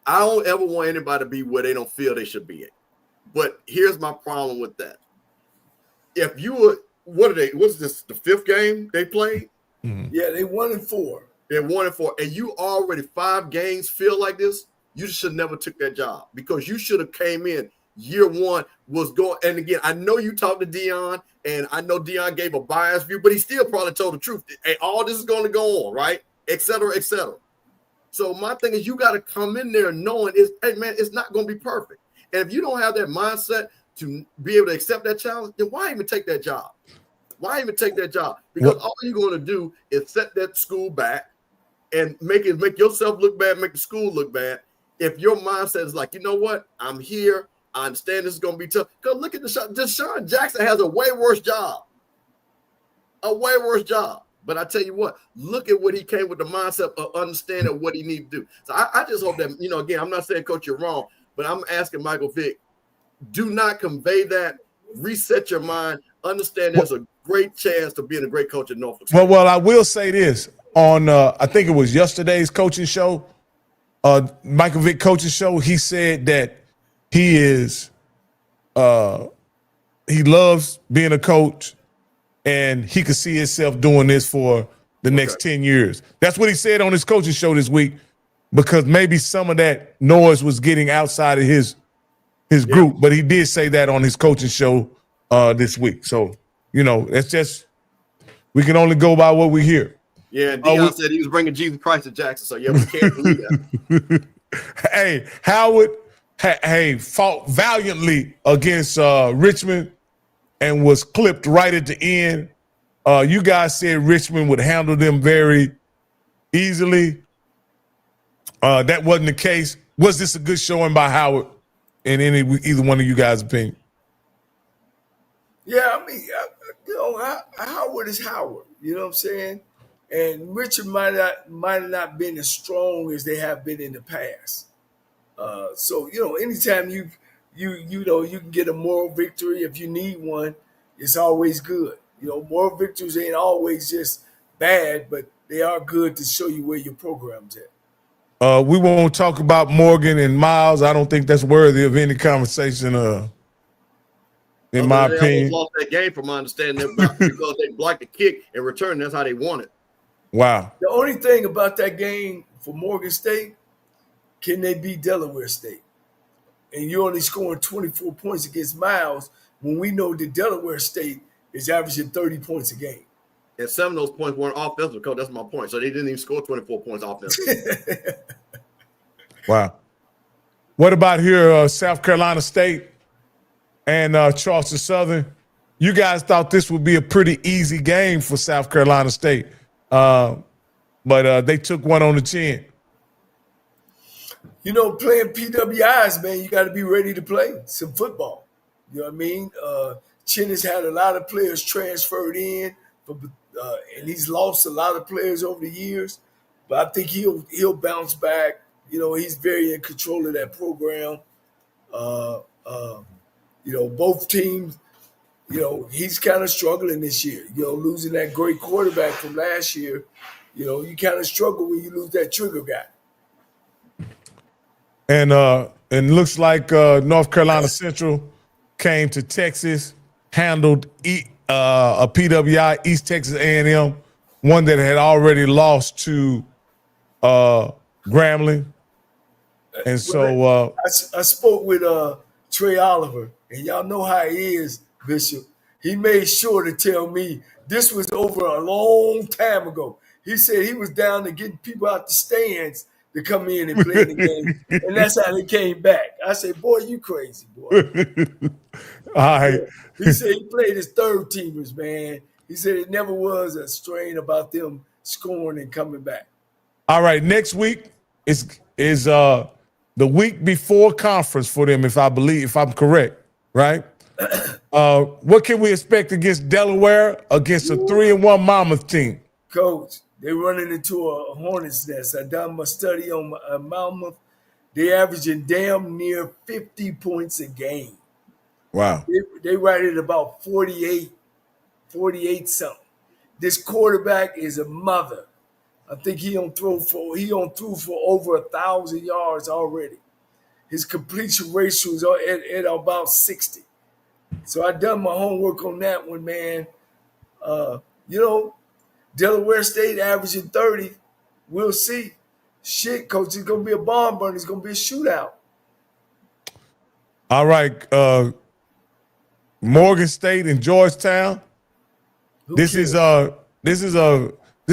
I don't ever want anybody to be where they don't feel they should be at. But here's my problem with that. If you were, what are they? What's this? The fifth game they played? Yeah, they 1-4. They're 1-4, and you already 5 games feel like this. You should never took that job because you should have came in year one was going. And again, I know you talked to Dion, and I know Dion gave a biased view, but he still probably told the truth. Hey, all this is going to go on, right? Et cetera, et cetera. So my thing is, you got to come in there knowing hey man, it's not going to be perfect. And if you don't have that mindset to be able to accept that challenge, then why even take that job? Why even take that job? Because all you're going to do is set that school back and make yourself look bad, make the school look bad. If your mindset is like, you know what, I'm here, I understand this is going to be tough. Because look at Deshaun Jackson has a way worse job. But I tell you what, look at what he came with the mindset of understanding what he needs to do. So I just hope that, again, I'm not saying, Coach, you're wrong, but I'm asking Michael Vick, do not convey that. Reset your mind. Understand there's a great chance to being a great coach at Norfolk State. Well, I will say this. On, I think it was yesterday's coaching show, Michael Vick coaching show, he said that he loves being a coach and he could see himself doing this for the next 10 years. That's what he said on his coaching show this week, because maybe some of that noise was getting outside of his group, but he did say that on his coaching show this week. So, it's just, we can only go by what we hear. Yeah, Dion said he was bringing Jesus Christ to Jackson, so yeah, we can't believe that. Hey, Howard fought valiantly against Richmond and was clipped right at the end. You guys said Richmond would handle them very easily. That wasn't the case. Was this a good showing by Howard in either one of you guys' opinion? Yeah, I mean, Howard is Howard. You know what I'm saying? And Richard might have not been as strong as they have been in the past. So anytime you can get a moral victory if you need one, it's always good. Moral victories ain't always just bad, but they are good to show you where your program's at. We won't talk about Morgan and Miles. I don't think that's worthy of any conversation. In my opinion, they lost that game from my understanding because they blocked the kick and returned. That's how they won it. Wow. The only thing about that game for Morgan State, can they beat Delaware State? And you're only scoring 24 points against Miles when we know that Delaware State is averaging 30 points a game. And some of those points weren't offensive, Coach. That's my point. So they didn't even score 24 points offensively. Wow. What about here, South Carolina State and Charleston Southern? You guys thought this would be a pretty easy game for South Carolina State, but they took one on the chin. Playing PWIs, man, you got to be ready to play some football. You know what I mean? Chin has had a lot of players transferred in, and he's lost a lot of players over the years. But I think he'll bounce back. He's very in control of that program. Both teams, he's kind of struggling this year. Losing that great quarterback from last year, you kind of struggle when you lose that trigger guy. And looks like North Carolina Central came to Texas, handled a PWI, East Texas A&M, one that had already lost to Grambling. And so I spoke with Trey Oliver, and y'all know how he is, Bishop. He made sure to tell me this was over a long time ago. He said he was down to getting people out the stands to come in and play the game, and that's how they came back. I said, boy, you crazy, boy. All right. He said he played his third teamers, man. He said it never was a strain about them scoring and coming back. All right, next week is the week before conference for them, if I'm correct, right? What can we expect against Delaware, against a 3-1 Monmouth team? Coach, they're running into a hornet's nest. I done my study on Monmouth. They're averaging damn near 50 points a game. Wow. They right at about 48 something. This quarterback is a mother. I think he threw for over 1,000 yards already. His completion ratio is at about 60. So I done my homework on that one, man. Delaware State averaging 30. We'll see. Shit, coach, it's gonna be a barn burner. It's gonna be a shootout. All right, Morgan State and Georgetown. This is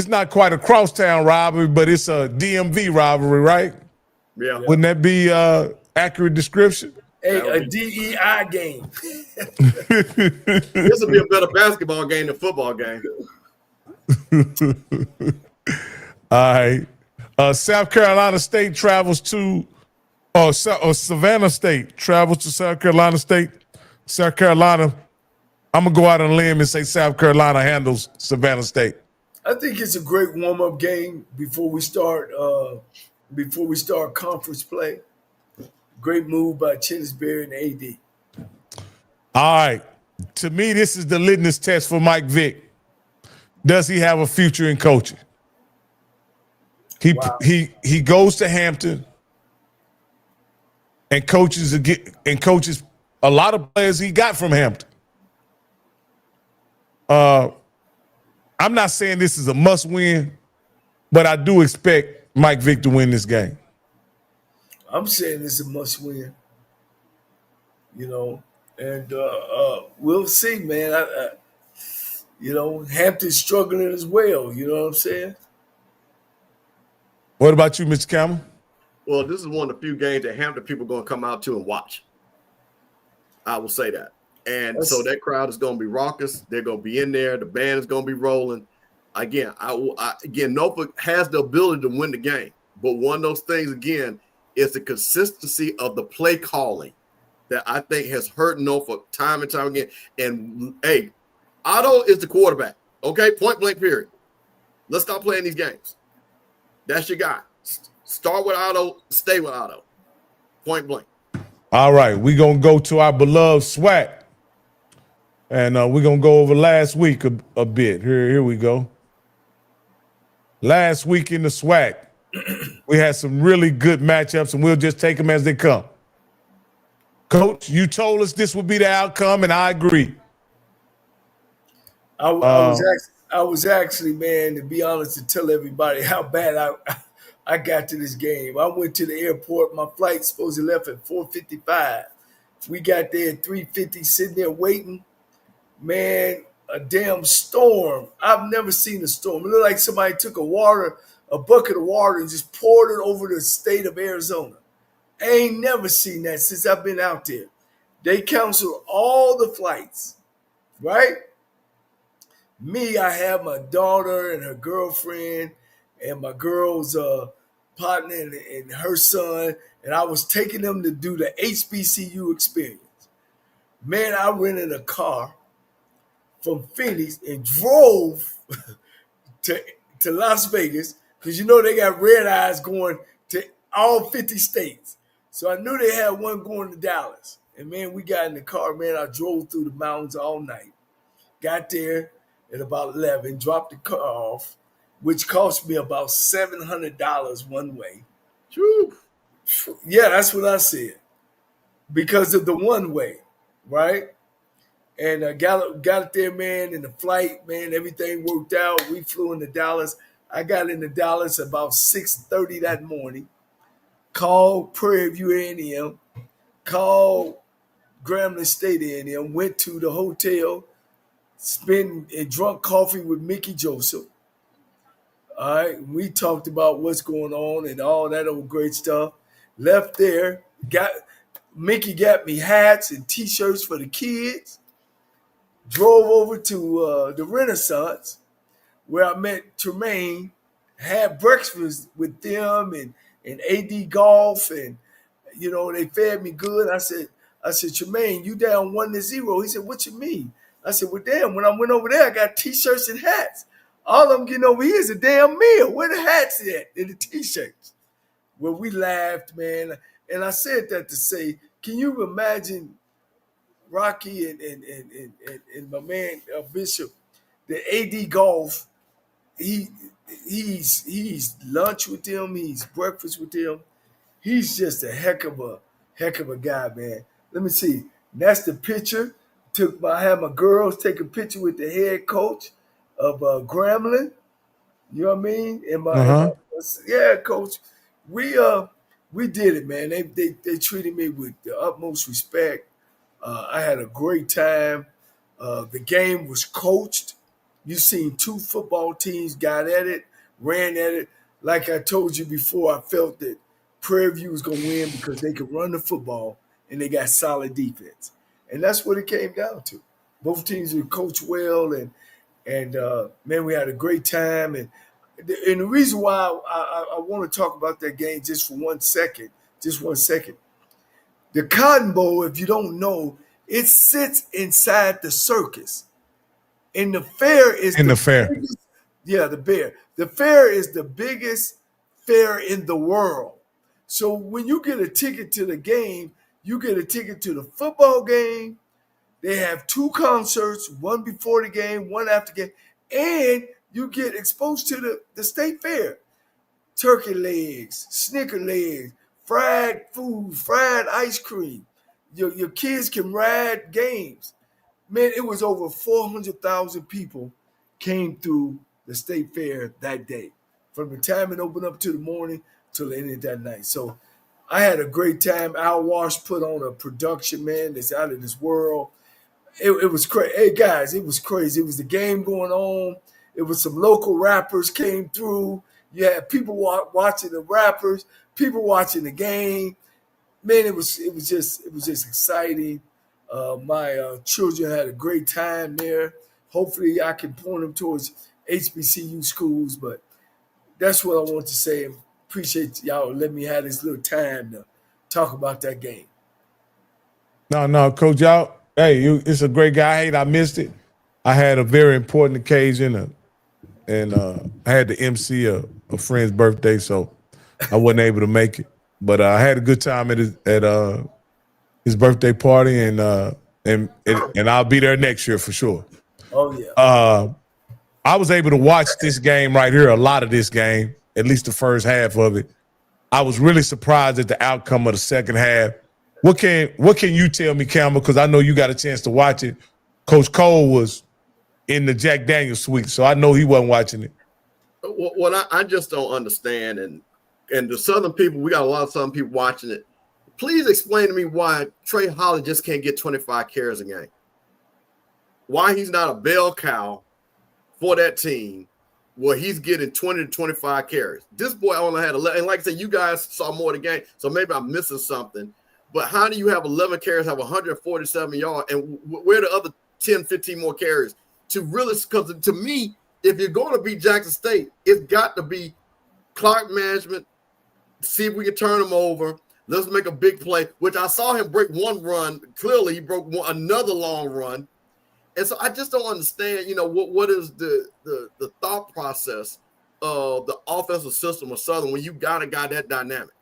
not quite a crosstown rivalry, but it's a DMV rivalry, right? Yeah. Wouldn't that be accurate description? Hey, a DEI game. This will be a better basketball game than football game. All right. South Carolina State travels to, or Savannah State travels to South Carolina State. South Carolina, I'm going to go out on a limb and say South Carolina handles Savannah State. I think it's a great warm-up game before we start conference play. Great move by Chinnisberry and AD. All right. To me, this is the litmus test for Mike Vick. Does he have a future in coaching? He goes to Hampton and coaches a lot of players he got from Hampton. I'm not saying this is a must win, but I do expect Mike Vick to win this game. I'm saying it's a must win. You know, and we'll see, man. Hampton's struggling as well. You know what I'm saying? What about you, Mr. Campbell? Well, this is one of the few games that Hampton people are going to come out to and watch. I will say that. And so that crowd is going to be raucous. They're going to be in there. The band is going to be rolling. Again, Norfolk has the ability to win the game. But one of those things, again, is the consistency of the play calling that I think has hurt Norfolk time and time again. And, hey, Otto is the quarterback, okay? Point blank, period. Let's stop playing these games. That's your guy. Start with Otto, stay with Otto. Point blank. All right, we're going to go to our beloved SWAC. And we're going to go over last week a bit. Here we go. Last week in the SWAC, we had some really good matchups, and we'll just take them as they come. Coach, you told us this would be the outcome, and I agree. I was actually, man, to be honest, to tell everybody how bad I got to this game. I went to the airport. My flight supposed to left at 4:55. We got there at 3:50, sitting there waiting. Man, a damn storm. I've never seen a storm. It looked like somebody took a bucket of water and just poured it over the state of Arizona. I ain't never seen that since I've been out there. They canceled all the flights, right? Me, I have my daughter and her girlfriend and my girl's partner and her son, and I was taking them to do the HBCU experience. Man, I rented a car from Phoenix and drove to Las Vegas because they got red eyes going to all 50 states. So I knew they had one going to Dallas. And, man, we got in the car. Man, I drove through the mountains all night. Got there at about 11, dropped the car off, which cost me about $700 one way. Whew. Yeah, that's what I said. Because of the one way, right? And got there, man, in the flight, man, everything worked out. We flew into Dallas. I got into Dallas about 6:30 that morning. Called Prairie View A&M. Called Grambling State A&M. Went to the hotel. Spent and drunk coffee with Mickey Joseph. All right. We talked about what's going on and all that old great stuff. Left there. Mickey got me hats and T-shirts for the kids. Drove over to the Renaissance where I met Tremaine, had breakfast with them and AD Golf, and they fed me good. I said, Tremaine, you down 1-0. He said, what you mean? I said, well, damn, when I went over there, I got T-shirts and hats. All I'm getting over here is a damn meal. Where the hats at and the T-shirts? Well, we laughed, man. And I said that to say, can you imagine Rocky and my man Bishop, the AD Golf, he's lunch with them, he's breakfast with them. He's just a heck of a guy, man. Let me see. That's the picture. I had my girls take a picture with the head coach of Grambling. You know what I mean? Uh-huh. Yeah, coach. We did it, man. They treated me with the utmost respect. I had a great time. The game was coached. You seen two football teams got at it, ran at it. Like I told you before, I felt that Prairie View was gonna win because they could run the football and they got solid defense. And that's what it came down to. Both teams were coached well, and man, we had a great time. And the reason why I want to talk about that game just for 1 second, just 1 second. The Cotton Bowl, if you don't know, it sits inside the circus. And the fair is In the fair. biggest, yeah, the bear. The fair is the biggest fair in the world. So when you get a ticket to the game, you get a ticket to the football game. They have two concerts, one before the game, one after the game, and you get exposed to the state fair. Turkey legs, snicker legs, fried food, fried ice cream. Your kids can ride games. Man, it was over 400,000 people came through the state fair that day, from the time it opened up to the morning till the end of that night. So I had a great time. Al Wash put on a production, man, that's out of this world. It was crazy. Hey, guys, it was crazy. It was the game going on. It was some local rappers came through. You had people watching the rappers, people watching the game. Man, it was just exciting. My children had a great time there. Hopefully, I can point them towards HBCU schools. But that's what I want to say. Appreciate y'all letting me have this little time to talk about that game. No, Coach, y'all. Hey, it's a great guy. I hate I missed it. I had a very important occasion, and I had to MC a friend's birthday, so I wasn't able to make it. But I had a good time at his birthday party, and I'll be there next year for sure. Oh yeah. I was able to watch this game right here, a lot of this game, at least the first half of it. I was really surprised at the outcome of the second half. What can you tell me, Campbell? Because I know you got a chance to watch it. Coach Cole was in the Jack Daniels suite, so I know he wasn't watching it. What I just don't understand, and the Southern people, we got a lot of Southern people watching it. Please explain to me why Trey Holly just can't get 25 carries a game. Why he's not a bell cow for that team where he's getting 20 to 25 carries. This boy only had 11. And like I said, you guys saw more of the game, so maybe I'm missing something. But how do you have 11 carries, have 147 yards, and where are the other 10, 15 more carries? To really, because to me, if you're going to beat Jackson State, it's got to be clock management, see if we can turn them over. Let's make a big play, which I saw him break one run. Clearly, he broke another long run. And so I just don't understand, what is the thought process of the offensive system of Southern when you got a guy that dynamic.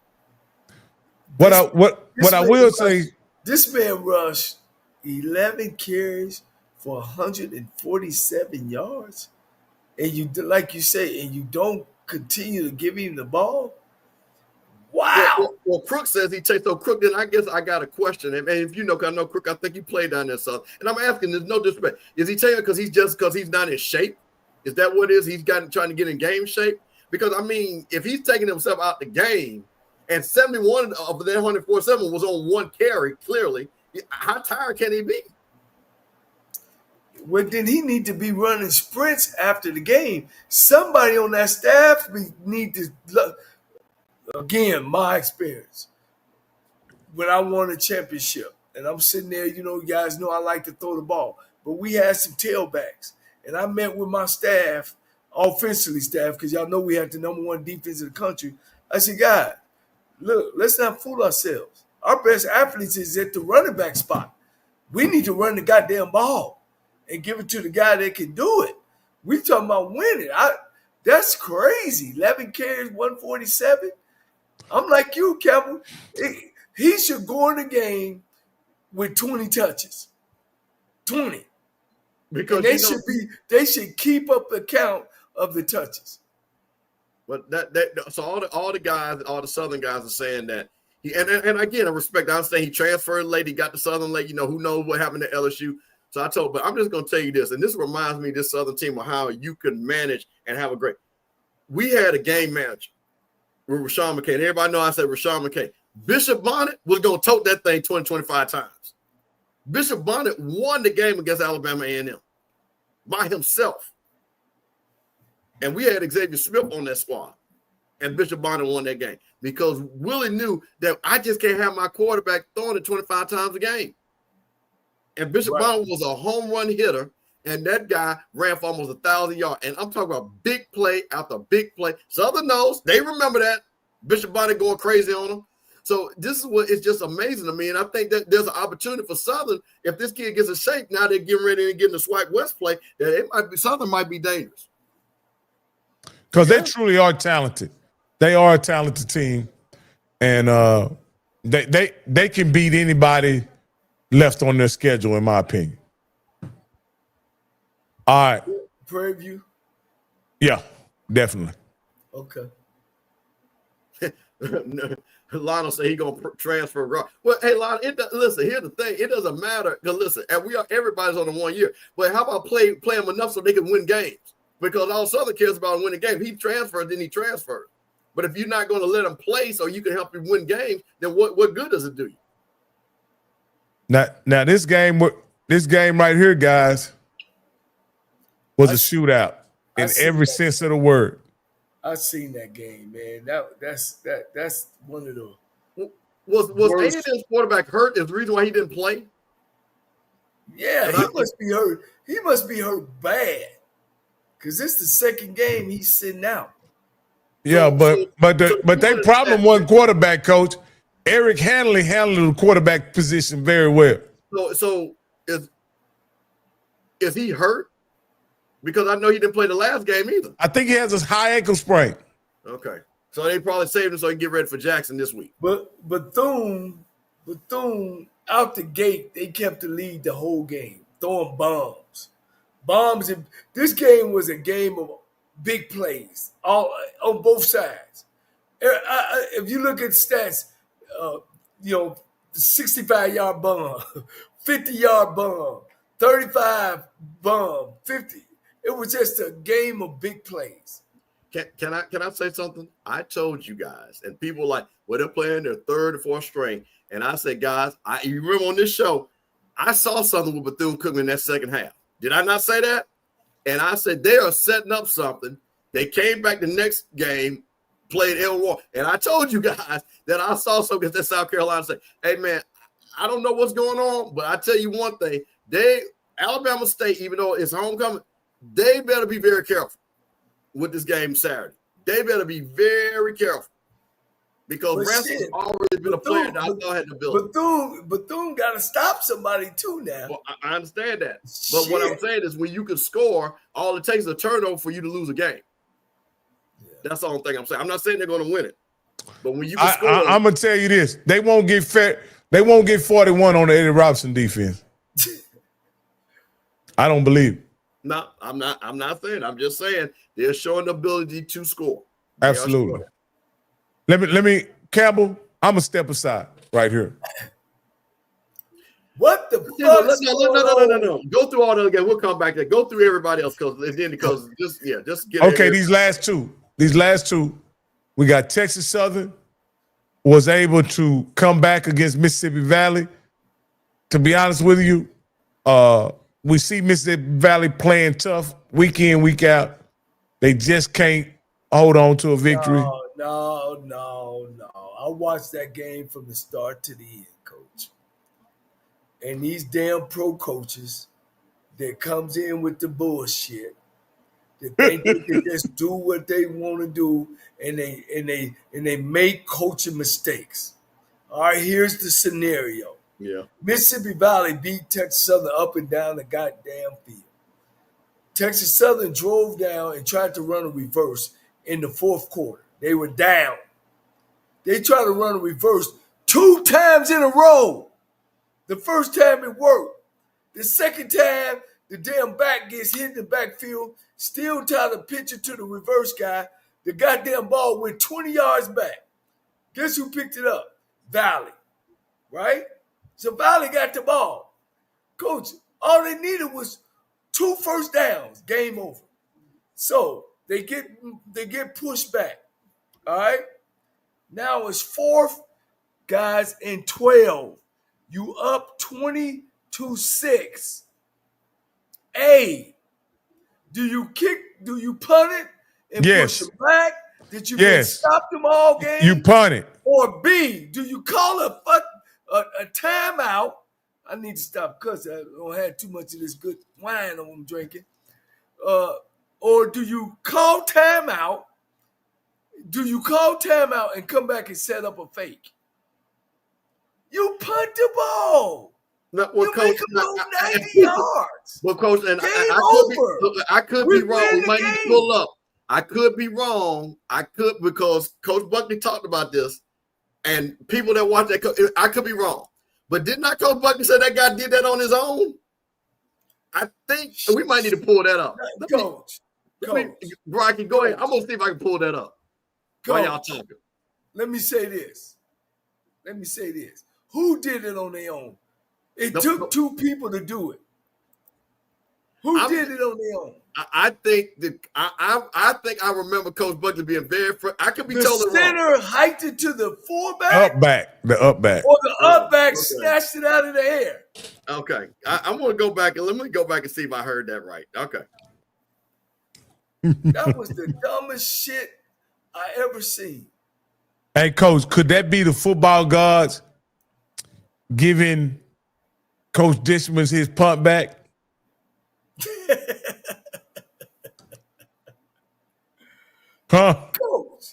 What I will say, this man rushed 11 carries for 147 yards, and you, like you say, and you don't continue to give him the ball. Wow. Well, Crook says he takes. So Crook, then I guess I got a question. And if you know, because I know Crook, I think he played down there. So, and I'm asking, there's no disrespect. Is he taking because he's not in shape? Is that what it is? He's trying to get in game shape? Because I mean, if he's taking himself out the game, and 71 of that 147 was on one carry, clearly, how tired can he be? Well, then he need to be running sprints after the game. Somebody on that staff need to look. Again, my experience. When I won a championship, and I'm sitting there, you guys know I like to throw the ball, but we had some tailbacks, and I met with my staff, offensively staff, because y'all know we had the number one defense in the country. I said, guys, look, let's not fool ourselves. Our best athletes is at the running back spot. We need to run the goddamn ball and give it to the guy that can do it. We talking about winning. That's crazy. 11 carries, 147. I'm like you, Campbell. He should go in the game with 20 touches. 20. Because they should keep up the count of the touches. But so all the guys, all the Southern guys are saying that and again, I respect. I understand he transferred late. He got to Southern late. Who knows what happened to LSU. So but I'm just going to tell you this, and this reminds me of this Southern team of how you can manage and have a great. we had a game manager with Rashawn McKay. And everybody know I said Rashawn McKay. Bishop Bonnet was going to tote that thing 20, 25 times. Bishop Bonnet won the game against Alabama A&M by himself. And we had Xavier Smith on that squad. And Bishop Bonnet won that game because Willie knew that I just can't have my quarterback throwing it 25 times a game. And Bishop Bonnet was a home run hitter, and that guy ran for almost 1,000 yards. And I'm talking about big play after big play. Southern knows, they remember that. Bishop Bonnet going crazy on them. So this is what it's just amazing to me. And I think that there's an opportunity for Southern. If this kid gets in shape, now they're getting ready to get in the SWAC West play, that it might be Southern might be dangerous. Because they truly are talented. They are a talented team, and they can beat anybody left on their schedule, in my opinion. All right. Prairie View? Yeah, definitely. Okay. Lionel said he's going to transfer. Well, hey, Lionel, listen, here's the thing. It doesn't matter. Because, listen, and everybody's on the 1 year. But how about play them enough so they can win games? Because all Southern cares about winning games. He transferred, then he transferred. But if you're not going to let him play so you can help him win games, then what good does it do you? Now this game right here, guys, was a shootout in every sense of the word. I seen that game, man. That's one of the was A&M's quarterback hurt? Is the reason why he didn't play? Yeah, he must be hurt. He must be hurt bad. Because this is the second game he's sitting out. Yeah, but their problem wasn't quarterback, coach. Eric Hanley handled the quarterback position very well. So is he hurt? Because I know he didn't play the last game either. I think he has a high ankle sprain. Okay. So they probably saved him so he can get ready for Jackson this week. But Bethune out the gate, they kept the lead the whole game, throwing bombs. This game was a game of big plays all on both sides. If you look at stats, the 65-yard bomb, 50-yard bomb, 35 bomb, 50. It was just a game of big plays. Can I say something? I told you guys, and people were like, well, they're playing their third or fourth string. And I said, guys, you remember on this show, I saw something with Bethune-Cookman in that second half. Did I not say that? And I said, they are setting up something. They came back the next game, played Elroy. And I told you guys that I saw something against that South Carolina. Say, hey, man, I don't know what's going on, but I tell you one thing. Alabama State, even though it's homecoming, they better be very careful with this game Saturday. They better be very careful. Because Ransom's already been a player that I thought had the ability. Bethune got to stop somebody too now. Well, I understand that. But what I'm saying is when you can score, all it takes is a turnover for you to lose a game. Yeah. That's the only thing I'm saying. I'm not saying they're going to win it. But when you can score. I'm going to tell you this. They won't get 41 on the Eddie Robinson defense. I don't believe it. No, I'm not saying. I'm just saying they're showing the ability to score. Absolutely. Let me, Campbell, I'm going to step aside right here. What the fuck? No. Go through all the other guys. We'll come back there. Go through everybody else because just get okay, these last two, we got Texas Southern was able to come back against Mississippi Valley. To be honest with you, we see Mississippi Valley playing tough week in, week out. They just can't hold on to a victory. No. I watched that game from the start to the end, coach. And these damn pro coaches that comes in with the bullshit, that they can just do what they want to do, and they make coaching mistakes. All right, here's the scenario. Yeah. Mississippi Valley beat Texas Southern up and down the goddamn field. Texas Southern drove down and tried to run a reverse in the fourth quarter. They were down. They tried to run a reverse 2 times in a row. The first time it worked. The second time, the damn back gets hit in the backfield, still try to pitch it to the reverse guy. The goddamn ball went 20 yards back. Guess who picked it up? Valley, right? So Valley got the ball. Coach, all they needed was 2 first downs. Game over. So They get pushed back. All right. Now it's 4th, guys, and 12. You up 20-6. A. Do you punt it and Yes. push them back? Did you Yes. stop them all game? You punt it. Or B, do you call a timeout? I need to stop cussing. I don't have too much of this good wine I'm drinking. Or do you call timeout? Do you call timeout and come back and set up a fake? You punt the ball. No, well, You coach, make them go 90 yards. well, coach, and Game I could be We wrong. win We the might need to game. pull up. I could be wrong. I could, because Coach Buckley talked about this, and people that watch that, I could be wrong. But did not Coach Buckley say that guy did that on his own? I think we might need to pull that up. Coach. Rocky, go ahead. I'm gonna see if I can pull that up while y'all Coach, talking. let me say this. Who did it on their own? It took 2 people to do it. Who did it on their own? I think that I think I remember Coach Buckley being very. I could be The totally wrong. center hiked it to the fullback, The up back. or the up back Okay. snatched it out of the air. Okay, I'm gonna go back and let me go back and see if I heard that right. Okay. That was the dumbest shit I ever seen. Hey, Coach, could that be the football gods giving Coach Dishman his punt back? Huh? Coach,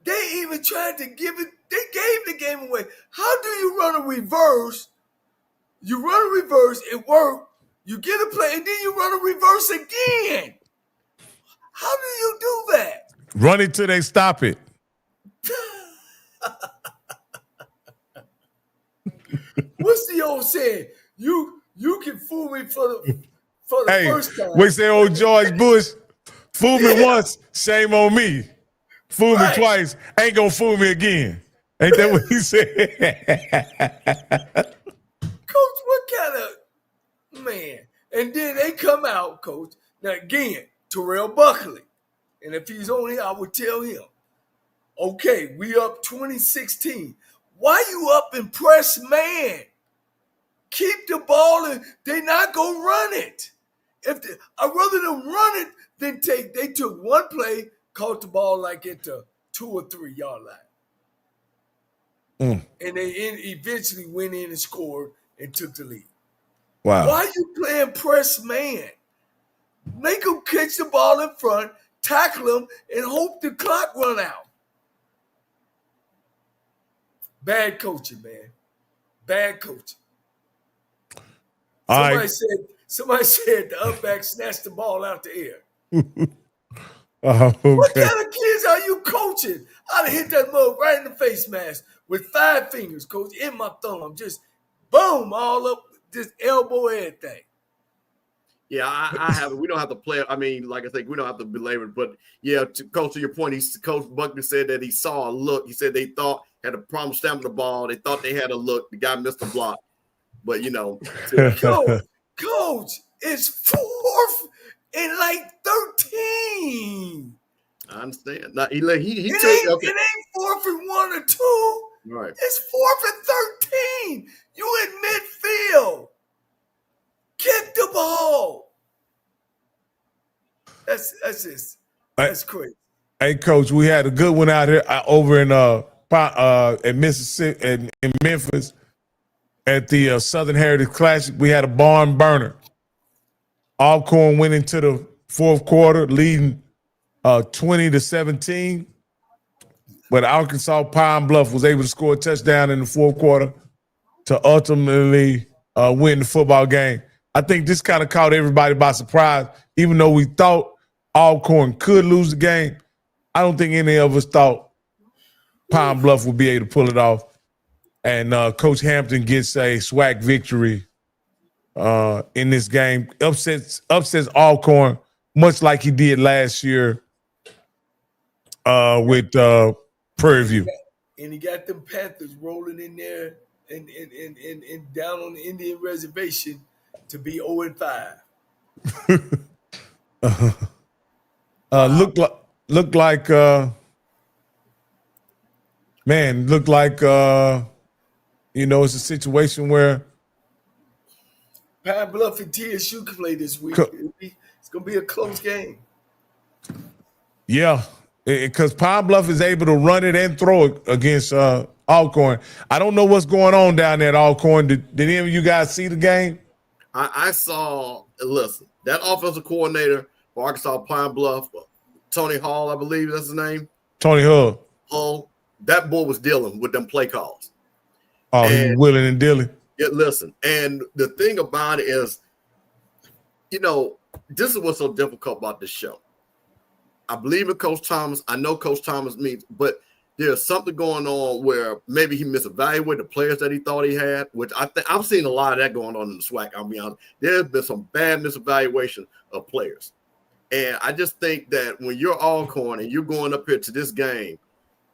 they even tried to give it. They gave the game away. How do you run a reverse? You run a reverse, it worked. You get a play, and then you run a reverse again. How do you do that? Run it till they stop it. What's the old saying? You can fool me for the Hey, first time. we say old George Bush, fool me once, shame on me. Fool Right. me twice, ain't gonna fool me again. Ain't that what he said? Coach, what kind of man? And then they come out, Coach. Now again, Terrell Buckley. And if he's on here, I would tell him, okay, we up 2016. Why you up in press man? Keep the ball and they not gonna run it. I'd rather them run it than they took one play, caught the ball like at the 2 or 3 yard line. And they eventually went in and scored and took the lead. Wow. Why you playing press man? Make them catch the ball in front, tackle them, and hope the clock run out. Bad coaching, man. Bad coaching. All Somebody right. said the up back snatched the ball out the air. Okay. What kind of kids are you coaching? I'd have hit that mug right in the face mask with 5 fingers, Coach, in my thumb. Just boom, all up, just elbow everything. Yeah, I have. We don't have to play. I mean, like I said, we don't have to belabor it. But yeah, Coach, to your point, Coach Buckner said that he saw a look. He said they thought had a problem stamping the ball. They thought they had a look. The guy missed the block. But Coach, it's 4th and like 13. I understand. Now, he It ain't 4th and 1 or 2. Right. It's 4th and 13. You in midfield. Kick the ball. That's crazy. Hey, Coach, we had a good one out here over in Mississippi, in Memphis, at the Southern Heritage Classic. We had a barn burner. Alcorn went into the 4th quarter, leading 20-17, but Arkansas Pine Bluff was able to score a touchdown in the 4th quarter to ultimately win the football game. I think this kind of caught everybody by surprise. Even though we thought Alcorn could lose the game, I don't think any of us thought Pine Bluff would be able to pull it off. And Coach Hampton gets a SWAC victory in this game. Upsets Alcorn, much like he did last year with Prairie View. And he got them Panthers rolling in there and down on the Indian reservation to be 0-5. Looked like it's a situation where Pine Bluff and TSU can play this week. It's gonna be a close game. Yeah, because Pine Bluff is able to run it and throw it against Alcorn. I don't know what's going on down there at Alcorn. Did any of you guys see the game? I saw, listen, that offensive coordinator for Arkansas Pine Bluff, Tony Hall, I believe that's his name. Tony Hall, that boy was dealing with them play calls. Oh, he was willing and dealing. Yeah, listen, and the thing about it is, this is what's so difficult about this show. I believe in Coach Thomas. I know Coach Thomas means, but there's something going on where maybe he misevaluated the players that he thought he had, which I think I've seen a lot of that going on in the SWAC. I'll be honest. There's been some bad misevaluation of players. And I just think that when you're Alcorn and you're going up here to this game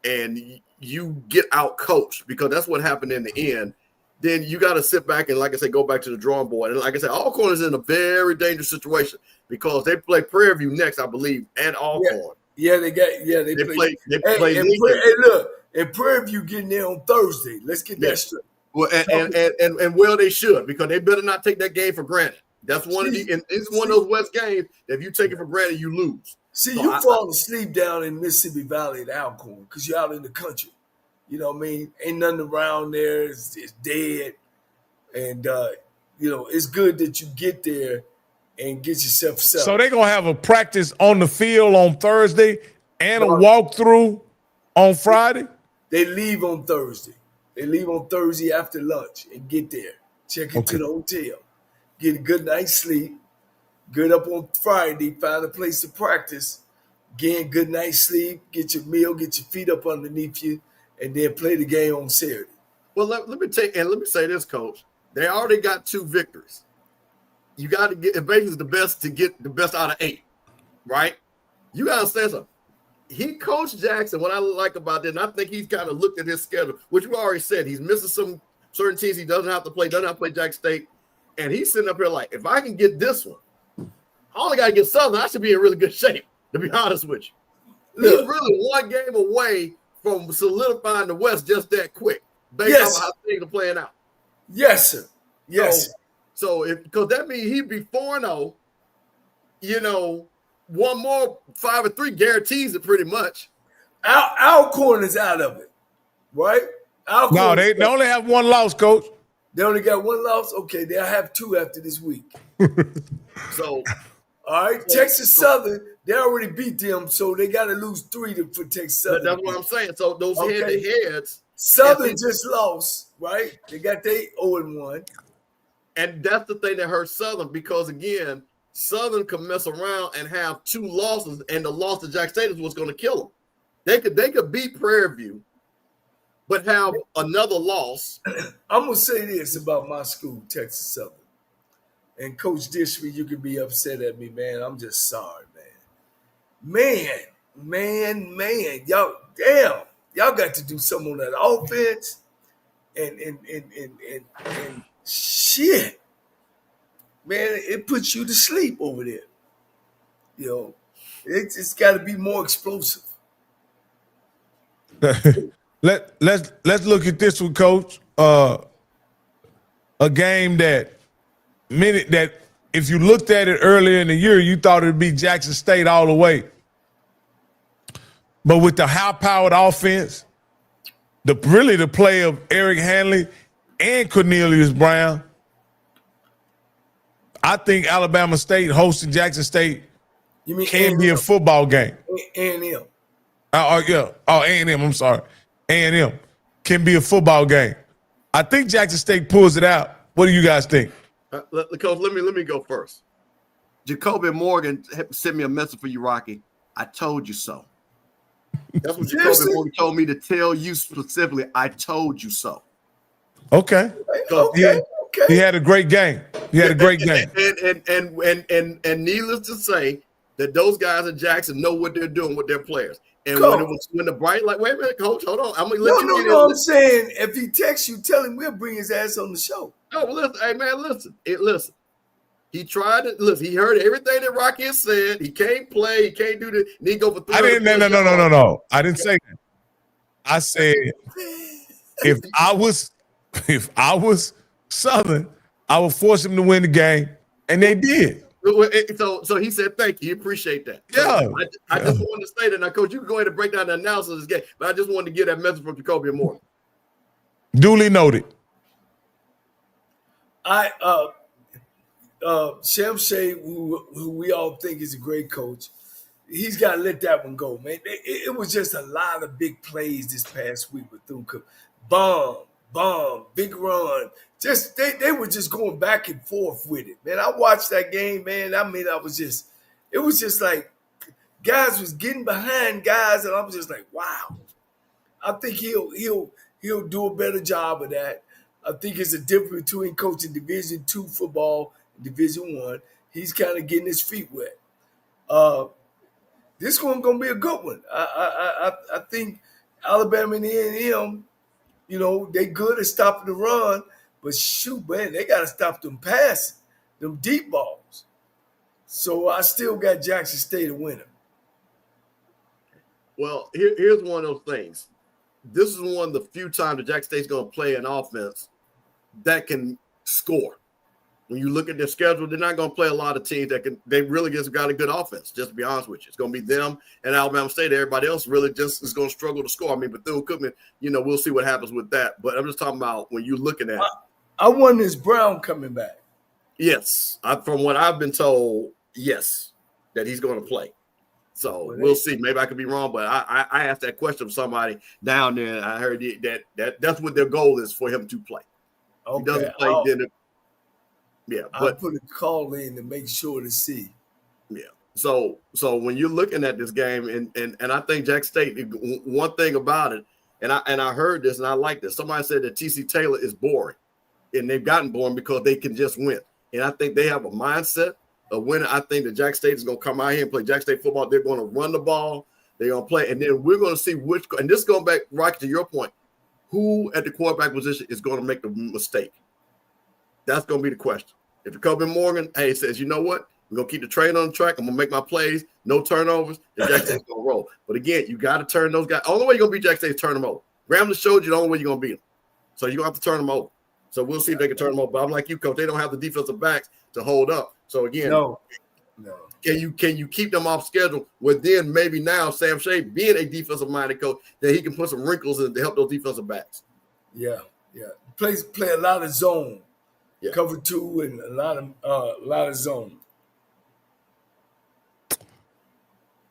and you get out coached, because that's what happened in the end, then you got to sit back and, like I said, go back to the drawing board. And like I said, Alcorn is in a very dangerous situation because they play Prairie View next, I believe, and Alcorn. They play. And Prairie View getting there on Thursday. Let's get that straight. Well, and well, they should, because they better not take that game for granted. That's one of the, and it's one of those West games that if you take it for granted, you lose. See, you fall asleep down in Mississippi Valley at Alcorn because you're out in the country. You know what I mean? Ain't nothing around there. It's dead. And, it's good that you get there and get yourself set. So they're going to have a practice on the field on Thursday and a walkthrough on Friday? They leave on Thursday. They leave on Thursday after lunch and get there. Check into the hotel. Get a good night's sleep. Get up on Friday. Find a place to practice. Get good night's sleep. Get your meal. Get your feet up underneath you. And then play the game on Saturday. Well, let me say this, Coach. They already got 2 victories. You got to get, basically the best to get the best out of 8, right? You got to say something. He coached Jackson. What I like about that, and I think he's kind of looked at his schedule, which we already said he's missing some certain teams he doesn't have to play Jackson State, and he's sitting up here like, if I can get this one, I only got to get Southern. I should be in really good shape, to be honest with you. He's really one game away from solidifying the West just that quick, based on how things are playing out. Yes, sir. Yes. So because that means he'd be 4-0, one more 5-3 guarantees it pretty much. Alcorn is out of it, right? Alcorn No, they only have 1 loss, Coach. They only got 1 loss? Okay, they'll have 2 after this week. So, all right, Texas Southern, they already beat them, so they got to lose 3 for Texas Southern. That's what I'm saying. So those head-to-heads. Southern just lost, right? They got their 0-1. And that's the thing that hurts Southern because, again, Southern could mess around and have 2 losses, and the loss to Jackson State is what's going to kill them. They could beat Prairie View, but have another loss. I'm going to say this about my school, Texas Southern. And Coach Dishry, you can be upset at me, man. I'm just sorry, man. Man. Y'all got to do something on that offense. And shit. Man, it puts you to sleep over there. It's got to be more explosive. Let's look at this one, Coach. A game that if you looked at it earlier in the year, you thought it'd be Jackson State all the way. But with the high-powered offense, the play of Eric Hanley and Cornelius Brown, I think Alabama State hosting Jackson State can be a football game. A&M. A&M, I'm sorry. A&M can be a football game. I think Jackson State pulls it out. What do you guys think? Coach, let me go first. Jacoby Morgan sent me a message for you, Rocky. I told you so. That's what Jacoby Morgan told me to tell you specifically. I told you so. Okay. He had a great game. And needless to say, that those guys at Jackson know what they're doing with their players. And when the bright light, wait a minute, Coach, hold on. I'm gonna let you No, I'm saying if he texts you, tell him we'll bring his ass on the show. No, well, listen, hey man, listen. He tried to listen. He heard everything that Rocky has said. He can't play. He can't do this. And he go for 3. I didn't. No. I didn't say that. I said if I was Southern, I would force him to win the game, and they did. So he said, "Thank you. He appreciate that." Yeah. So I just wanted to say that. Now, Coach, you can go ahead and break down the analysis of this game, but I just wanted to get that message from Jacoby and Morgan. Duly noted. Shem Shea, who we all think is a great coach, he's got to let that one go, man. It was just a lot of big plays this past week with Thunka. Bomb, big run. Just they were just going back and forth with it, man. I watched that game, man. I mean, it was just like guys was getting behind guys, and I was just like, wow. I think he'll do a better job of that. I think it's a difference between coaching Division II football and Division I. He's kind of getting his feet wet. This one's gonna be a good one. I think Alabama and A&M, they good at stopping the run, but shoot, man, they gotta stop them passing, them deep balls. So I still got Jackson State a winner. Well, here's one of those things. This is one of the few times that Jackson State's going to play an offense that can score. When you look at their schedule, they're not going to play a lot of teams they really just got a good offense, just to be honest with you. It's going to be them and Alabama State. Everybody else really just is going to struggle to score. I mean, Bethune-Cookman, we'll see what happens with that. But I'm just talking about when you're looking at it. I wonder is Brown coming back? Yes. From what I've been told, yes, that he's going to play. So we'll see. Maybe I could be wrong, but I asked that question of somebody down there, and I heard that's what their goal is for him to play. Okay. If he doesn't play, I'll put a call in to make sure to see. Yeah. So when you're looking at this game, and I think Jack State, one thing about it, and I heard this and I like this. Somebody said that TC Taylor is boring, and they've gotten boring because they can just win. And I think they have a mindset of winning. I think that Jack State is going to come out here and play Jack State football. They're going to run the ball. They're going to play. And then we're going to see and this going back, Rocky, to your point, who at the quarterback position is going to make the mistake? That's going to be the question. If Jacoby Morgan, says, you know what? We're going to keep the train on the track. I'm going to make my plays. No turnovers. And Jack State's going to roll. But again, you got to turn those guys. The only way you're going to beat Jack State is turn them over. Grambling showed you the only way you're going to beat them. So you're going to have to turn them over. So we'll see if they can turn them over. But I'm like you, Coach. They don't have the defensive backs to hold up. So again, no. Can you keep them off schedule? With then maybe now Sam Shea being a defensive minded coach that he can put some wrinkles in to help those defensive backs. Yeah. Play a lot of zone, yeah. Cover 2, and a lot of zone.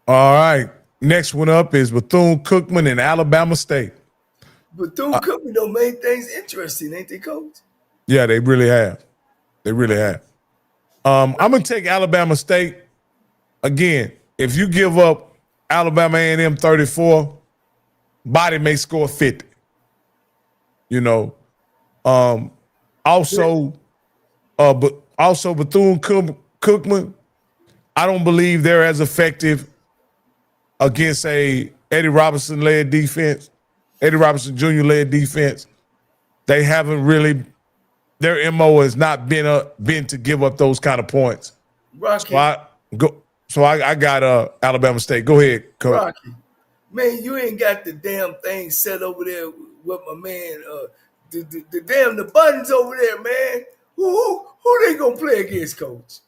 All right. Next one up is Bethune-Cookman and Alabama State. Bethune-Cookman don't make things interesting, ain't they, Coach? Yeah, they really have. I'm going to take Alabama State. Again, if you give up Alabama A&M 34, Body may score 50. Also Bethune-Cookman, I don't believe they're as effective against a Eddie Robinson-led defense, Eddie Robinson Jr.-led defense. They haven't really – their MO has not been to give up those kind of points. Rocky. So I got Alabama State. Go ahead, Coach. Rocky. Man, you ain't got the damn thing set over there with my man. The buttons over there, man. Who they gonna play against, Coach?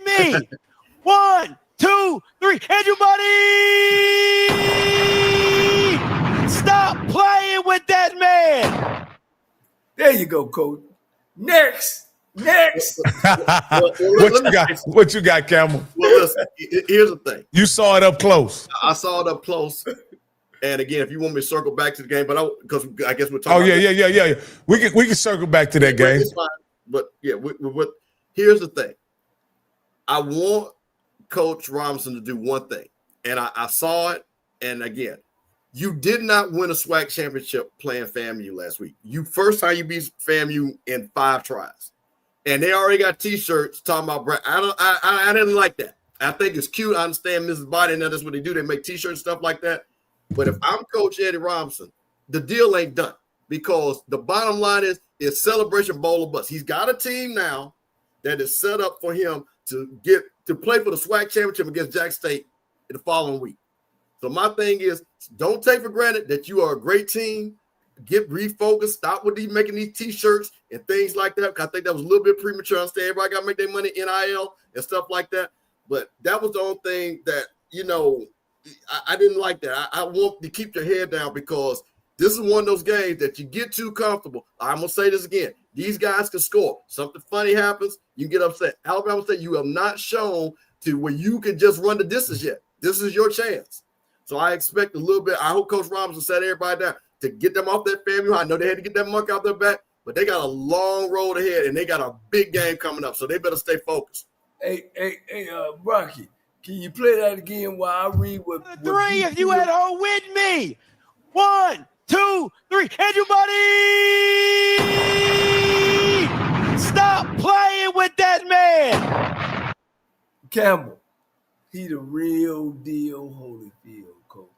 Me. 1, 2, 3. Everybody, stop playing with that man. There you go, Coach. Next. What you got, Campbell? Well, listen, here's the thing. You saw it up close. I saw it up close. And again, if you want me to circle back to the game, because I guess we're talking. Oh yeah. We can circle back to that game. It's fine. But yeah, here's the thing. I want Coach Robinson to do one thing, and I saw it. And again, you did not win a SWAC championship playing FAMU last week. First time you beat FAMU in 5 tries, and they already got T-shirts talking about Brad. I didn't like that. I think it's cute. I understand Mrs. Body, and that's what they do. They make T-shirts, stuff like that. But if I'm Coach Eddie Robinson, the deal ain't done, because the bottom line is Celebration Bowl of Bus. He's got a team now that is set up for him to get to play for the SWAC championship against Jackson State in the following week. So my thing is, don't take for granted that you are a great team. Get refocused. Stop with making these T-shirts and things like that. I think that was a little bit premature. I understand everybody got to make their money NIL and stuff like that. But that was the only thing that, I didn't like that. I want to keep your head down because this is one of those games that you get too comfortable. I'm going to say this again. These guys can score. Something funny happens, you get upset. Alabama State, you have not shown to where you can just run the distance yet. This is your chance. So I expect a little bit. I hope Coach Robinson set everybody down to get them off that FAMU. I know they had to get that monkey out their back, but they got a long road ahead, and they got a big game coming up, so they better stay focused. Hey, Rocky, can you play that again while I read what Three, if you at home with me. 1, 2, 3. Andrew Buddy! Stop playing with that man. Campbell, he the real deal Holyfield, Coach.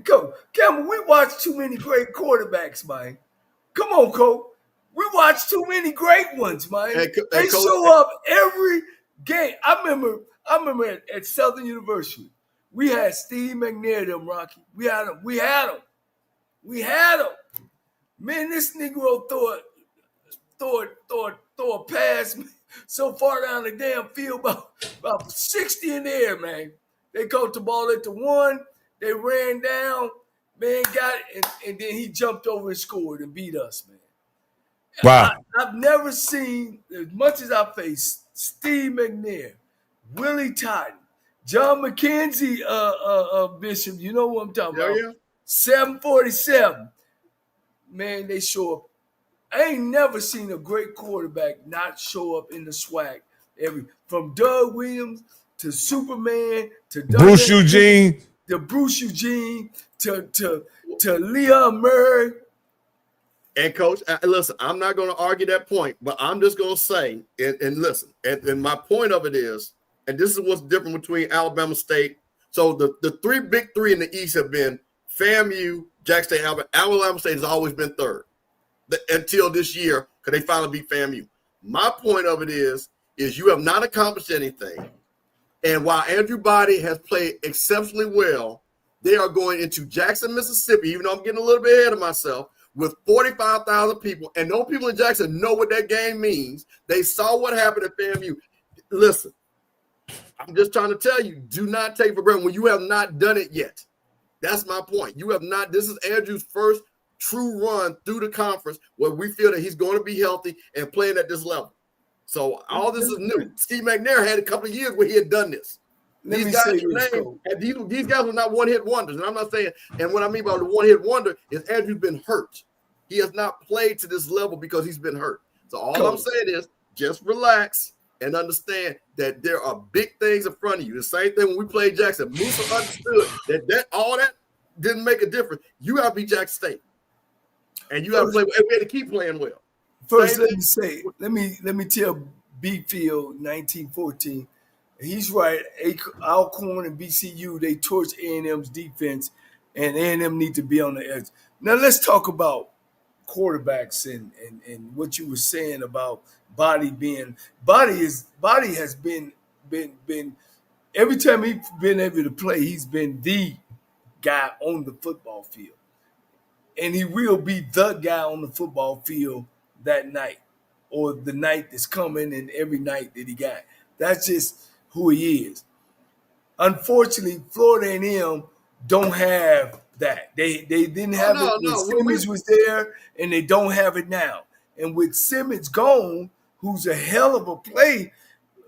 Coach Campbell, we watch too many great quarterbacks, man. Come on, Coach. We watch too many great ones, man. They show up every game. I remember at Southern University, we had Steve McNair, them Rocky. We had him. Man, this Negro throw a pass so far down the damn field, about 60 in the air, man. They caught the ball at the 1. They ran down, man, got it, and then he jumped over and scored and beat us, man. Wow. I've never seen, as much as I faced Steve McNair, Willie Totten, John McKenzie, Bishop, you know what I'm talking about. Yeah. 747. Man, they show up. I ain't never seen a great quarterback not show up in the SWAC. From Doug Williams to Superman to Bruce Eugene. To Bruce Eugene to Leon Murray. And Coach, listen, I'm not going to argue that point, but I'm just going to say, and listen, and my point of it is, and this is what's different between Alabama State. So the big three in the East have been FAMU, Jackson State, Alabama. Alabama State has always been third until this year because they finally beat FAMU. My point of it is you have not accomplished anything. And while Andrew Body has played exceptionally well, they are going into Jackson, Mississippi, even though I'm getting a little bit ahead of myself, with 45,000 people. And those people in Jackson know what that game means. They saw what happened at FAMU. Listen, I'm just trying to tell you, do not take for granted when you have not done it yet. That's my point. You have not. This is Andrew's first true run through the conference where we feel that he's going to be healthy and playing at this level. So all this is new. Steve McNair had a couple of years where he had done this. These guys were not one-hit wonders. And I'm not saying, and what I mean by the one-hit wonder is Andrew's been hurt. He has not played to this level because he's been hurt. So all I'm saying is just relax and understand that there are big things in front of you. The same thing when we played Jackson. Musa understood that all that didn't make a difference. You got to beat Jackson State. And you got to play, and we had to keep playing well. First, let me tell Beatfield 1914. He's right. Alcorn and BCU, they torch A&M's defense, and A&M need to be on the edge. Now let's talk about quarterbacks and what you were saying about Body has been every time he's been able to play, he's been the guy on the football field. And he will be the guy on the football field that night or the night that's coming and every night that he got. That's just who he is. Unfortunately, Florida A&M don't have that. They didn't have it when Simmons was there, and they don't have it now. And with Simmons gone, who's a hell of a play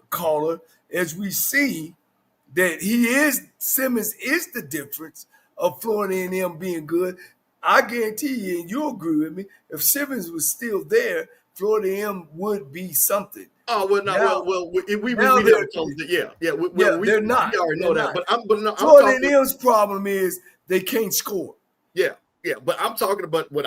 caller, as we see that Simmons is the difference of Florida A&M being good. I guarantee you, and you'll agree with me, if Simmons was still there, Florida A&M would be something. Oh, well, no, now, we they're not. We already know that. But Florida A&M's problem is they can't score. Yeah. But what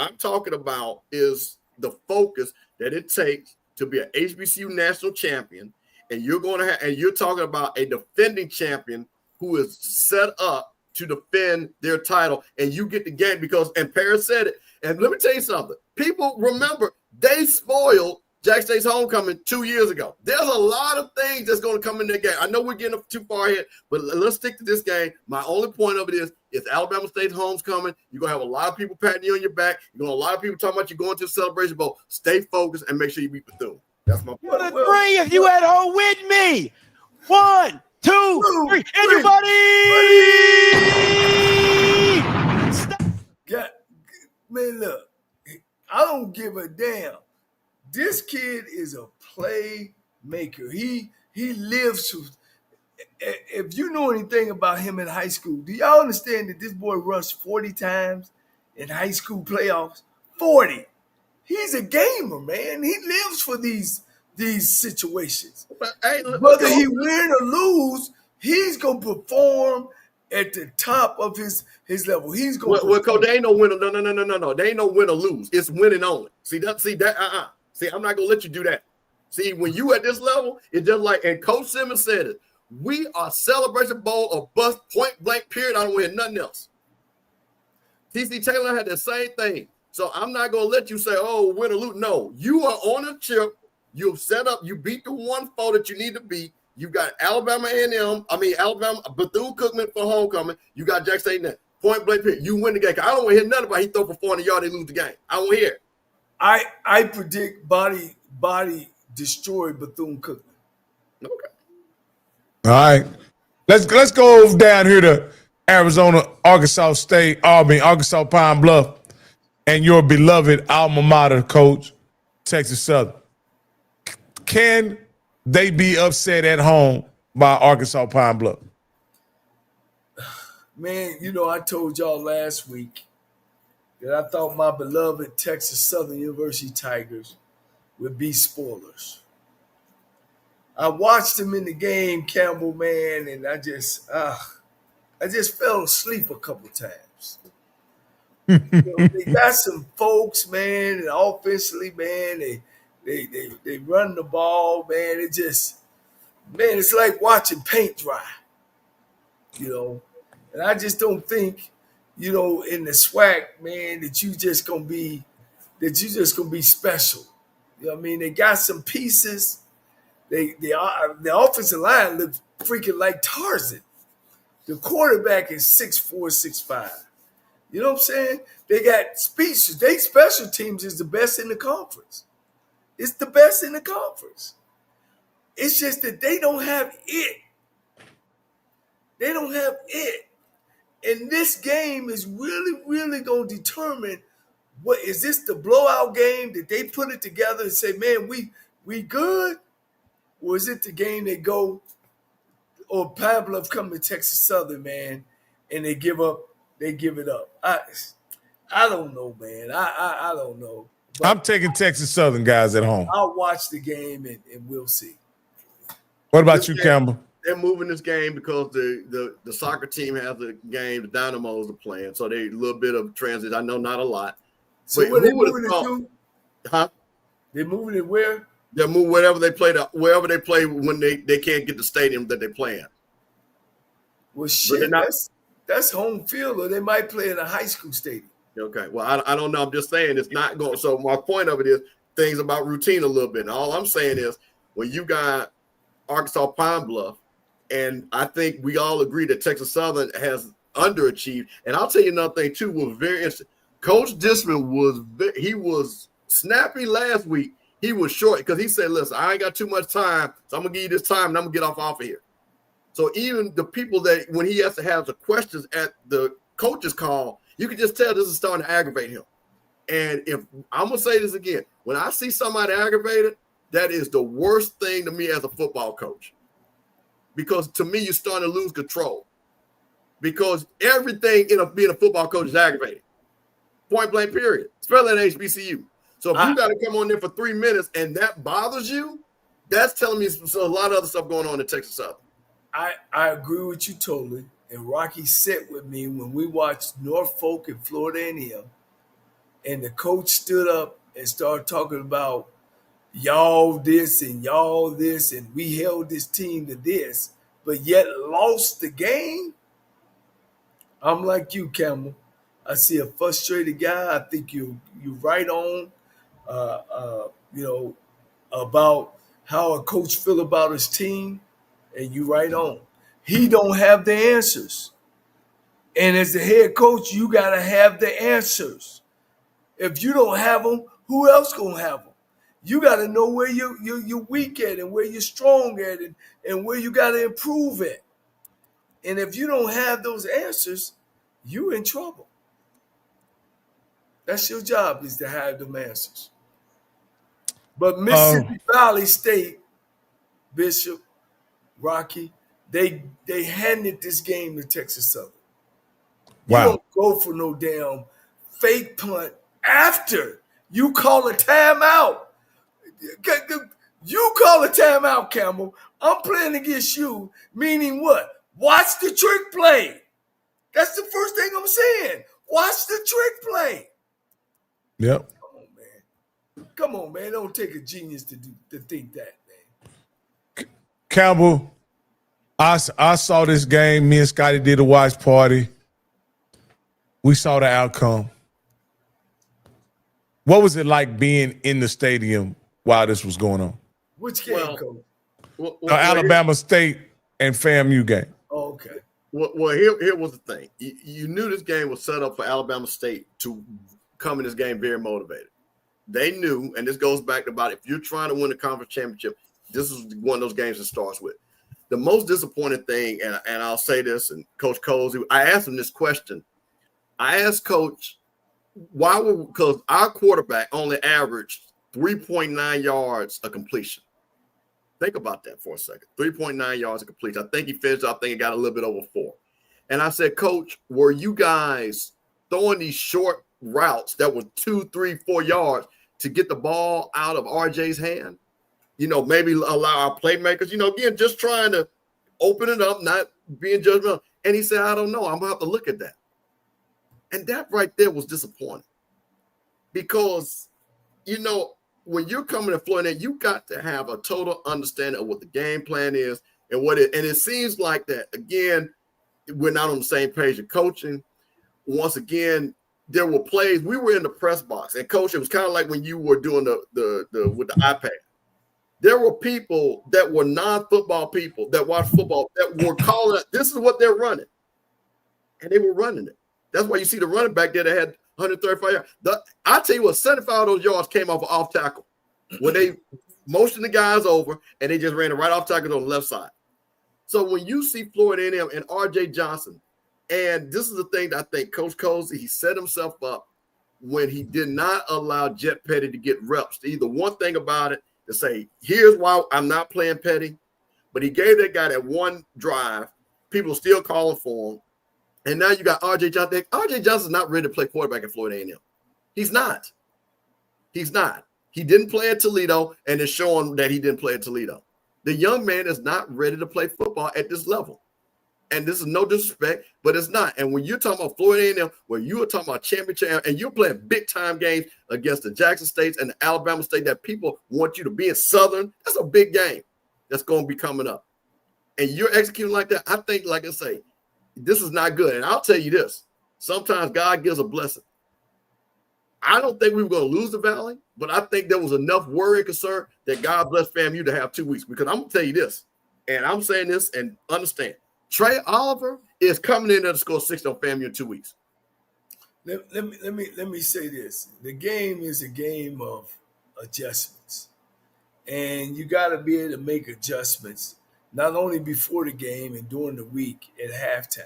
I'm talking about is the focus that it takes to be an HBCU national champion, and you're talking about a defending champion who is set up to defend their title, and you get the game and Paris said it. And let me tell you something. People remember they spoiled Jack State's homecoming 2 years ago. There's a lot of things that's going to come in that game. I know we're getting too far ahead, but let's stick to this game. My only point of it is, it's Alabama State's homecoming. You're going to have a lot of people patting you on your back. You're going to have a lot of people talking about you going to the Celebration Bowl. Stay focused and make sure you beat Bethune. That's my point. For the three, if you at home with me. 1, 2, 3. Everybody! Man, look, I don't give a damn. This kid is a playmaker. He lives to. If you know anything about him in high school, do y'all understand that this boy rushed 40 times in high school playoffs? 40. He's a gamer, man. He lives for these situations. Whether he win or lose, he's gonna perform at the top of his level. He's going. Well, Coach, they ain't no winner. No. They ain't no win or lose. It's winning only. See, I'm not gonna let you do that. See, when you at this level, it's just like, and Coach Simmons said it. We are Celebration Bowl or bust, point blank. Period. I don't win nothing else. TC Taylor had the same thing. So I'm not gonna let you say, "Oh, win or lose." No, you are on a chip. You've set up. You beat the 1-4 that you need to beat. You got Alabama Alabama Bethune-Cookman for homecoming. You got Jack State net. Point blank period. You win the game. I don't want to hear nothing about he throw for 400 yards, they lose the game. I won't hear it. I predict body destroy Bethune-Cookman. Okay. All right. Let's go down here to Arizona, Arkansas Pine Bluff, and your beloved alma mater, Coach, Texas Southern. Can they be upset at home by Arkansas Pine Bluff? Man, I told y'all last week that I thought my beloved Texas Southern University Tigers would be spoilers. I watched them in the game, Campbell, man, and I just fell asleep a couple times. They got some folks, man, and offensively, man, they run the ball, man. It's like watching paint dry, And I just don't think, in the SWAC, man, that you just gonna be special. You know what I mean? They got some pieces. The offensive line looks freaking like Tarzan. The quarterback is 6'4", 6'5". You know what I'm saying? They got speeches. They special teams is the best in the conference. It's the best in the conference. It's just that they don't have it. They don't have it. And this game is really, really going to determine what is this the blowout game that they put it together and say, man, we good? Or is it the game they go, or Pine Bluff come to Texas Southern, man, and they give it up? I don't know, man. I don't know. But I'm taking Texas Southern guys at home. I'll watch the game and we'll see. What about you, Campbell? They're moving this game because the soccer team has a game, the Dynamos are playing, so they a little bit of transit. I know not a lot. So what they moving it to? Huh? They're moving it where? They'll move wherever they play when they can't get the stadium that they play in. Well, shit, that's home field, or they might play in a high school stadium. Okay, well, I don't know. I'm just saying it's not going. So my point of it is things about routine a little bit. And all I'm saying is when you got Arkansas Pine Bluff, and I think we all agree that Texas Southern has underachieved. And I'll tell you another thing too was very interesting. Coach Disman was snappy last week. He was short because he said, listen, I ain't got too much time, so I'm going to give you this time, and I'm going to get off of here. So even the people that when he has to have the questions at the coach's call, you can just tell this is starting to aggravate him. And if I'm going to say this again, when I see somebody aggravated, that is the worst thing to me as a football coach. Because to me, you're starting to lose control. Because everything in being a football coach is aggravating. Point blank period. Especially at HBCU. So if you got to come on there for 3 minutes and that bothers you, that's telling me a lot of other stuff going on in Texas Southern. I agree with you totally. And Rocky sat with me when we watched Norfolk and Florida A&M, and the coach stood up and started talking about y'all this and y'all this, and we held this team to this, but yet lost the game. I'm like you, Campbell. I see a frustrated guy. I think you're right on. about how a coach feel about his team, and you right on. He don't have the answers. And as the head coach, you got to have the answers. If you don't have them, who else going to have them? You got to know where you're weak at and where you're strong at and where you got to improve at. And if you don't have those answers, you're in trouble. That's your job, is to have them answers. But Mississippi Valley State, Bishop, Rocky, they handed this game to Texas Southern. You don't go for no damn fake punt after you call a timeout. You call a timeout, Campbell. I'm playing against you, meaning what? Watch the trick play. That's the first thing I'm saying. Watch the trick play. Yep. Come on, man. It don't take a genius to think that, man. Campbell, I saw this game. Me and Scotty did a watch party. We saw the outcome. What was it like being in the stadium while this was going on? Which game, Coach? The Alabama State and FAMU game. Oh, okay. Well, here was the thing. You knew this game was set up for Alabama State to come in this game very motivated. They knew, and this goes back about if you're trying to win a conference championship, this is one of those games it starts with. The most disappointing thing, and I'll say this, and Coach Coles, I asked him this question. I asked Coach, because our quarterback only averaged 3.9 yards a completion. Think about that for a second. 3.9 yards a completion. I think he finished up, I think he got a little bit over 4. And I said, Coach, were you guys throwing these short routes that were 2, 3, 4 yards to get the ball out of RJ's hand? Maybe allow our playmakers, again, just trying to open it up, not being judgmental. And he said, I don't know. I'm going to have to look at that. And that right there was disappointing because, when you're coming to Florida, you got to have a total understanding of what the game plan is and and it seems like that, again, we're not on the same page of coaching. Once again, there were plays. We were in the press box, and Coach, it was kind of like when you were doing the with the iPad. There were people that were non-football people that watch football that were calling it, this is what they're running. And they were running it. That's why you see the running back there that had 135 yards. I tell you what, 75 of those yards came off tackle when they motioned the guys over and they just ran it right off tackle on the left side. So when you see Florida A&M and RJ Johnson, and this is the thing that I think Coach Cozy, he set himself up when he did not allow Jet Petty to get reps. Either one thing about it to say, here's why I'm not playing Petty, but he gave that guy that one drive. People are still calling for him. And now you got RJ Johnson. RJ Johnson's not ready to play quarterback at Florida A&M. He's not. He's not. He didn't play at Toledo, and it's showing that he didn't play at Toledo. The young man is not ready to play football at this level. And this is no disrespect, but it's not. And when you're talking about Florida A&M, where you are talking about championship, and you're playing big-time games against the Jackson States and the Alabama State that people want you to be in Southern, that's a big game that's going to be coming up. And you're executing like that, I think, like I say, this is not good. And I'll tell you this. Sometimes God gives a blessing. I don't think we were going to lose the Valley, but I think there was enough worry and concern that God blessed FAMU to have 2 weeks. Because I'm going to tell you this, and I'm saying this and understand. Trey Oliver is coming in there to score 60 on FAMU in 2 weeks. Let me say this. The game is a game of adjustments. And you got to be able to make adjustments not only before the game and during the week at halftime.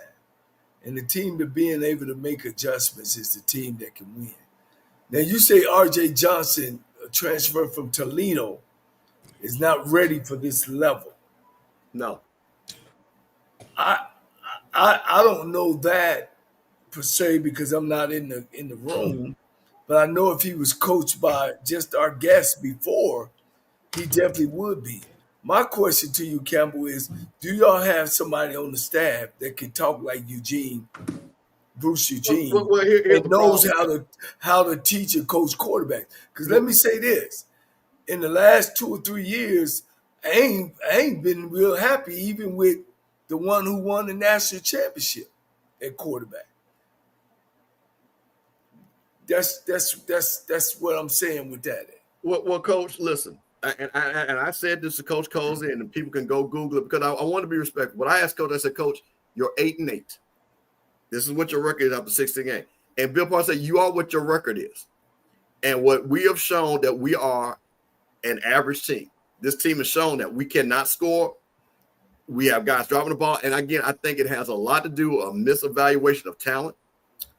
And the team that being able to make adjustments is the team that can win. Now, you say R.J. Johnson, a transfer from Toledo, is not ready for this level. No. I don't know that per se because I'm not in the room, but I know if he was coached by just our guest before, he definitely would be. My question to you, Campbell, is do y'all have somebody on the staff that can talk like Eugene, Bruce Eugene, and knows how to teach and coach quarterbacks? Because let me say this. In the last 2 or 3 years, I ain't been real happy even with the one who won the national championship at quarterback. That's what I'm saying with that. Well, Coach, listen. and I said this to Coach Cozy, and people can go Google it because I want to be respectful. But I asked Coach, I said, Coach, you're 8-8. This is what your record is after 16 games. And Bill Parr said, you are what your record is. And what we have shown that we are an average team. This team has shown that we cannot score. We have guys dropping the ball. And again, I think it has a lot to do with a misevaluation of talent.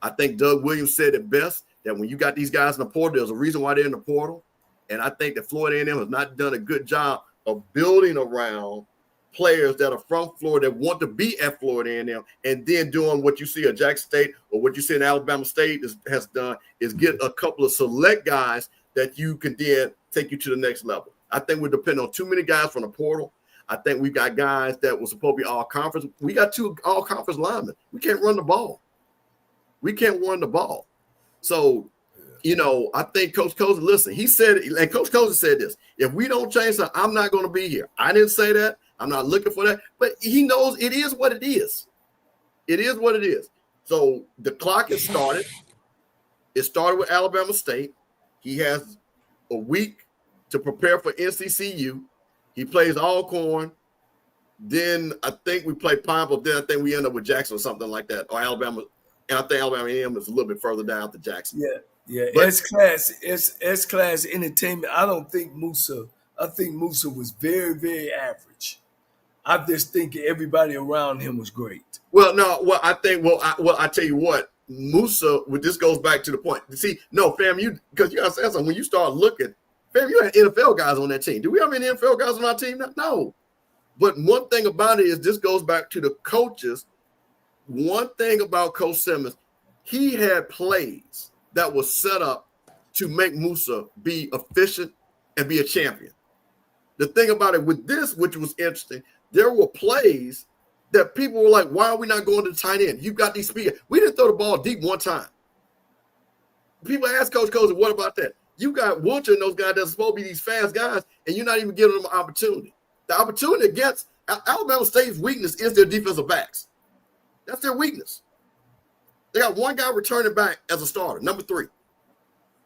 I think Doug Williams said it best, that when you got these guys in the portal, there's a reason why they're in the portal. And I think that Florida A&M has not done a good job of building around players that are from Florida that want to be at Florida A&M, and then doing what you see at Jackson State or what you see in Alabama State has done is get a couple of select guys that you can then take you to the next level. I think we're depending on too many guys from the portal. I think we've got guys that were supposed to be all conference. We got 2 all conference linemen. We can't run the ball. So, I think Coach Cozy, listen, he said, and Coach Cozy said this, if we don't change something, I'm not going to be here. I didn't say that. I'm not looking for that. But he knows it is what it is. It is what it is. So the clock has started. It started with Alabama State. He has a week to prepare for NCCU. He plays Alcorn. Then I think we play Pineville. Then I think we end up with Jackson or something like that, or Alabama. And I think Alabama A&M is a little bit further down to Jackson. Yeah. But S-class entertainment. I think Musa was very, very average. I just think everybody around him was great. Well, no. Well, I tell you what, Musa. This goes back to the point. See, no, FAMU, because you got to say something. When you start looking, FAMU had NFL guys on that team. Do we have any NFL guys on our team? No. But one thing about it is this goes back to the coaches. One thing about Coach Simmons, he had plays that was set up to make Musa be efficient and be a champion. The thing about it with this, which was interesting, there were plays that people were like, why are we not going to the tight end? You've got these speed. We didn't throw the ball deep one time. People ask Coach Cozy, what about that? You got Wilcher and those guys that's supposed to be these fast guys, and you're not even giving them an opportunity. The opportunity against Alabama State's weakness is their defensive backs. That's their weakness. They got one guy returning back as a starter, number 3.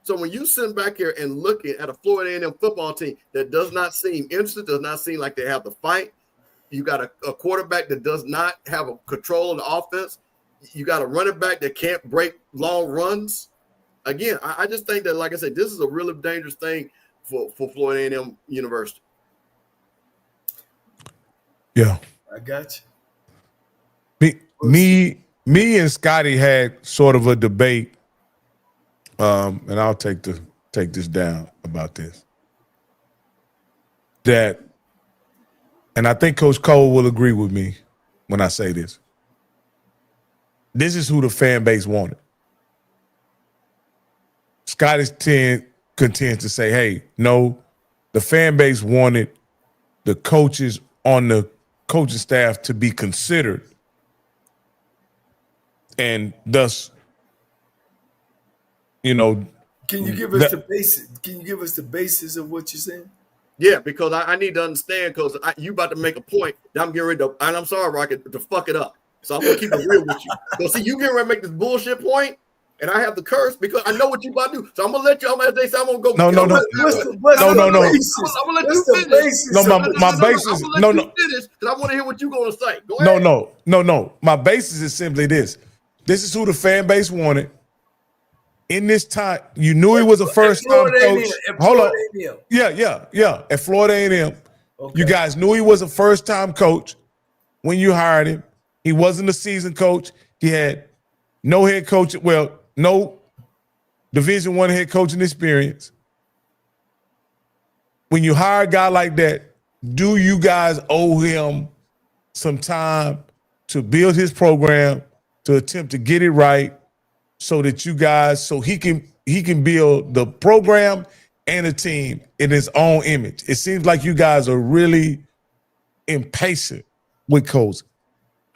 So when you sit back here and looking at a Florida A&M football team that does not seem interested, does not seem like they have the fight, you got a quarterback that does not have a control of the offense, you got a running back that can't break long runs. Again, I just think that, like I said, this is a really dangerous thing for Florida A&M University. Yeah. I got you. Me and Scotty had sort of a debate, and I'll take this down about this. And I think Coach Cole will agree with me when I say this. This is who the fan base wanted. Scotty contends to say, hey, no, the fan base wanted the coaches on the coaching staff to be considered, and thus, Can you give us the basis? Can you give us the basis of what you're saying? Yeah, because I need to understand, because you about to make a point that I'm getting ready to, and I'm sorry, Rocket, to fuck it up. So I'm going to keep it real with you. So see, you getting ready to make this bullshit point, and I have to curse because I know what you about to do. So I'm going to let you, I'm going to say, I'm going to go. No. I'm going to let you finish. No, my basis. No. Because I want to hear what you're going to say. Go ahead. No. My basis is simply this. This is who the fan base wanted. In this time, you knew he was a first-time coach. Hold on. Yeah. At Florida A&M, okay. You guys knew he was a first-time coach when you hired him. He wasn't a seasoned coach. He had no head coach. Well, no Division I head coaching experience. When you hire a guy like that, do you guys owe him some time to build his program, to attempt to get it right, so that you guys, so he can build the program and the team in his own image? It seems like you guys are really impatient with Cozy.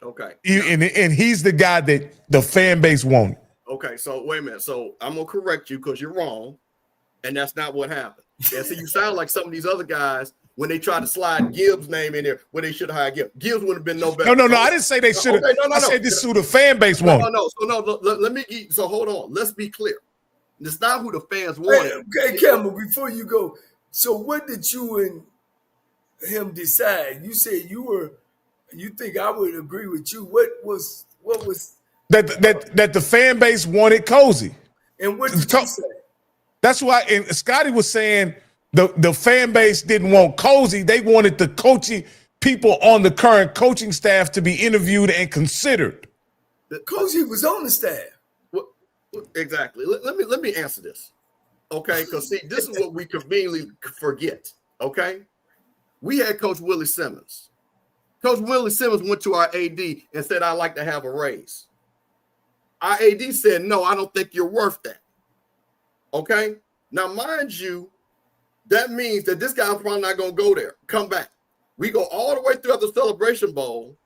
Okay. And he's the guy that the fan base wanted. Okay, so wait a minute. So I'm going to correct you because you're wrong, and that's not what happened. Yeah, so you sound like some of these other guys when they tried to slide Gibbs' name in there where they should have hired Gibbs. Gibbs would have been no better. No, I didn't say they should have. Okay, I said this is who the fan base wanted. Let me – so hold on. Let's be clear. It's not who the fans wanted. Okay, Campbell, before you go, So what did you and him decide? You said you think I would agree with you. What was that the fan base wanted Cozy. and what did you say? That's why, and Scotty was saying the fan base didn't want Cozy. They wanted the coaching people on the current coaching staff to be interviewed and considered. Cozy was on the staff. Exactly. Let me answer this. Okay, because see, this is what we conveniently forget. Okay, we had Coach Willie Simmons. Coach Willie Simmons went to our AD and said, "I'd like to have a raise." Our AD said, "No, I don't think you're worth that." Okay, now mind you, that means that this guy's probably not going to go there. Come back. We go all the way throughout the Celebration Bowl.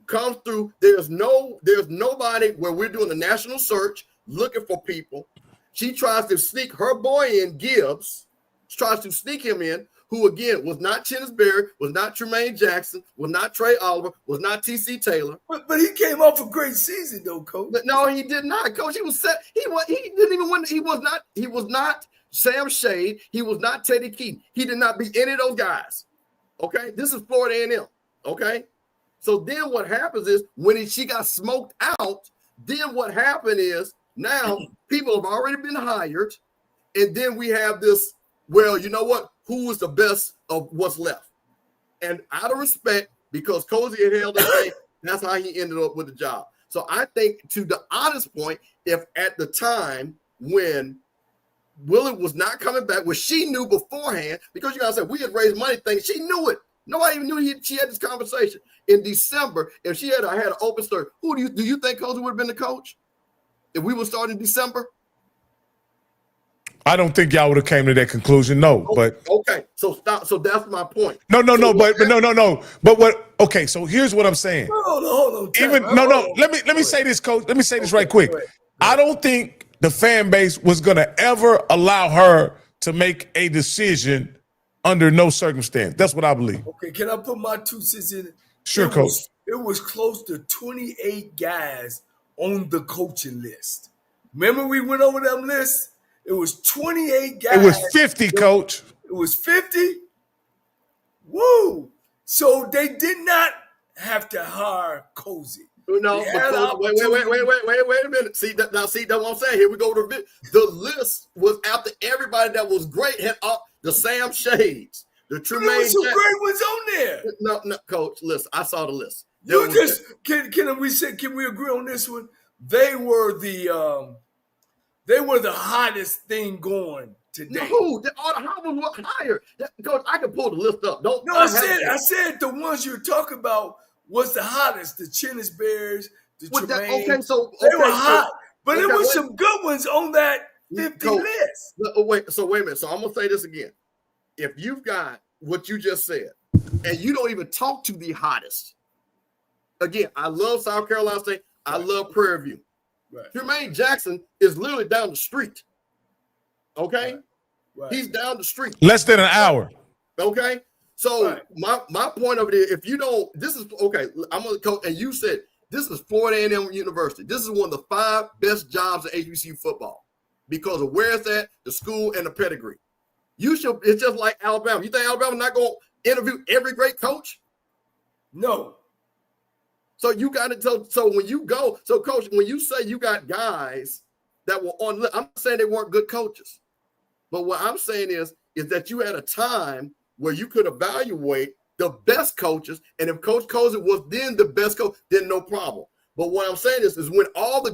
Comes through. There's nobody where we're doing a national search looking for people. She tries to sneak her boy in, Gibbs, tries to sneak him in, who again was not Berry, was not Tremaine Jackson, was not Trey Oliver, was not TC Taylor. But he came off a great season though, Coach. But no, he did not, Coach. He was set. He didn't even win. He was not Sam Shade. He was not Teddy Keaton. He did not beat any of those guys. Okay, this is Florida A&M. Okay, so then what happens is when she got smoked out, then what happened is now people have already been hired, and then we have this. Well, you know what? Who is the best of what's left? And out of respect, because Cozy had held that thing, that's how he ended up with the job. So I think, to the honest point, if at the time when Willie was not coming back, which she knew beforehand, because you gotta say we had raised money things, she knew it. Nobody even knew she had this conversation in December. If she had an open search, who do you think Cozy would have been the coach if we were starting in December? I don't think y'all would have came to that conclusion. No, but okay. So stop. So that's my point. No. But what? Okay, so here's what I'm saying. Hold on. Let me say this, Coach. Let me say this right quick. I don't think the fan base was gonna ever allow her to make a decision under no circumstance. That's what I believe. Okay, can I put my 2 cents in it? Sure, Coach. It was close to 28 guys on the coaching list. Remember we went over them lists? It was 28 guys. It was 50, Coach. It was 50? Woo! So they did not have to hire Cozy. No, wait a minute. See that now? See that what I'm saying? Here we go to the list was after everybody that was great had the Sam Shades, the Tremaine. There was some great ones on there. No, Coach. Listen, I saw the list. Can we agree on this one? They were the hottest thing going today. No, how was what higher? Coach, I can pull the list up. I said the ones you're talking about was the hottest. The Chinnis Bears, the Tremaine. They were hot, but there were some good ones on that 50 list. Wait a minute. So I'm gonna say this again. If you've got what you just said, and you don't even talk to the hottest, again, I love South Carolina State. I love Prairie View. Right. Tremaine Jackson is literally down the street. Okay? Right. He's down the street. Less than an hour. Okay? So my point of it is, if you don't, this is, okay, I'm going to coach, and you said, this is Florida A&M University. This is one of the 5 best jobs in HBCU football because of where it's at, the school, and the pedigree. It's just like Alabama. You think Alabama's not going to interview every great coach? No. So you got to so when you go, so Coach, when you say you got guys that were on, I'm not saying they weren't good coaches, but what I'm saying is that you had a time where you could evaluate the best coaches, and if Coach Cozy was then the best coach, then no problem. But what I'm saying is when all the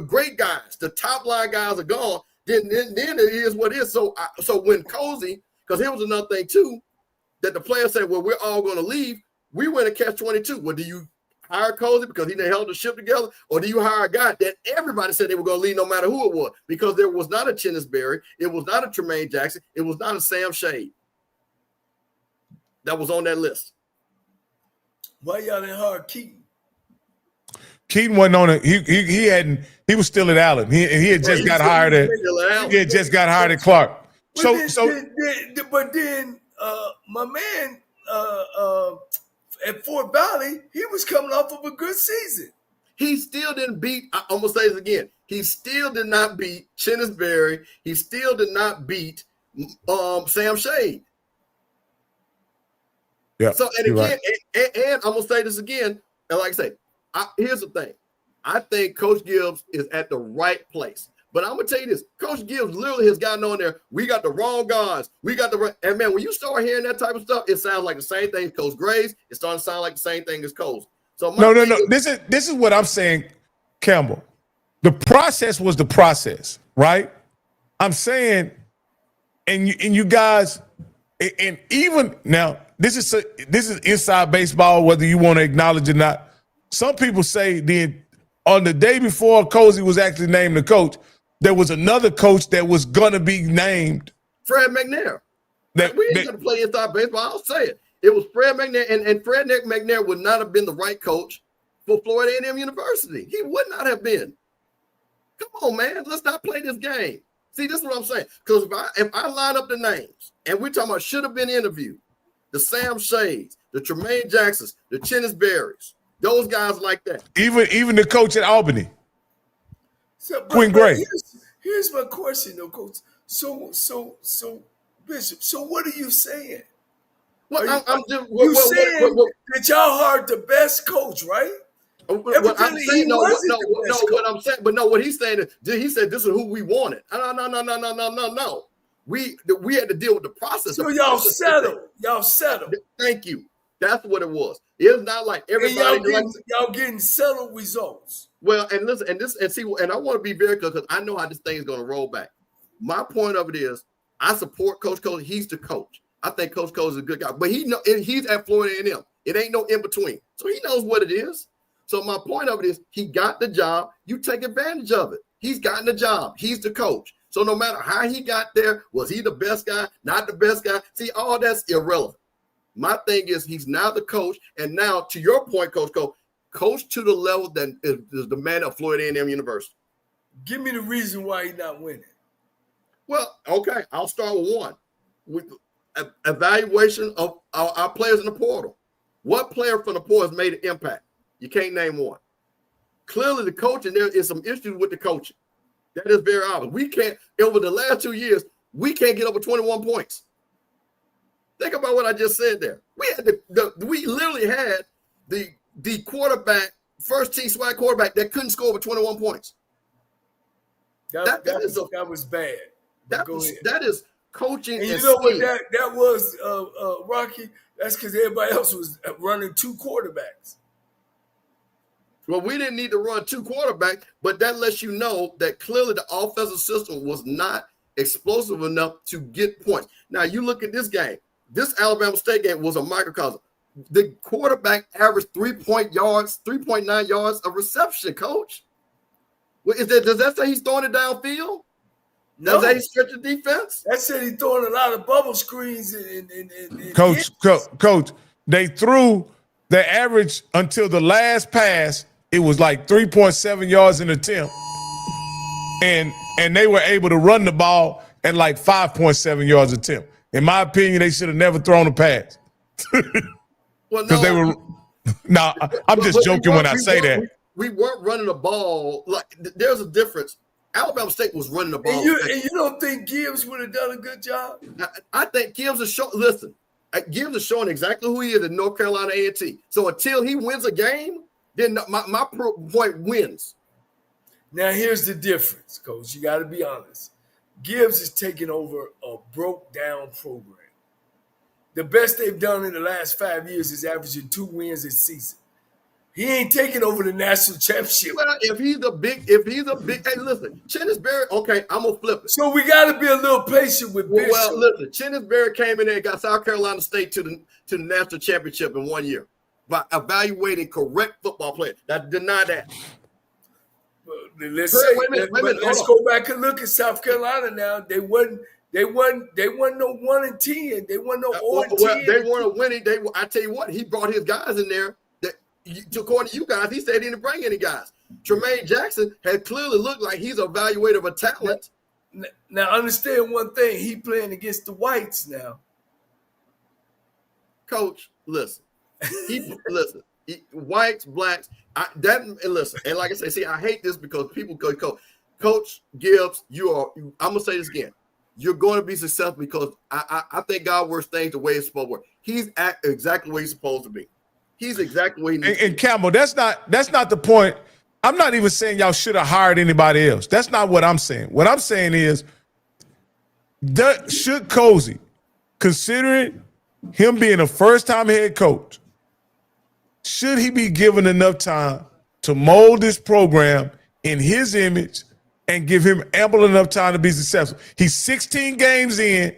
great guys, the top line guys are gone, then it is what it is. So when Cozy, because here was another thing too, that the players said, well, we're all going to leave. We went to catch-22. Well, do you hire Cozy because he held the ship together, or do you hire a guy that everybody said they were going to leave no matter who it was? Because there was not a Chinnis Berry, it was not a Tremaine Jackson, it was not a Sam Shade that was on that list. Why y'all didn't hire Keaton? Keaton wasn't on it. He was still at Allen. He had just got hired at Clark. But then my man at Fort Valley, he was coming off of a good season. He still didn't beat, I'm going to say this again, he still did not beat Chinnis Berry. He still did not beat Sam Shade. Yeah. So, and again, and I'm gonna say this again, and like I say, here's the thing. I think Coach Gibbs is at the right place. But I'm gonna tell you this: Coach Gibbs literally has gotten on there. We got the wrong guys. We got the right. And man, when you start hearing that type of stuff, it sounds like the same thing as Coach Graves. It's starting to sound like the same thing as Coach. So no. This is what I'm saying, Campbell. The process was the process, right? I'm saying, and you guys, and even now, this is inside baseball, whether you want to acknowledge it or not. Some people say on the day before Cozy was actually named the coach, there was another coach that was gonna be named. Fred McNair. We ain't gonna play inside baseball. I'll say it. It was Fred McNair, and Fred McNair would not have been the right coach for Florida A&M University. He would not have been. Come on, man. Let's not play this game. See, this is what I'm saying. Because if I line up the names, and we're talking about should have been interviewed, the Sam Shades, the Tremaine Jacksons, the Chennis Berries, those guys like that. Even the coach at Albany. So, Quinn Gray. Here's my question, though, Coach. So, Bishop. So, what are you saying? Well, you saying that y'all hired the best coach, right? What I'm saying, what I'm saying, but no, what he's saying is he said this is who we wanted. No. We had to deal with the process. So y'all settled. Y'all settled. Thank you. That's what it was. It's not like everybody. Y'all getting settled results. Well, and listen, and I want to be very clear because I know how this thing is going to roll back. My point of it is, I support Coach Cozy. He's the coach. I think Coach Cozy is a good guy, but he's at Florida A&M. It ain't no in between, so he knows what it is. So my point of it is, he got the job. You take advantage of it. He's gotten the job. He's the coach. So no matter how he got there, was he the best guy? Not the best guy? See, all that's irrelevant. My thing is, he's now the coach, and now to your point, coach to the level that is the man of Florida A&M University. Give me the reason why he's not winning. Well, okay, I'll start with one. With evaluation of our players in the portal. What player from the portal has made an impact? You can't name one. Clearly, the coaching, there is some issues with the coaching. That is very obvious. We can't, over the last 2 years, we can't get over 21 points. Think about what I just said there. We literally had the quarterback, first team SWAC quarterback that couldn't score over 21 points. That was bad. That is coaching. And you know what that was, Rocky? That's because everybody else was running two quarterbacks. Well, we didn't need to run two quarterbacks, but that lets you know that clearly the offensive system was not explosive enough to get points. Now, you look at this game. This Alabama State game was a microcosm. The quarterback averaged 3.9 yards of reception, Coach. Does that say he's throwing it downfield? No. Does that stretch the defense? That said he's throwing a lot of bubble screens. Coach, they threw the average until the last pass. It was like 3.7 yards an attempt. And they were able to run the ball at like 5.7 yards attempt. In my opinion, they should have never thrown a pass. Well, because they were. No, I'm just joking when I say that. We weren't running the ball. Like, there's a difference. Alabama State was running the ball. And you don't think Gibbs would have done a good job? I think Gibbs is showing. Listen, Gibbs is showing exactly who he is in North Carolina A&T. So until he wins a game, then my point wins. Now here's the difference, Coach. You got to be honest. Gibbs is taking over a broke-down program. The best they've done in the last 5 years is averaging 2 wins a season. He ain't taking over the national championship. Well, if he's a big, hey, listen, Chennis Berry, okay, I'm going to flip it. So we got to be a little patient with Bishop. Well, listen, Chennis Berry came in there and got South Carolina State to the national championship in 1 year by evaluating correct football players. Now, deny that. Let's go back and look at South Carolina now. They wasn't no 1-10. They wasn't no 0-10. Well, they weren't winning. I tell you what, he brought his guys in there. According to you guys, he said he didn't bring any guys. Tremaine Jackson had clearly looked like he's an evaluator of a talent. Now, understand one thing. He playing against the whites now. Coach, listen. Whites, blacks, listen. And like I say, I hate this because people go, Coach Gibbs, I'm going to say this again. you're going to be successful because I think God works things the way it's supposed to work. He's exactly where he's supposed to be. He's exactly where he needs to be. And Campbell, that's not the point. I'm not even saying y'all should have hired anybody else. That's not what I'm saying. What I'm saying is, should Cozy, considering him being a first-time head coach, should he be given enough time to mold this program in his image and give him ample enough time to be successful? He's 16 games in,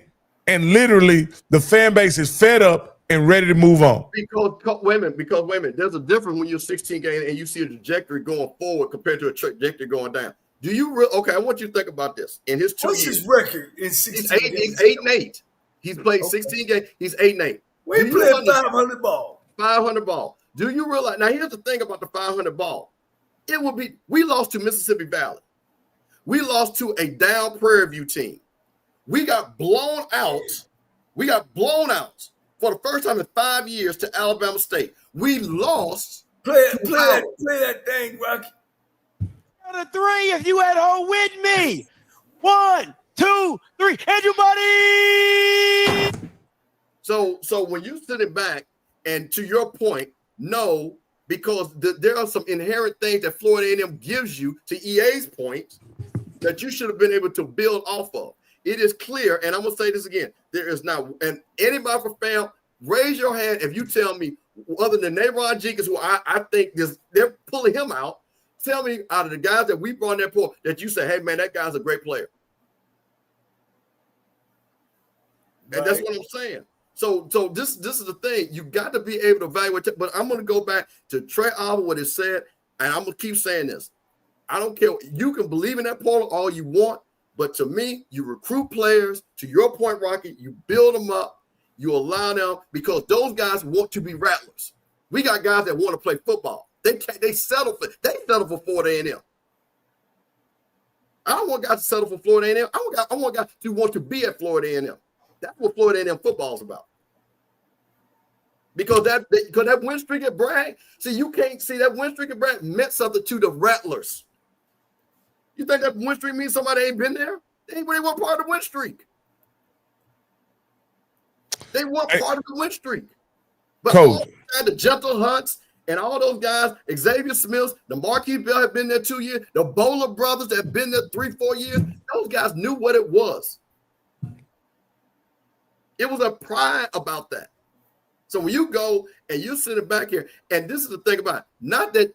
and literally the fan base is fed up and ready to move on. Because wait a minute. There's a difference when you're 16 games and you see a trajectory going forward compared to a trajectory going down. Do you okay? I want you to think about this. In his 2 years, what's his record in 16 games? He's 8-8. He's played 16 games. He's 8-8. We played 500 ball. 500 ball. Do you realize? Now here's the thing about the 500 ball. It will be. We lost to Mississippi Valley. We lost to a down Prairie View team. We got blown out. For the first time in 5 years to Alabama State. We lost. Play that thing, Rocky. Count of three if you at home with me. 1, 2, 3. Everybody. So when you sitting back, and to your point, no, because there are some inherent things that Florida A&M gives you, to EA's point, that you should have been able to build off of. It is clear, and I'm going to say this again, there is not, and anybody from FAM, raise your hand if you tell me, other than Nayron Jenkins, who I think they're pulling him out, tell me out of the guys that we brought in that pool that you say, hey, man, that guy's a great player. Right. And that's what I'm saying. So this is the thing. You got to be able to evaluate it. But I'm going to go back to Trey Alvin, what it said, and I'm going to keep saying this. I don't care. You can believe in that portal all you want, but to me, you recruit players. To your point, Rocky, you build them up. You allow them, because those guys want to be rattlers. We got guys that want to play football. They settle for Florida A&M. I don't want guys to settle for Florida A&M. I want guys who want to be at Florida A&M. That's what Florida A&M football is about. Because that win streak at Bragg, you can't see that win streak at Bragg meant something to the rattlers. You think that win streak means somebody ain't been there? They weren't part of the win streak. They weren't part of the win streak. But all the Gentle Hunts and all those guys, Xavier Smiths, the Marquis Bell had been there 2 years, the Bowler brothers that had been there 3-4 years, those guys knew what it was. It was a pride about that. So when you go and you're sitting back here, and this is the thing about it, not that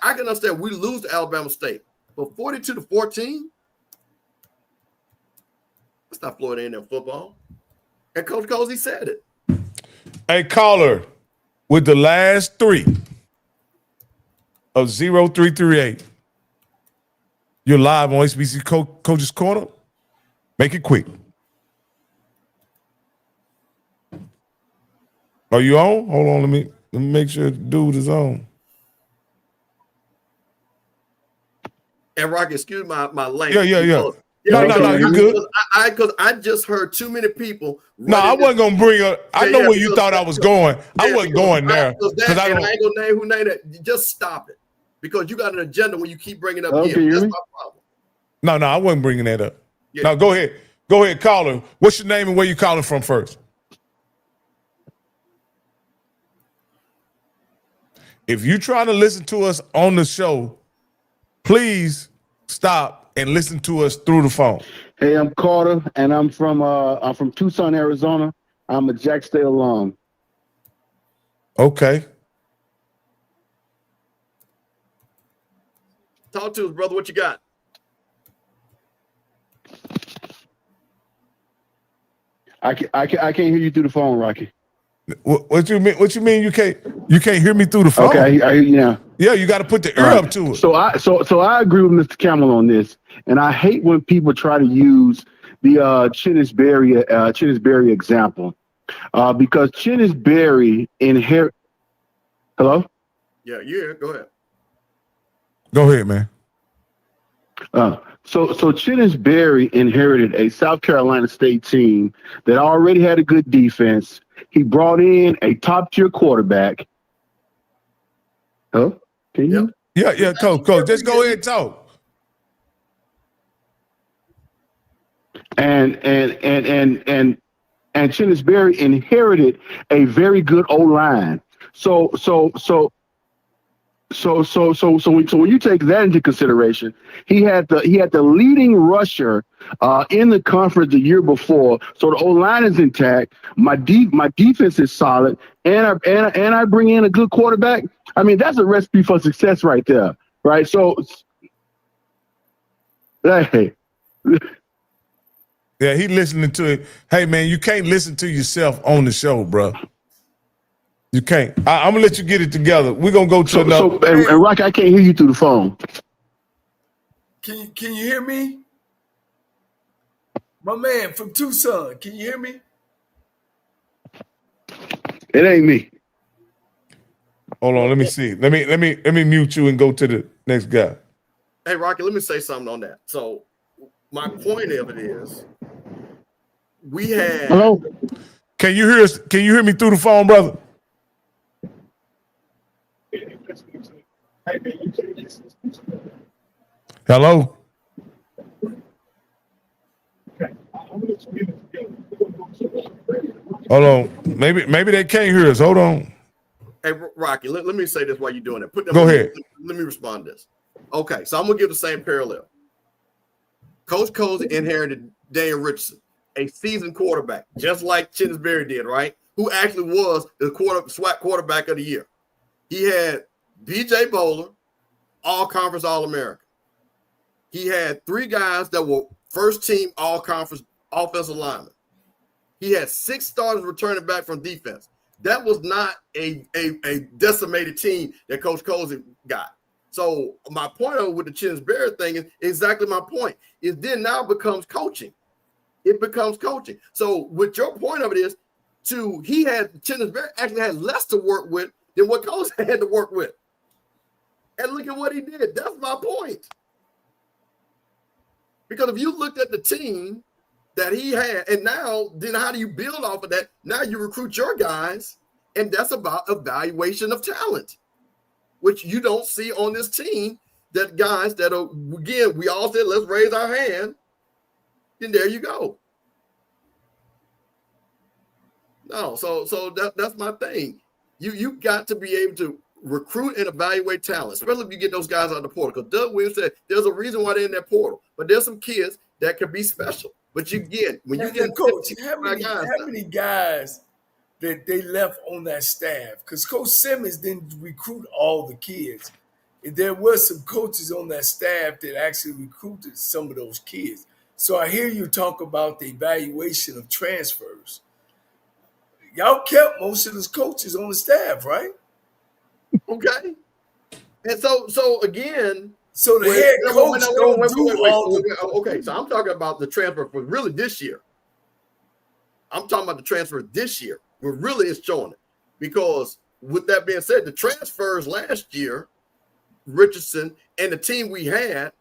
I can understand we lose to Alabama State, but 42-14, that's not Florida A&M football. And Coach Cozy said it. Hey, caller, with the last three of 0338, you're live on HBCU Coaches Corner. Make it quick. Are you on? Hold on, let me make sure the dude is on. And Rocky, excuse my language. Yeah. No, you're good. Because I just heard too many people. No, I wasn't gonna bring up. I know where you thought I was going. I wasn't going there because I ain't gonna name who named it. Just stop it, because you got an agenda when you keep bringing up. That's my problem. No, I wasn't bringing that up. Yeah. Now go ahead, caller. What's your name and where you calling from first? If you're trying to listen to us on the show, please stop and listen to us through the phone. Hey, I'm Carter, and I'm from Tucson, Arizona. I'm a Jack State alum. Okay. Talk to us, brother. What you got? I can't hear you through the phone, Rocky. What you mean? What you mean? You can't hear me through the phone? Okay, I hear you now. Yeah, you got to put the ear up to it. So I agree with Mr. Campbell on this, and I hate when people try to use the Chinnis Berry example, because Chinnis Berry inherit. Hello. Yeah. Go ahead. Go ahead, man. So Chinnis Berry inherited a South Carolina State team that already had a good defense. He brought in a top-tier quarterback. Hello? Can you? Yeah, Coach. Just go ahead and talk. and Chennis Berry inherited a very good O line. So when you take that into consideration, he had the leading rusher in the conference the year before. So the O line is intact. My defense is solid, and I bring in a good quarterback. I mean, that's a recipe for success right there, right? So, hey. Yeah, he listening to it. Hey, man, you can't listen to yourself on the show, bro. You can't. I'm gonna let you get it together. We're gonna go to another. And Rocky, I can't hear you through the phone. Can you hear me? My man from Tucson, can you hear me? It ain't me. Hold on, let me see. Let me mute you and go to the next guy. Hey, Rocky, let me say something on that. So my point of it is we had. Hello? Can you hear us? Can you hear me through the phone, brother? Hello? Hold on. Maybe they can't hear us. Hold on. Hey, Rocky, let me say this while you're doing it. Go ahead. Let me respond to this. Okay, so I'm going to give the same parallel. Coach Cozy inherited Daniel Richardson, a seasoned quarterback, just like Chennis Berry did, right? Who actually was the SWAC quarterback of the year. He had B.J. Bowler, all-conference All-American. He had 3 guys that were first-team all-conference offensive linemen. He had 6 starters returning back from defense. That was not a decimated team that Coach Cozy got. So my point with the Chennis Berry thing is exactly my point. It then now becomes coaching. It becomes coaching. So with your point of it is, Chennis Berry actually had less to work with than what Coach had to work with. And look at what he did. That's my point. Because if you looked at the team that he had, and now then how do you build off of that? Now you recruit your guys, and that's about evaluation of talent, which you don't see on this team. That guys that are, again, we all said, let's raise our hand, and there you go. No, so that's my thing. You got to be able to recruit and evaluate talent, especially if you get those guys out of the portal. Because Doug Williams said there's a reason why they're in that portal, but there's some kids that could be special. But you get when you get coach, how many guys that they left on that staff? Because Coach Simmons didn't recruit all the kids. There were some coaches on that staff that actually recruited some of those kids. So I hear you talk about the evaluation of transfers. Y'all kept most of those coaches on the staff, right? Okay. And so again, so the head coach okay, so I'm talking about the transfer for really this year. I'm talking about the transfer this year, where really it's showing it. Because with that being said, the transfers last year, Richardson and the team we had,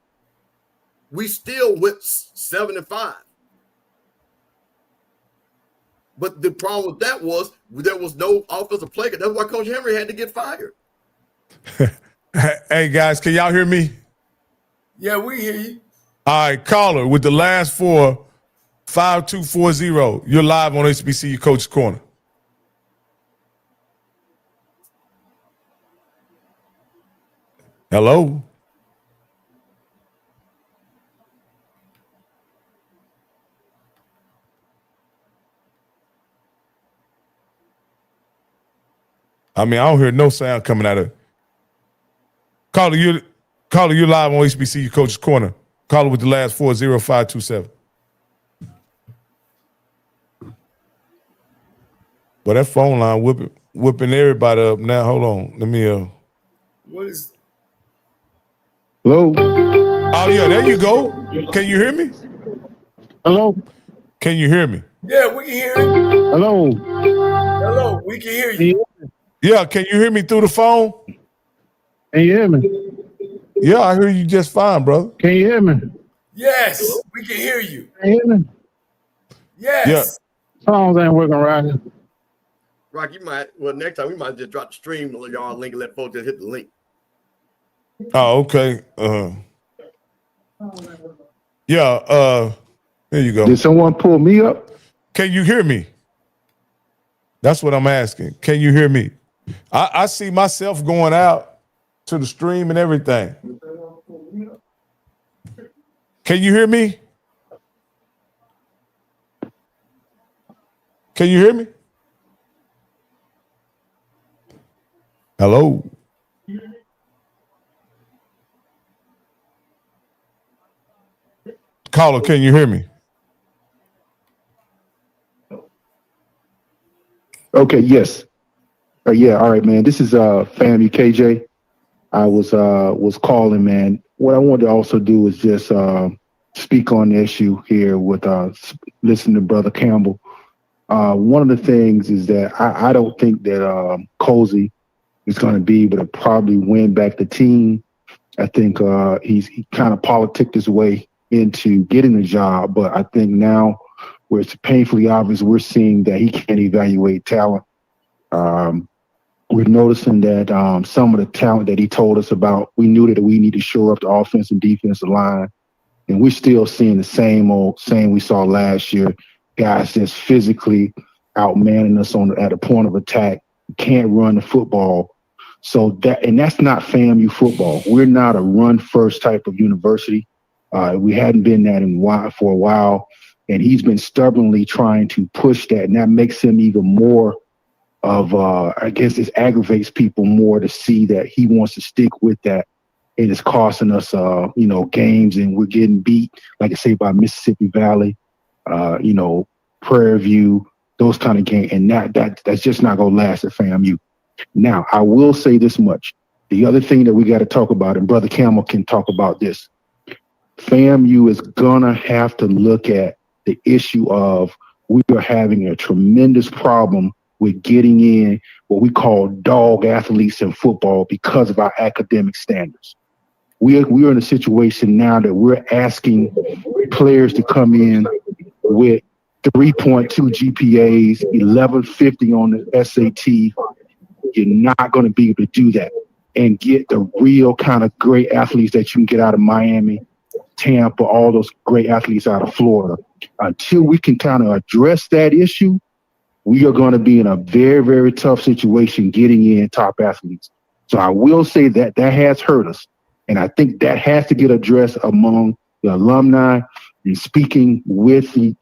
we still went 7-5. But the problem with that was there was no offensive play. That's why Coach Henry had to get fired. Hey, guys, can y'all hear me? Yeah, we hear you. All right, caller with the last 4, 5240. You're live on HBCU Coaches Corner. Hello? I mean, I don't hear no sound coming out of it. Caller, you're live on HBCU Coaches Corner. Caller with the last 40527. But that phone line whipping everybody up now. Hold on. Let me What is Hello? Oh yeah, there you go. Can you hear me? Hello? Can you hear me? Yeah, we can hear you. Hello? Hello, we can hear you. Yeah, can you hear me through the phone? Can you hear me? Yeah, I hear you just fine, brother. Can you hear me? Yes, we can hear you. Can you hear me? Yes. Yeah. Phones ain't working right. Rock, next time we might just drop the stream y'all link and let folks just hit the link. Oh, okay. Yeah, Here you go. Did someone pull me up? Can you hear me? That's what I'm asking. Can you hear me? I see myself going out to the stream and everything. Can you hear me? Can you hear me? Hello? Caller, can you hear me? Okay, yes. Yeah, all right, man. This is FAMU KJ. I was calling, man. What I wanted to also do is just speak on the issue here with listening to Brother Campbell. One of the things is that I don't think that Cozy is going to be able to probably win back the team. I think he kind of politicked his way into getting the job, but I think now where it's painfully obvious, we're seeing that he can't evaluate talent. We're noticing that some of the talent that he told us about, we knew that we need to shore up the offense and defensive line, and we're still seeing the same we saw last year. Guys just physically outmanning us at a point of attack, can't run the football. So that's not FAMU football. We're not a run first type of university. We hadn't been that for a while, and he's been stubbornly trying to push that, and that makes him even more of I guess this aggravates people more to see that he wants to stick with that. It is costing us games, and we're getting beat, like I say, by Mississippi Valley, Prairie View, those kind of games, and that's just not gonna last at FAMU. Now, I will say this much. The other thing that we got to talk about, and Brother Campbell can talk about this, FAMU is gonna have to look at the issue of we are having a tremendous problem with getting in what we call dog athletes in football because of our academic standards. We're in a situation now that we're asking players to come in with 3.2 GPAs, 1150 on the SAT. You're not going to be able to do that and get the real kind of great athletes that you can get out of Miami, Tampa, all those great athletes out of Florida. Until we can kind of address that issue, we are going to be in a very, very tough situation getting in top athletes. So I will say that has hurt us. And I think that has to get addressed among the alumni and speaking with the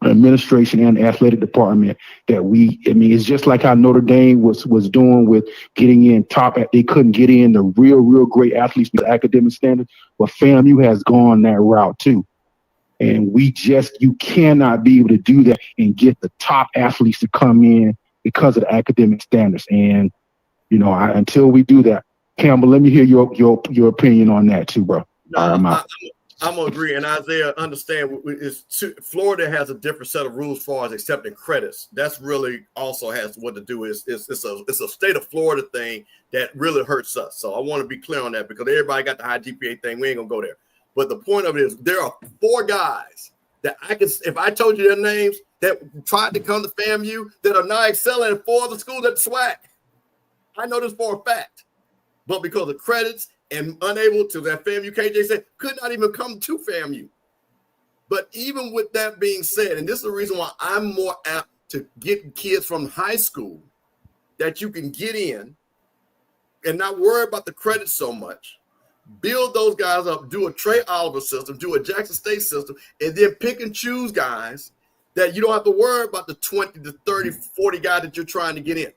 administration and the athletic department that it's just like how Notre Dame was doing with getting in top. They couldn't get in the real great athletes with academic standards. But FAMU has gone that route too. And you cannot be able to do that and get the top athletes to come in because of the academic standards. And, until we do that, Campbell, let me hear your opinion on that too, bro. I'm gonna agree, and Isaiah, understand Florida has a different set of rules as far as accepting credits. That's really also has what to do it's a state of Florida thing that really hurts us. So I want to be clear on that because everybody got the high GPA thing. We ain't gonna go there. But the point of it is there are 4 guys that if I told you their names that tried to come to FAMU that are now excelling in 4 other schools at the SWAC. I know this for a fact. But because of credits and unable to, that FAMU KJ said, could not even come to FAMU. But even with that being said, and this is the reason why I'm more apt to get kids from high school that you can get in and not worry about the credits so much. Build those guys up, do a Trey Oliver system, do a Jackson State system, and then pick and choose guys that you don't have to worry about the 20 to 30, 40 guys that you're trying to get in.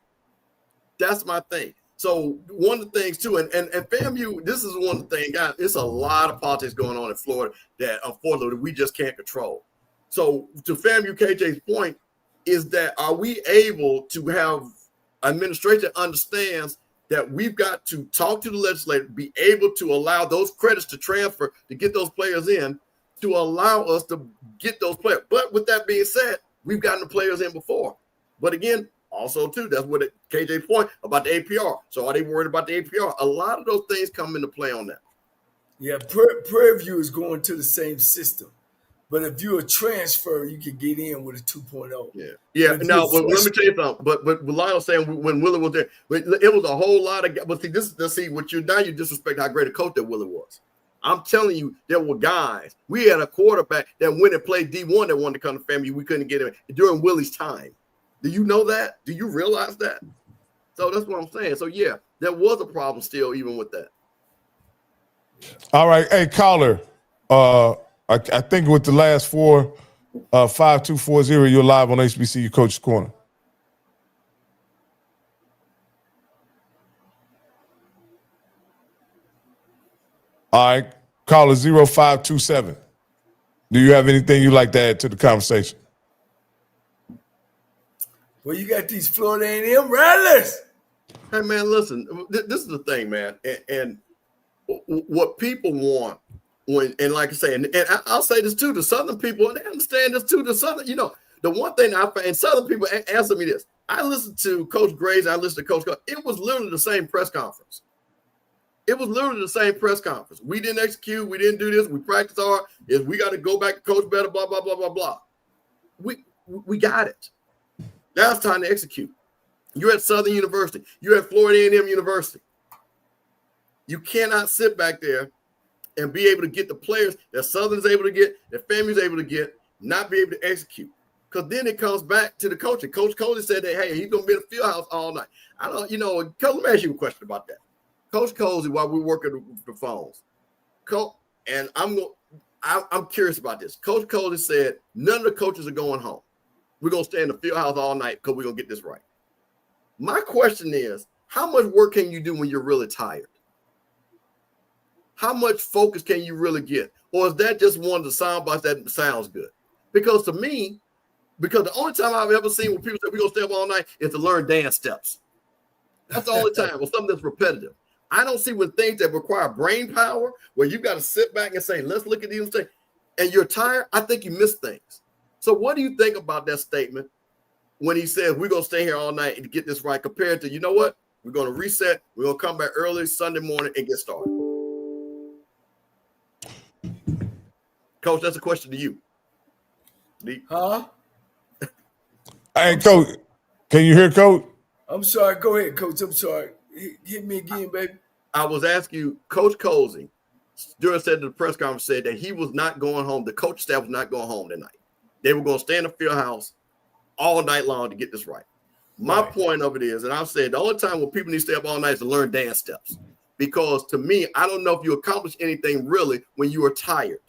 That's my thing. So one of the things too, and FAMU, this is one of the things, guys, it's a lot of politics going on in Florida that unfortunately we just can't control. So to FAMU KJ's point is that are we able to have administration that understands that we've got to talk to the legislature, be able to allow those credits to transfer to get those players in, to allow us to get those players. But with that being said, we've gotten the players in before. But again, also too, that's what KJ's point about the APR. So are they worried about the APR? A lot of those things come into play on that. Yeah, Prairie View is going to the same system. But if you're a transfer, you can get in with a 2.0. Yeah. Now, let me tell you something. But Lionel saying when Willie was there, it was a whole lot of. But see, what you now you disrespect how great a coach that Willie was. I'm telling you, there were guys. We had a quarterback that went and played D1 that wanted to come to FAMU. We couldn't get him during Willie's time. Do you know that? Do you realize that? So that's what I'm saying. So, yeah, there was a problem still even with that. All right. Hey, caller, I think with the last four, 5240, you're live on HBCU Coaches Corner. All right. Caller 0527. Do you have anything you'd like to add to the conversation? Well, you got these Florida A&M Rattlers. Hey, man, listen, this is the thing, man. And what people want and like I say, and I'll say this too, the Southern people, and they understand this too, the Southern, the one thing I find, and Southern people answer me this. I listened to Coach Graves, I listened to Coach Coach. It was literally the same press conference. It was literally the same press conference. We didn't execute. We didn't do this. We practiced hard. We got to go back to coach better, blah, blah, blah, blah, blah. We got it. Now it's time to execute. You're at Southern University. You're at Florida A&M University. You cannot sit back there and be able to get the players that Southern's able to get, that FAMU's able to get, not be able to execute. Because then it comes back to the coaching. Coach Coley said that, hey, he's going to be in the field house all night. I don't, let me ask you a question about that. Coach Coley, while we're working the phones, and I'm curious about this. Coach Coley said none of the coaches are going home. We're going to stay in the field house all night because we're going to get this right. My question is, how much work can you do when you're really tired? How much focus can you really get? Or is that just one of the sound bites that sounds good? Because to me, the only time I've ever seen when people say we're going to stay up all night is to learn dance steps. That's the only time, or something that's repetitive. I don't see when things that require brain power, where you got to sit back and say, let's look at these things, and you're tired, I think you miss things. So what do you think about that statement when he says we're going to stay here all night and get this right, compared to, you know what? We're going to reset. We're going to come back early Sunday morning and get started. Coach, that's a question to you. Huh? Hey, Coach, can you hear Coach? I'm sorry. Go ahead, Coach. I'm sorry. Hit me again, baby. I was asking you, Coach Coley, during the press conference, said that he was not going home. The coach staff was not going home tonight. They were going to stay in the field house all night long to get this right. My point of it is, and I've said the only time when people need to stay up all night is to learn dance steps. Because to me, I don't know if you accomplish anything really when you are tired,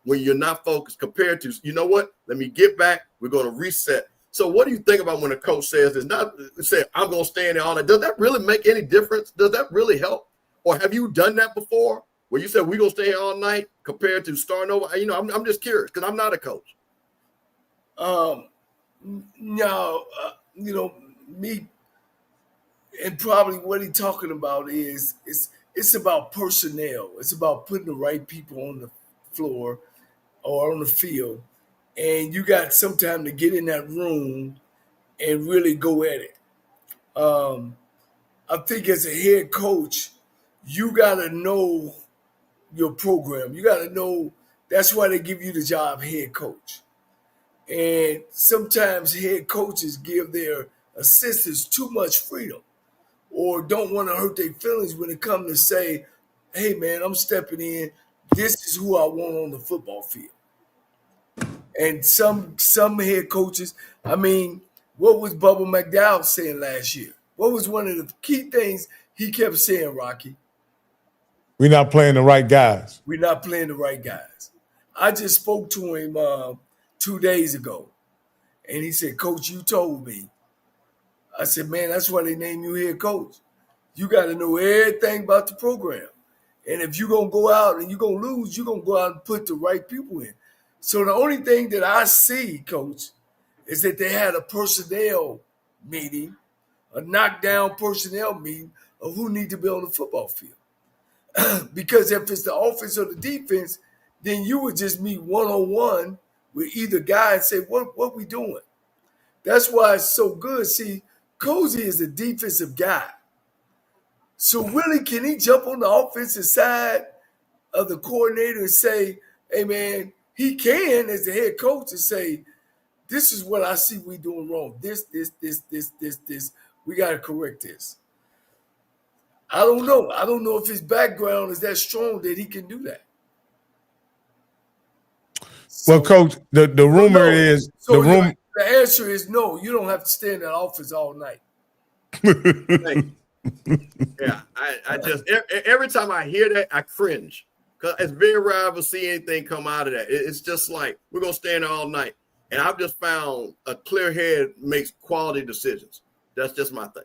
when you're not focused, compared to, you know what? Let me get back. We're going to reset. So what do you think about when a coach says, I'm going to stay in there all night? Does that really make any difference? Does that really help? Or have you done that before where you said we're going to stay here all night compared to starting over? I'm just curious because I'm not a coach. No, me, and probably what he's talking about is it's about personnel. It's about putting the right people on the floor or on the field. And you got some time to get in that room and really go at it. I think as a head coach, you got to know your program. You got to know that's why they give you the job head coach. And sometimes head coaches give their assistants too much freedom or don't want to hurt their feelings when it comes to say, hey, man, I'm stepping in. This is who I want on the football field. And some head coaches, what was Bubba McDowell saying last year? What was one of the key things he kept saying, Rocky? We're not playing the right guys. We're not playing the right guys. I just spoke to him 2 days ago, and he said, Coach, you told me. I said, man, that's why they named you head coach. You got to know everything about the program. And if you're going to go out and you're going to lose, you're going to go out and put the right people in. So the only thing that I see, Coach, is that they had a personnel meeting, a knockdown personnel meeting of who need to be on the football field. Because if it's the offense or the defense, then you would just meet one-on-one with either guy and say, what we doing? That's why it's so good. See, Cozy is a defensive guy. So really, can he jump on the offensive side of the coordinator and say, hey, man, he can, as the head coach, and say, this is what I see we doing wrong. This. We got to correct this. I don't know. I don't know if his background is that strong that he can do that. Well, Coach, the rumor No. is So the room. the answer is no. You don't have to stay in that office all night. Yeah, I just every time I hear that, I cringe because it's very rare to see anything come out of that. It's just like we're gonna stay in there all night, and I've just found a clear head makes quality decisions. That's just my thing.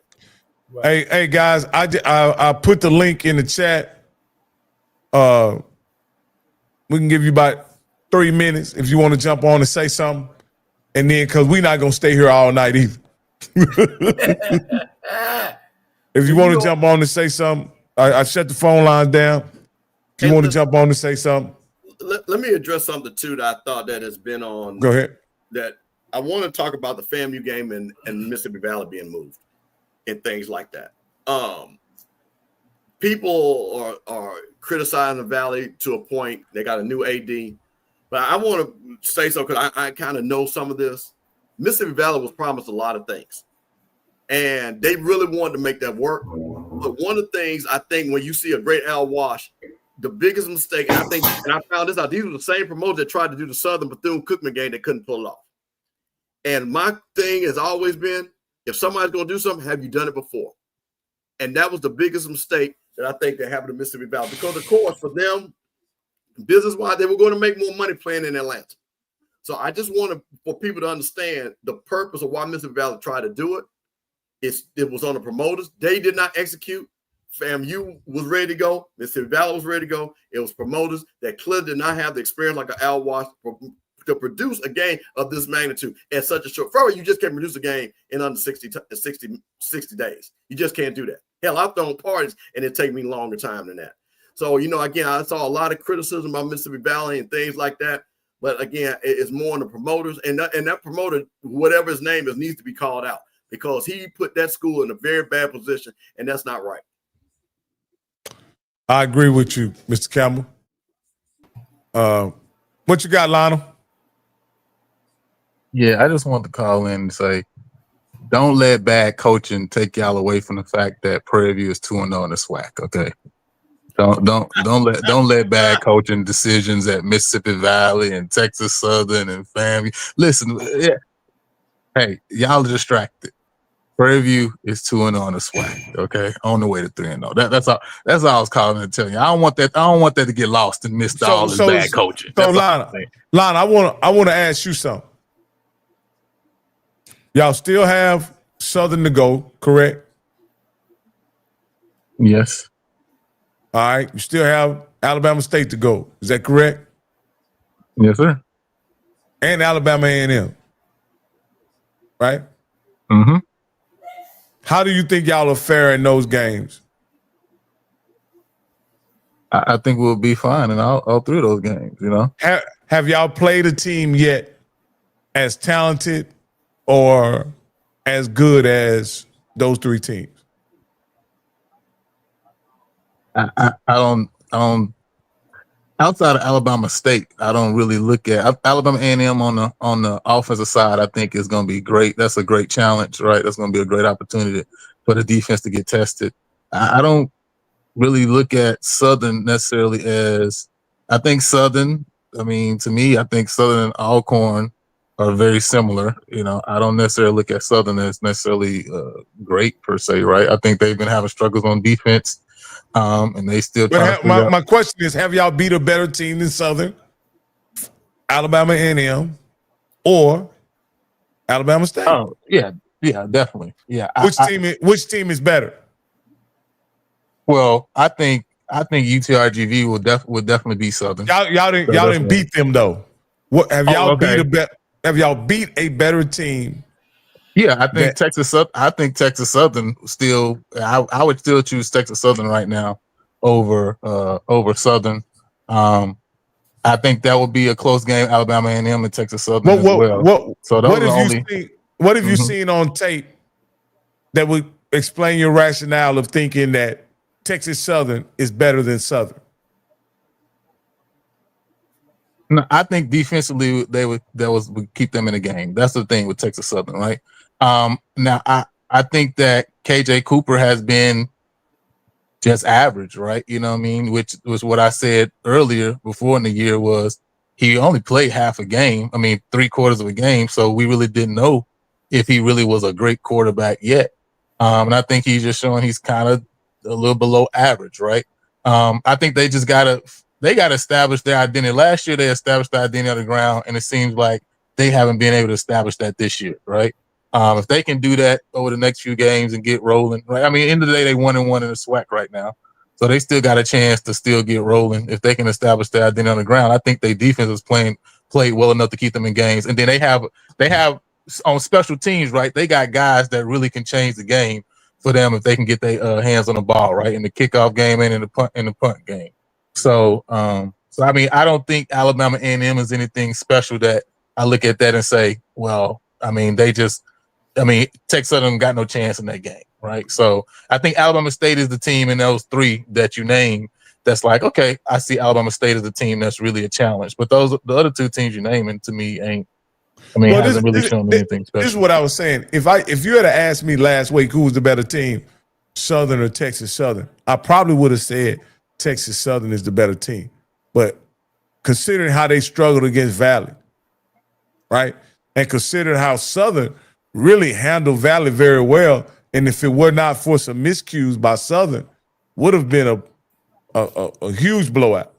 Right. Hey guys, I put the link in the chat. We can give you about 3 minutes if you want to jump on and say something, and then because we're not gonna stay here all night either. If you want to jump on and say something, I shut the phone lines down. If you want to jump on and say something, let me address something too that I thought that has been on. go ahead. That I want to talk about the FAMU game and Mississippi Valley being moved and things like that. People are criticizing the Valley to a point. They got a new AD, but I want to say so because I kind of know some of this. Mississippi Valley was promised a lot of things, and they really wanted to make that work. But one of the things I think when you see a great Al Wash, the biggest mistake, and I found this out, these were the same promoters that tried to do the Southern Bethune-Cookman game that couldn't pull it off. And my thing has always been, if somebody's going to do something, have you done it before? And that was the biggest mistake that I think that happened to Mississippi Valley. Because, of course, for them, business-wise, they were going to make more money playing in Atlanta. So I just wanted for people to understand the purpose of why Mississippi Valley tried to do it. It was on the promoters. They did not execute. FAMU was ready to go. Mississippi Valley was ready to go. It was promoters that clearly did not have the experience like an Al Wash to produce a game of this magnitude at such a short. First, you just can't produce a game in under 60 days. You just can't do that. Hell, I've thrown parties and it take me longer time than that. So, again, I saw a lot of criticism about Mississippi Valley and things like that. But again, it's more on the promoters, and that promoter, whatever his name is, needs to be called out because he put that school in a very bad position, and that's not right. I agree with you, Mr. Campbell. What you got, Lionel? Yeah, I just want to call in and say, don't let bad coaching take y'all away from the fact that Prairie View is 2-0 in the SWAC. Okay, don't let bad coaching decisions at Mississippi Valley and Texas Southern and FAMU. Listen, hey, y'all are distracted. Prairie View is 2-0 in the SWAC. Okay, on the way to 3-0. That's all. That's all I was calling to tell you. I don't want that to get lost and missed all this bad coaching. So, Lana, I want to ask you something. Y'all still have Southern to go, correct? Yes. All right. You still have Alabama State to go. Is that correct? Yes, sir. And Alabama A&M. Right? Mm-hmm. How do you think y'all are fair in those games? I think we'll be fine in all three of those games, Have y'all played a team yet as talented or as good as those three teams? I don't outside of Alabama State, I don't really look at Alabama A&M on the offensive side. I think is going to be great. That's a great challenge, right? That's going to be a great opportunity for the defense to get tested. I don't really look at Southern necessarily as. I think Southern. I mean, to me, I think Southern and Alcorn are very similar. I don't necessarily look at Southern as necessarily great per se, right? I think they've been having struggles on defense. And they still trying my question is, have y'all beat a better team than Southern, Alabama A&M, or Alabama State? Oh, yeah, definitely. Yeah. Which team is better? Well, I think UTRGV will definitely be Southern. Y'all didn't beat them though. What have y'all have y'all beat a better team? Yeah, I think Texas Southern still. I would still choose Texas Southern right now over Southern. I think that would be a close game. Alabama A&M and Texas Southern as well. What have you seen on tape that would explain your rationale of thinking that Texas Southern is better than Southern? No, I think defensively would keep them in the game. That's the thing with Texas Southern, right? Now I think that KJ Cooper has been just average, right? You know what I mean? Which was what I said earlier before in the year was he only played half a game. I mean, 3/4 of a game. So we really didn't know if he really was a great quarterback yet. And I think he's just showing he's kind of a little below average, right? I think they just gotta establish their identity. Last year they established the identity on the ground, and it seems like they haven't been able to establish that this year, right? If they can do that over the next few games and get rolling, right? I mean, end of the day, they 1-1 in the SWAC right now, so they still got a chance to still get rolling if they can establish their identity on the ground. I think their defense is played well enough to keep them in games, and then they have on special teams, right? They got guys that really can change the game for them if they can get their hands on the ball, right, in the kickoff game and in the punt game. So I mean, I don't think Alabama A&M is anything special that I look at that and say, well, I mean, Texas Southern got no chance in that game, right? So I think Alabama State is the team in those three that you named that's like, okay, I see Alabama State as the team that's really a challenge. But the other two teams you naming to me hasn't really shown anything special. This is what I was saying. If you had asked me last week who was the better team, Southern or Texas Southern, I probably would have said Texas Southern is the better team. But considering how they struggled against Valley, right, and considering how Southern really handled Valley very well, and if it were not for some miscues by Southern, would have been a huge blowout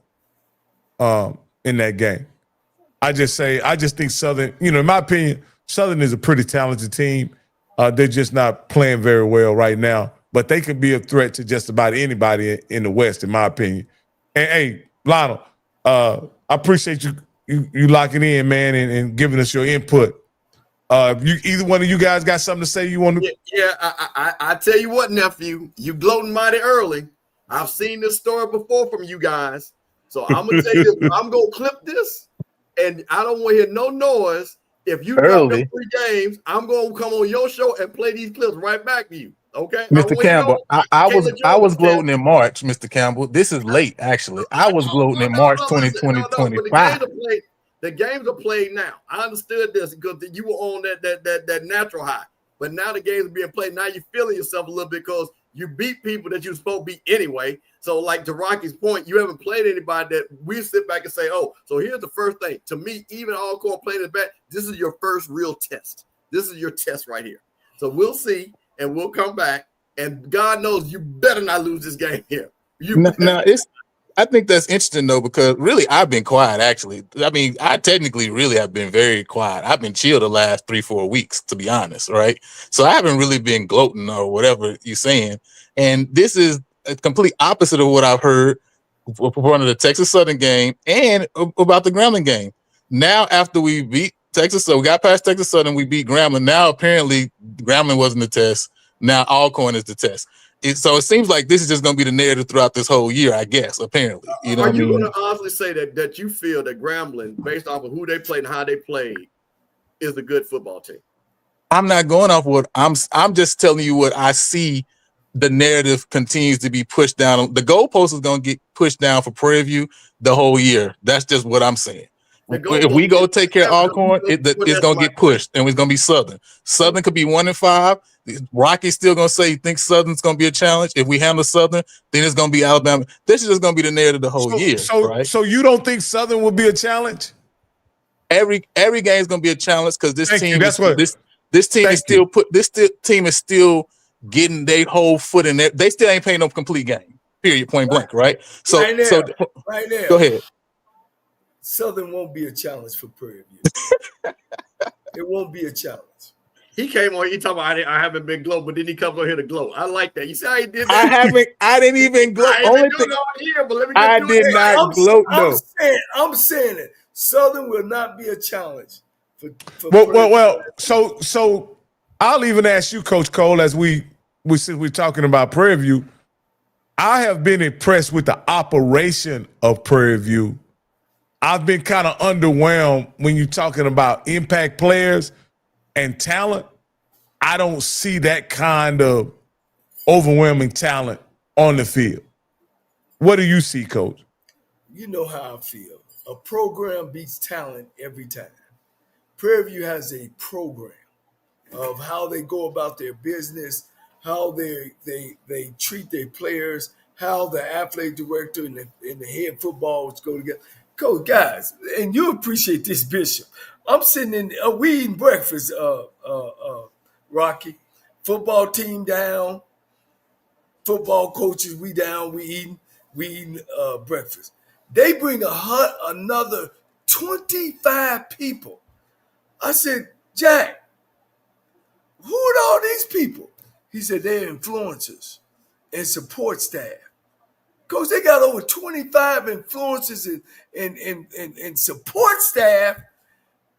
in that game. I just think Southern, in my opinion, Southern is a pretty talented team. They're just not playing very well right now, but they can be a threat to just about anybody in the West, in my opinion. And hey, Lionel, I appreciate you locking in, man, and giving us your input. Either one of you guys got something to say you want to? Yeah, I tell you what, nephew, you gloating mighty early. I've seen this story before from you guys, so I'm gonna tell you, I'm gonna clip this. And I don't want to hear no noise. If you drop them 3 games, I'm going to come on your show and play these clips right back to you. Okay, Mr. Campbell, I was gloating in March, Mr. Campbell. This is late, actually. I was gloating in March 2025. The games are played now. I understood this because you were on that natural high. But now the games are being played. Now you're feeling yourself a little bit because you beat people that you're supposed to beat anyway. So, like to Rocky's point, you haven't played anybody that we sit back and say, oh, so here's the first thing. To me, even Alcorn playing it back, this is your first real test. This is your test right here. So we'll see, and we'll come back. And God knows you better not lose this game here. I think that's interesting, though, because really I've been quiet, actually. I mean, I technically really have been very quiet. I've been chill the last 3-4 weeks, to be honest, right? So I haven't really been gloating or whatever you're saying. And this is a complete opposite of what I've heard for one of the Texas Southern game and about the Grambling game. Now, after we beat Texas, so we got past Texas Southern, we beat Grambling. Now, apparently, Grambling wasn't the test. Now, Alcorn is the test. So it seems like this is just going to be the narrative throughout this whole year, I guess, apparently. Are you going to honestly say that you feel that Grambling, based off of who they played and how they played, is a good football team? I'm not going off what I'm just telling you what I see. The narrative continues to be pushed down. The goalpost is going to get pushed down for Prairie View the whole year. That's just what I'm saying. If we go take care of Alcorn, it's going to get pushed, and it's going to be Southern. Southern could be 1-5. Rocky's still going to say he thinks Southern's going to be a challenge. If we handle Southern, then it's going to be Alabama. This is just going to be the narrative the whole year. Right? So you don't think Southern will be a challenge? Every game is going to be a challenge because this team is still getting their whole foot in there. They still ain't playing no complete game. Period. Point blank. Right. So right there. Go ahead. Southern won't be a challenge for Prairie View. It won't be a challenge. He came on. He talking about I haven't been glow, but then he comes on here to glow. I like that. You see how he did that? I didn't even glow. I did not gloat. No, I'm saying it. Southern will not be a challenge for well. So I'll even ask you, Coach Cole, as we're talking about Prairie View. I have been impressed with the operation of Prairie View. I've been kind of underwhelmed when you're talking about impact players and talent. I don't see that kind of overwhelming talent on the field. What do you see, Coach? You know how I feel. A program beats talent every time. Prairie View has a program of how they go about their business, how they treat their players, how the athletic director and the head footballers go together. Coach, guys, and you appreciate this, Bishop. I'm sitting in, we eating breakfast, Rocky. Football team down, football coaches, we down, we eating breakfast. They bring another 25 people. I said, Jack, who are all these people? He said, they're influencers and support staff. Coach, they got over 25 influencers and support staff,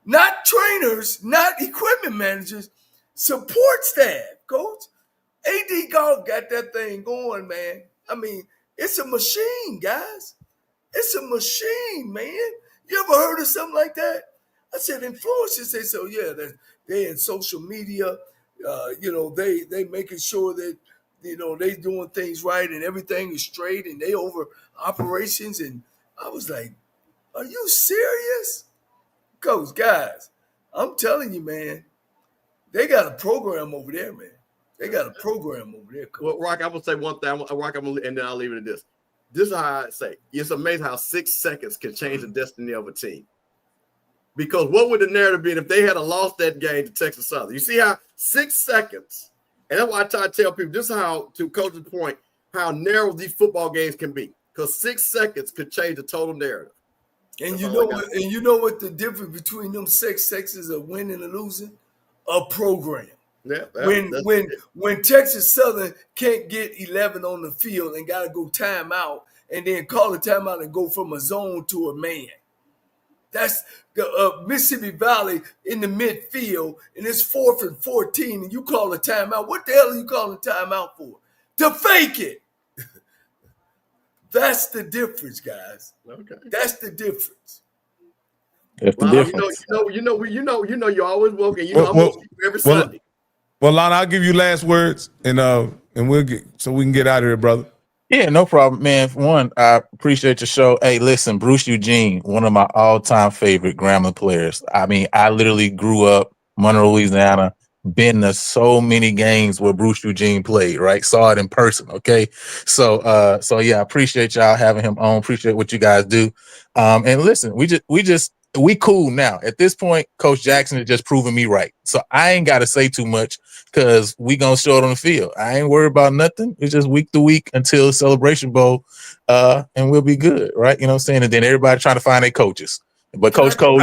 not trainers, not equipment managers, support staff, Coach. AD Golf got that thing going, man. I mean, it's a machine, guys. It's a machine, man. You ever heard of something like that? I said, influencers. They said, yeah, they're in social media. They making sure that, they doing things right and everything is straight and they over operations. And I was like, are you serious? Coach, guys, I'm telling you, man, they got a program over there, man. They got a program over there, Coach. Well, Rock, I'm going to say one thing. Rock, and then I'll leave it at this. This is how I say, it's amazing how 6 seconds can change the destiny of a team. Because what would the narrative be if they had lost that game to Texas Southern? You see how 6 seconds, and that's why I try to tell people, this is how, to Coach's point, how narrow these football games can be. Because 6 seconds could change the total narrative. And you know what the difference between them 6 seconds of winning and losing? A program. Yeah, when Texas Southern can't get 11 on the field and got to go timeout and then call a timeout and go from a zone to a man. That's the Mississippi Valley in the midfield, and it's 4th and 14, and you call a timeout. What the hell are you calling a timeout for? To fake it. That's the difference, guys. Okay. That's the difference. That's the difference. You're always welcome. I'm going to see you every Sunday. Well, Lana, I'll give you last words, and we'll get so we can get out of here, brother. Yeah, no problem, man. For one, I appreciate your show. Hey, listen, Bruce Eugene, one of my all-time favorite Grambling players. I mean, I literally grew up Monroe, Louisiana, been to so many games where Bruce Eugene played, right? Saw it in person, okay? So yeah, I appreciate y'all having him on. Appreciate what you guys do. And listen, we cool now. At this point, Coach Jackson has just proven me right. So I ain't got to say too much because we going to show it on the field. I ain't worried about nothing. It's just week to week until Celebration Bowl, and we'll be good, right? You know what I'm saying? And then everybody trying to find their coaches. But Coach Cole,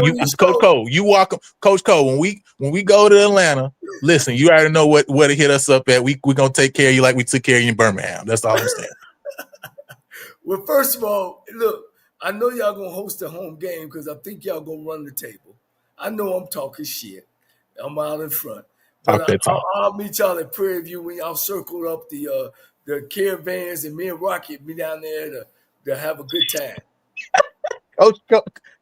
you walk them. Coach Cole, when we go to Atlanta, listen, you already know where to hit us up at. We're going to take care of you like we took care of you in Birmingham. That's all I'm saying. Well, first of all, look, I know y'all going to host a home game because I think y'all going to run the table. I know I'm talking shit. I'm out in front. But I'll meet y'all at Prairie View when y'all circle up the caravans, and me and Rocky be down there to have a good time.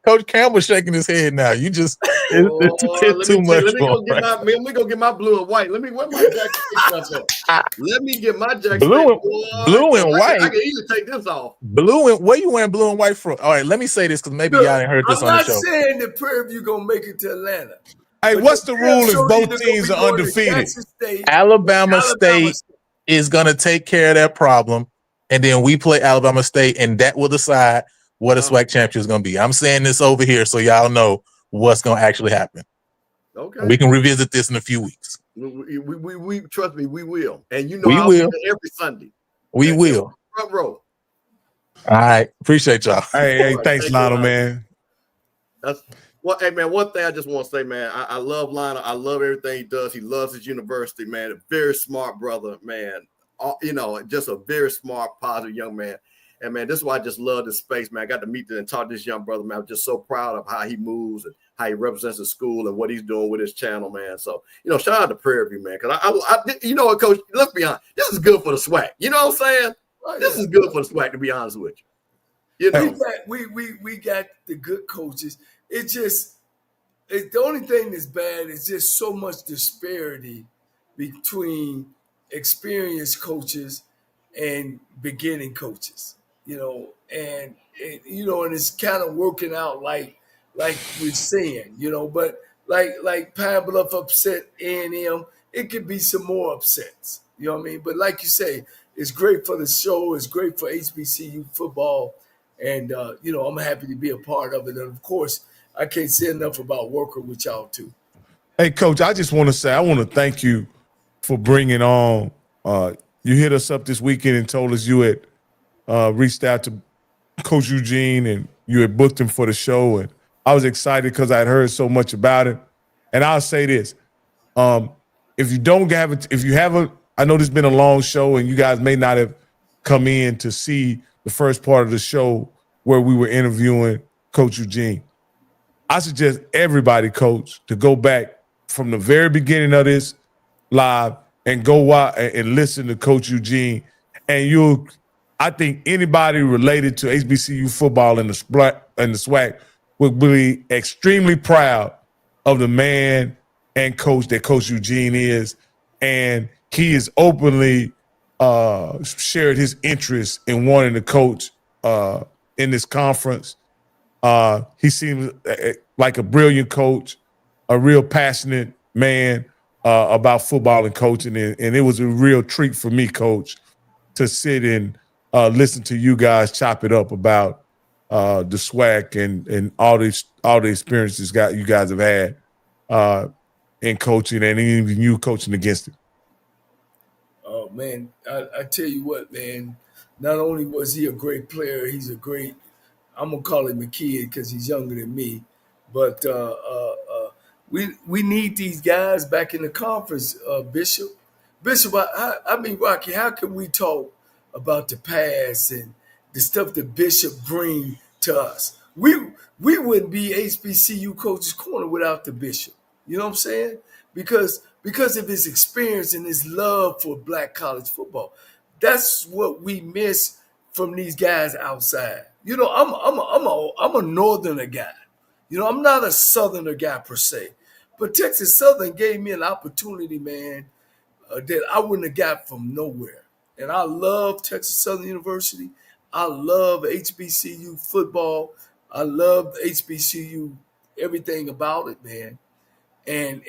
Coach Campbell shaking his head now. You just it's too much. Let me go get my blue and white. Where my jacket? Let me get my jacket. Blue and white. I can easily take this off. Where you wearing blue and white from? All right, let me say this because maybe y'all ain't heard this on the show. I'm not saying that Prairie View gonna make it to Atlanta. Hey, what's the rule if both teams are undefeated? Alabama State is going to take care of that problem, and then we play Alabama State, and that will decide what a SWAC champion is going to be. I'm saying this over here so y'all know what's going to actually happen. Okay. We can revisit this in a few weeks. We trust me, we will. And we will every Sunday. We will. Front row. All right. Appreciate y'all. Hey, thanks, Lionel, man. Hey, man, one thing I just want to say, man, I love Lionel. I love everything he does. He loves his university, man. A very smart brother, man. Just a very smart, positive young man. And, man, this is why I just love this space, man. I got to meet and talk to this young brother, man. I'm just so proud of how he moves and how he represents the school and what he's doing with his channel, man. So, shout out to Prairie View, man. Because, you know what, Coach, let's be honest. This is good for the SWAC. You know what I'm saying? This is good for the SWAC, to be honest with you. We got the good coaches. The only thing that's bad is just so much disparity between experienced coaches and beginning coaches, and it's kind of working out like we're saying, but like Pine Bluff upset A&M, it could be some more upsets, you know what I mean? But like you say, it's great for the show. It's great for HBCU football. And I'm happy to be a part of it. And of course, I can't say enough about working with y'all too. Hey, Coach, I just want to say I want to thank you for bringing on. You hit us up this weekend and told us you had reached out to Coach Eugene and you had booked him for the show, and I was excited because I had heard so much about it. And I'll say this: if you don't have it, if you haven't, I know this has been a long show, and you guys may not have come in to see the first part of the show where we were interviewing Coach Eugene. I suggest everybody, Coach, to go back from the very beginning of this live and go out and listen to Coach Eugene, and I think anybody related to HBCU football and the SWAC would be extremely proud of the man and coach that Coach Eugene is. And he has openly shared his interest in wanting to coach in this conference. He seems like a brilliant coach, a real passionate man about football and coaching. And it was a real treat for me, Coach, to sit and listen to you guys chop it up about the SWAC and all the experiences you guys have had in coaching, and even you coaching against it. Oh man, I tell you what, man. Not only was he a great player, he's a great. I'm gonna call him a kid because he's younger than me, but we need these guys back in the conference, Bishop. Bishop, I mean, Rocky, how can we talk about the past and the stuff that Bishop bring to us? We wouldn't be HBCU Coaches Corner without the Bishop. You know what I'm saying? Because of his experience and his love for black college football. That's what we miss from these guys outside. You know, I'm a northerner guy. You know, I'm not a southerner guy per se. But Texas Southern gave me an opportunity, man, that I wouldn't have got from nowhere. And I love Texas Southern University. I love HBCU football. I love HBCU, everything about it, man. And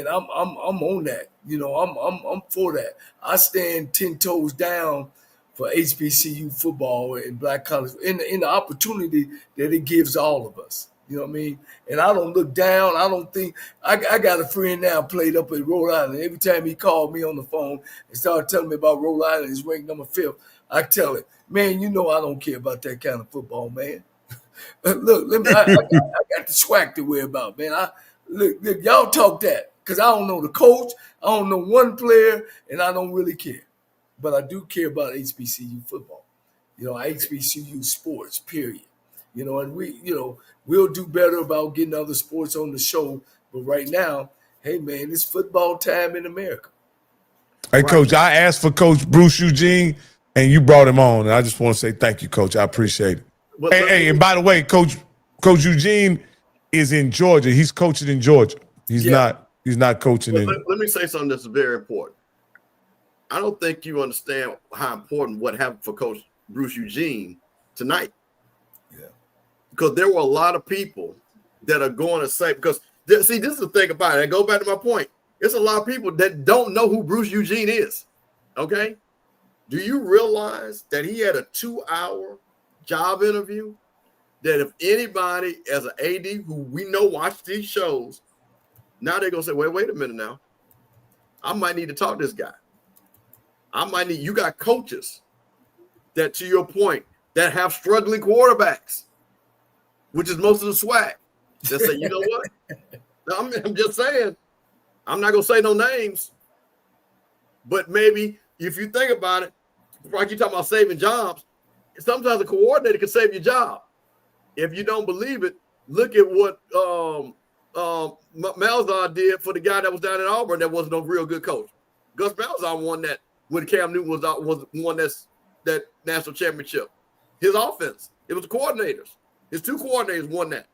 I'm on that. You know, I'm for that. I stand 10 toes down for HBCU football and black college in the opportunity that it gives all of us. You know what I mean? And I don't look down. I don't think I got a friend now played up at Rhode Island. Every time he called me on the phone and started telling me about Rhode Island, he's ranked number 5th, I tell him, man, you know I don't care about that kind of football, man. Look, I got the SWAC to worry about, man. Look, y'all talk that because I don't know the coach, I don't know one player, and I don't really care. But I do care about HBCU football, you know, HBCU sports, period. You know, and we'll do better about getting other sports on the show. But right now, hey, man, it's football time in America. Hey, Coach, I asked for Coach Bruce Eugene, and you brought him on. And I just want to say thank you, Coach. I appreciate it. Hey, and by the way, Coach Eugene is in Georgia. He's coaching in Georgia. He's not coaching in. Let me say something that's very important. I don't think you understand how important what happened for Coach Bruce Eugene tonight. Yeah. Because there were a lot of people that are going to say, because see, this is the thing about it. I go back to my point. There's a lot of people that don't know who Bruce Eugene is. Okay. Do you realize that he had a 2-hour job interview? That if anybody as an AD who we know watch these shows, now they're gonna say, wait a minute now. I might need to talk to this guy. You got coaches that, to your point, that have struggling quarterbacks, which is most of the SWAC, that say, you know what? I'm just saying, I'm not gonna say no names, but maybe if you think about it, like you talking about saving jobs, sometimes a coordinator can save your job. If you don't believe it, look at what Malzahn did for the guy that was down in Auburn that wasn't a real good coach. Gus Malzahn won that when Cam Newton won that national championship. His offense, it was the coordinators. His 2 coordinators won that,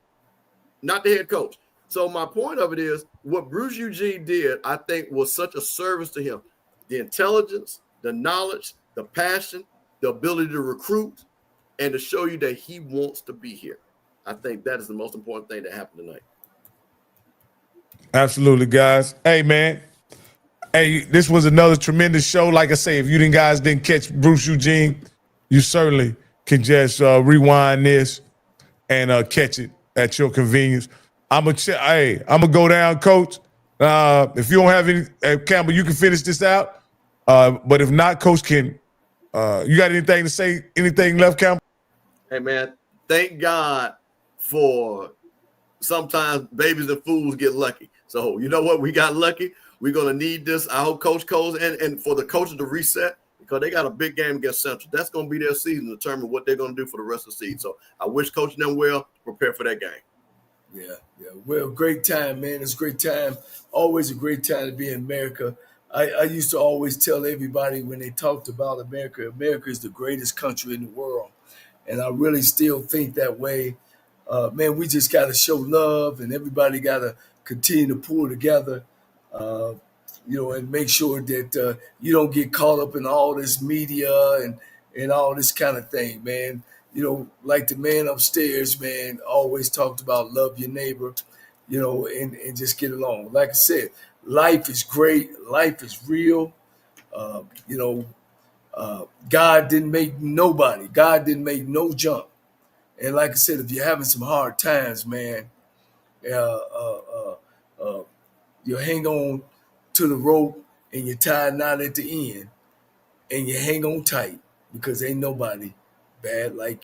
not the head coach. So my point of it is what Bruce Eugene did, I think, was such a service to him. The intelligence, the knowledge, the passion, the ability to recruit, and to show you that he wants to be here. I think that is the most important thing that happened tonight. Absolutely, guys. Hey, man. Hey, this was another tremendous show. Like I say, if you guys didn't catch Bruce Eugene, you certainly can just rewind this and catch it at your convenience. I'm gonna go down, Coach. If you don't have any, Campbell, you can finish this out. But if not, Coach Ken, you got anything to say? Anything left, Campbell? Hey, man, thank God for sometimes babies and fools get lucky. So you know what? We got lucky. We're going to need this. I hope Coach Coles and for the coaches to reset because they got a big game against Central. That's going to be their season to determine what they're going to do for the rest of the season. So I wish Coach them well, prepare for that game. Yeah. Well, great time, man. It's a great time. Always a great time to be in America. I used to always tell everybody when they talked about America, America is the greatest country in the world. And I really still think that way. Man, we just got to show love and everybody got to continue to pull together, and make sure that you don't get caught up in all this media and all this kind of thing, man. Like the man upstairs, man, always talked about love your neighbor, and just get along. Like I said, life is great. Life is real. God didn't make nobody. God didn't make no junk. And like I said, if you're having some hard times, man, you hang on to the rope and you tie a knot at the end and you hang on tight because ain't nobody bad like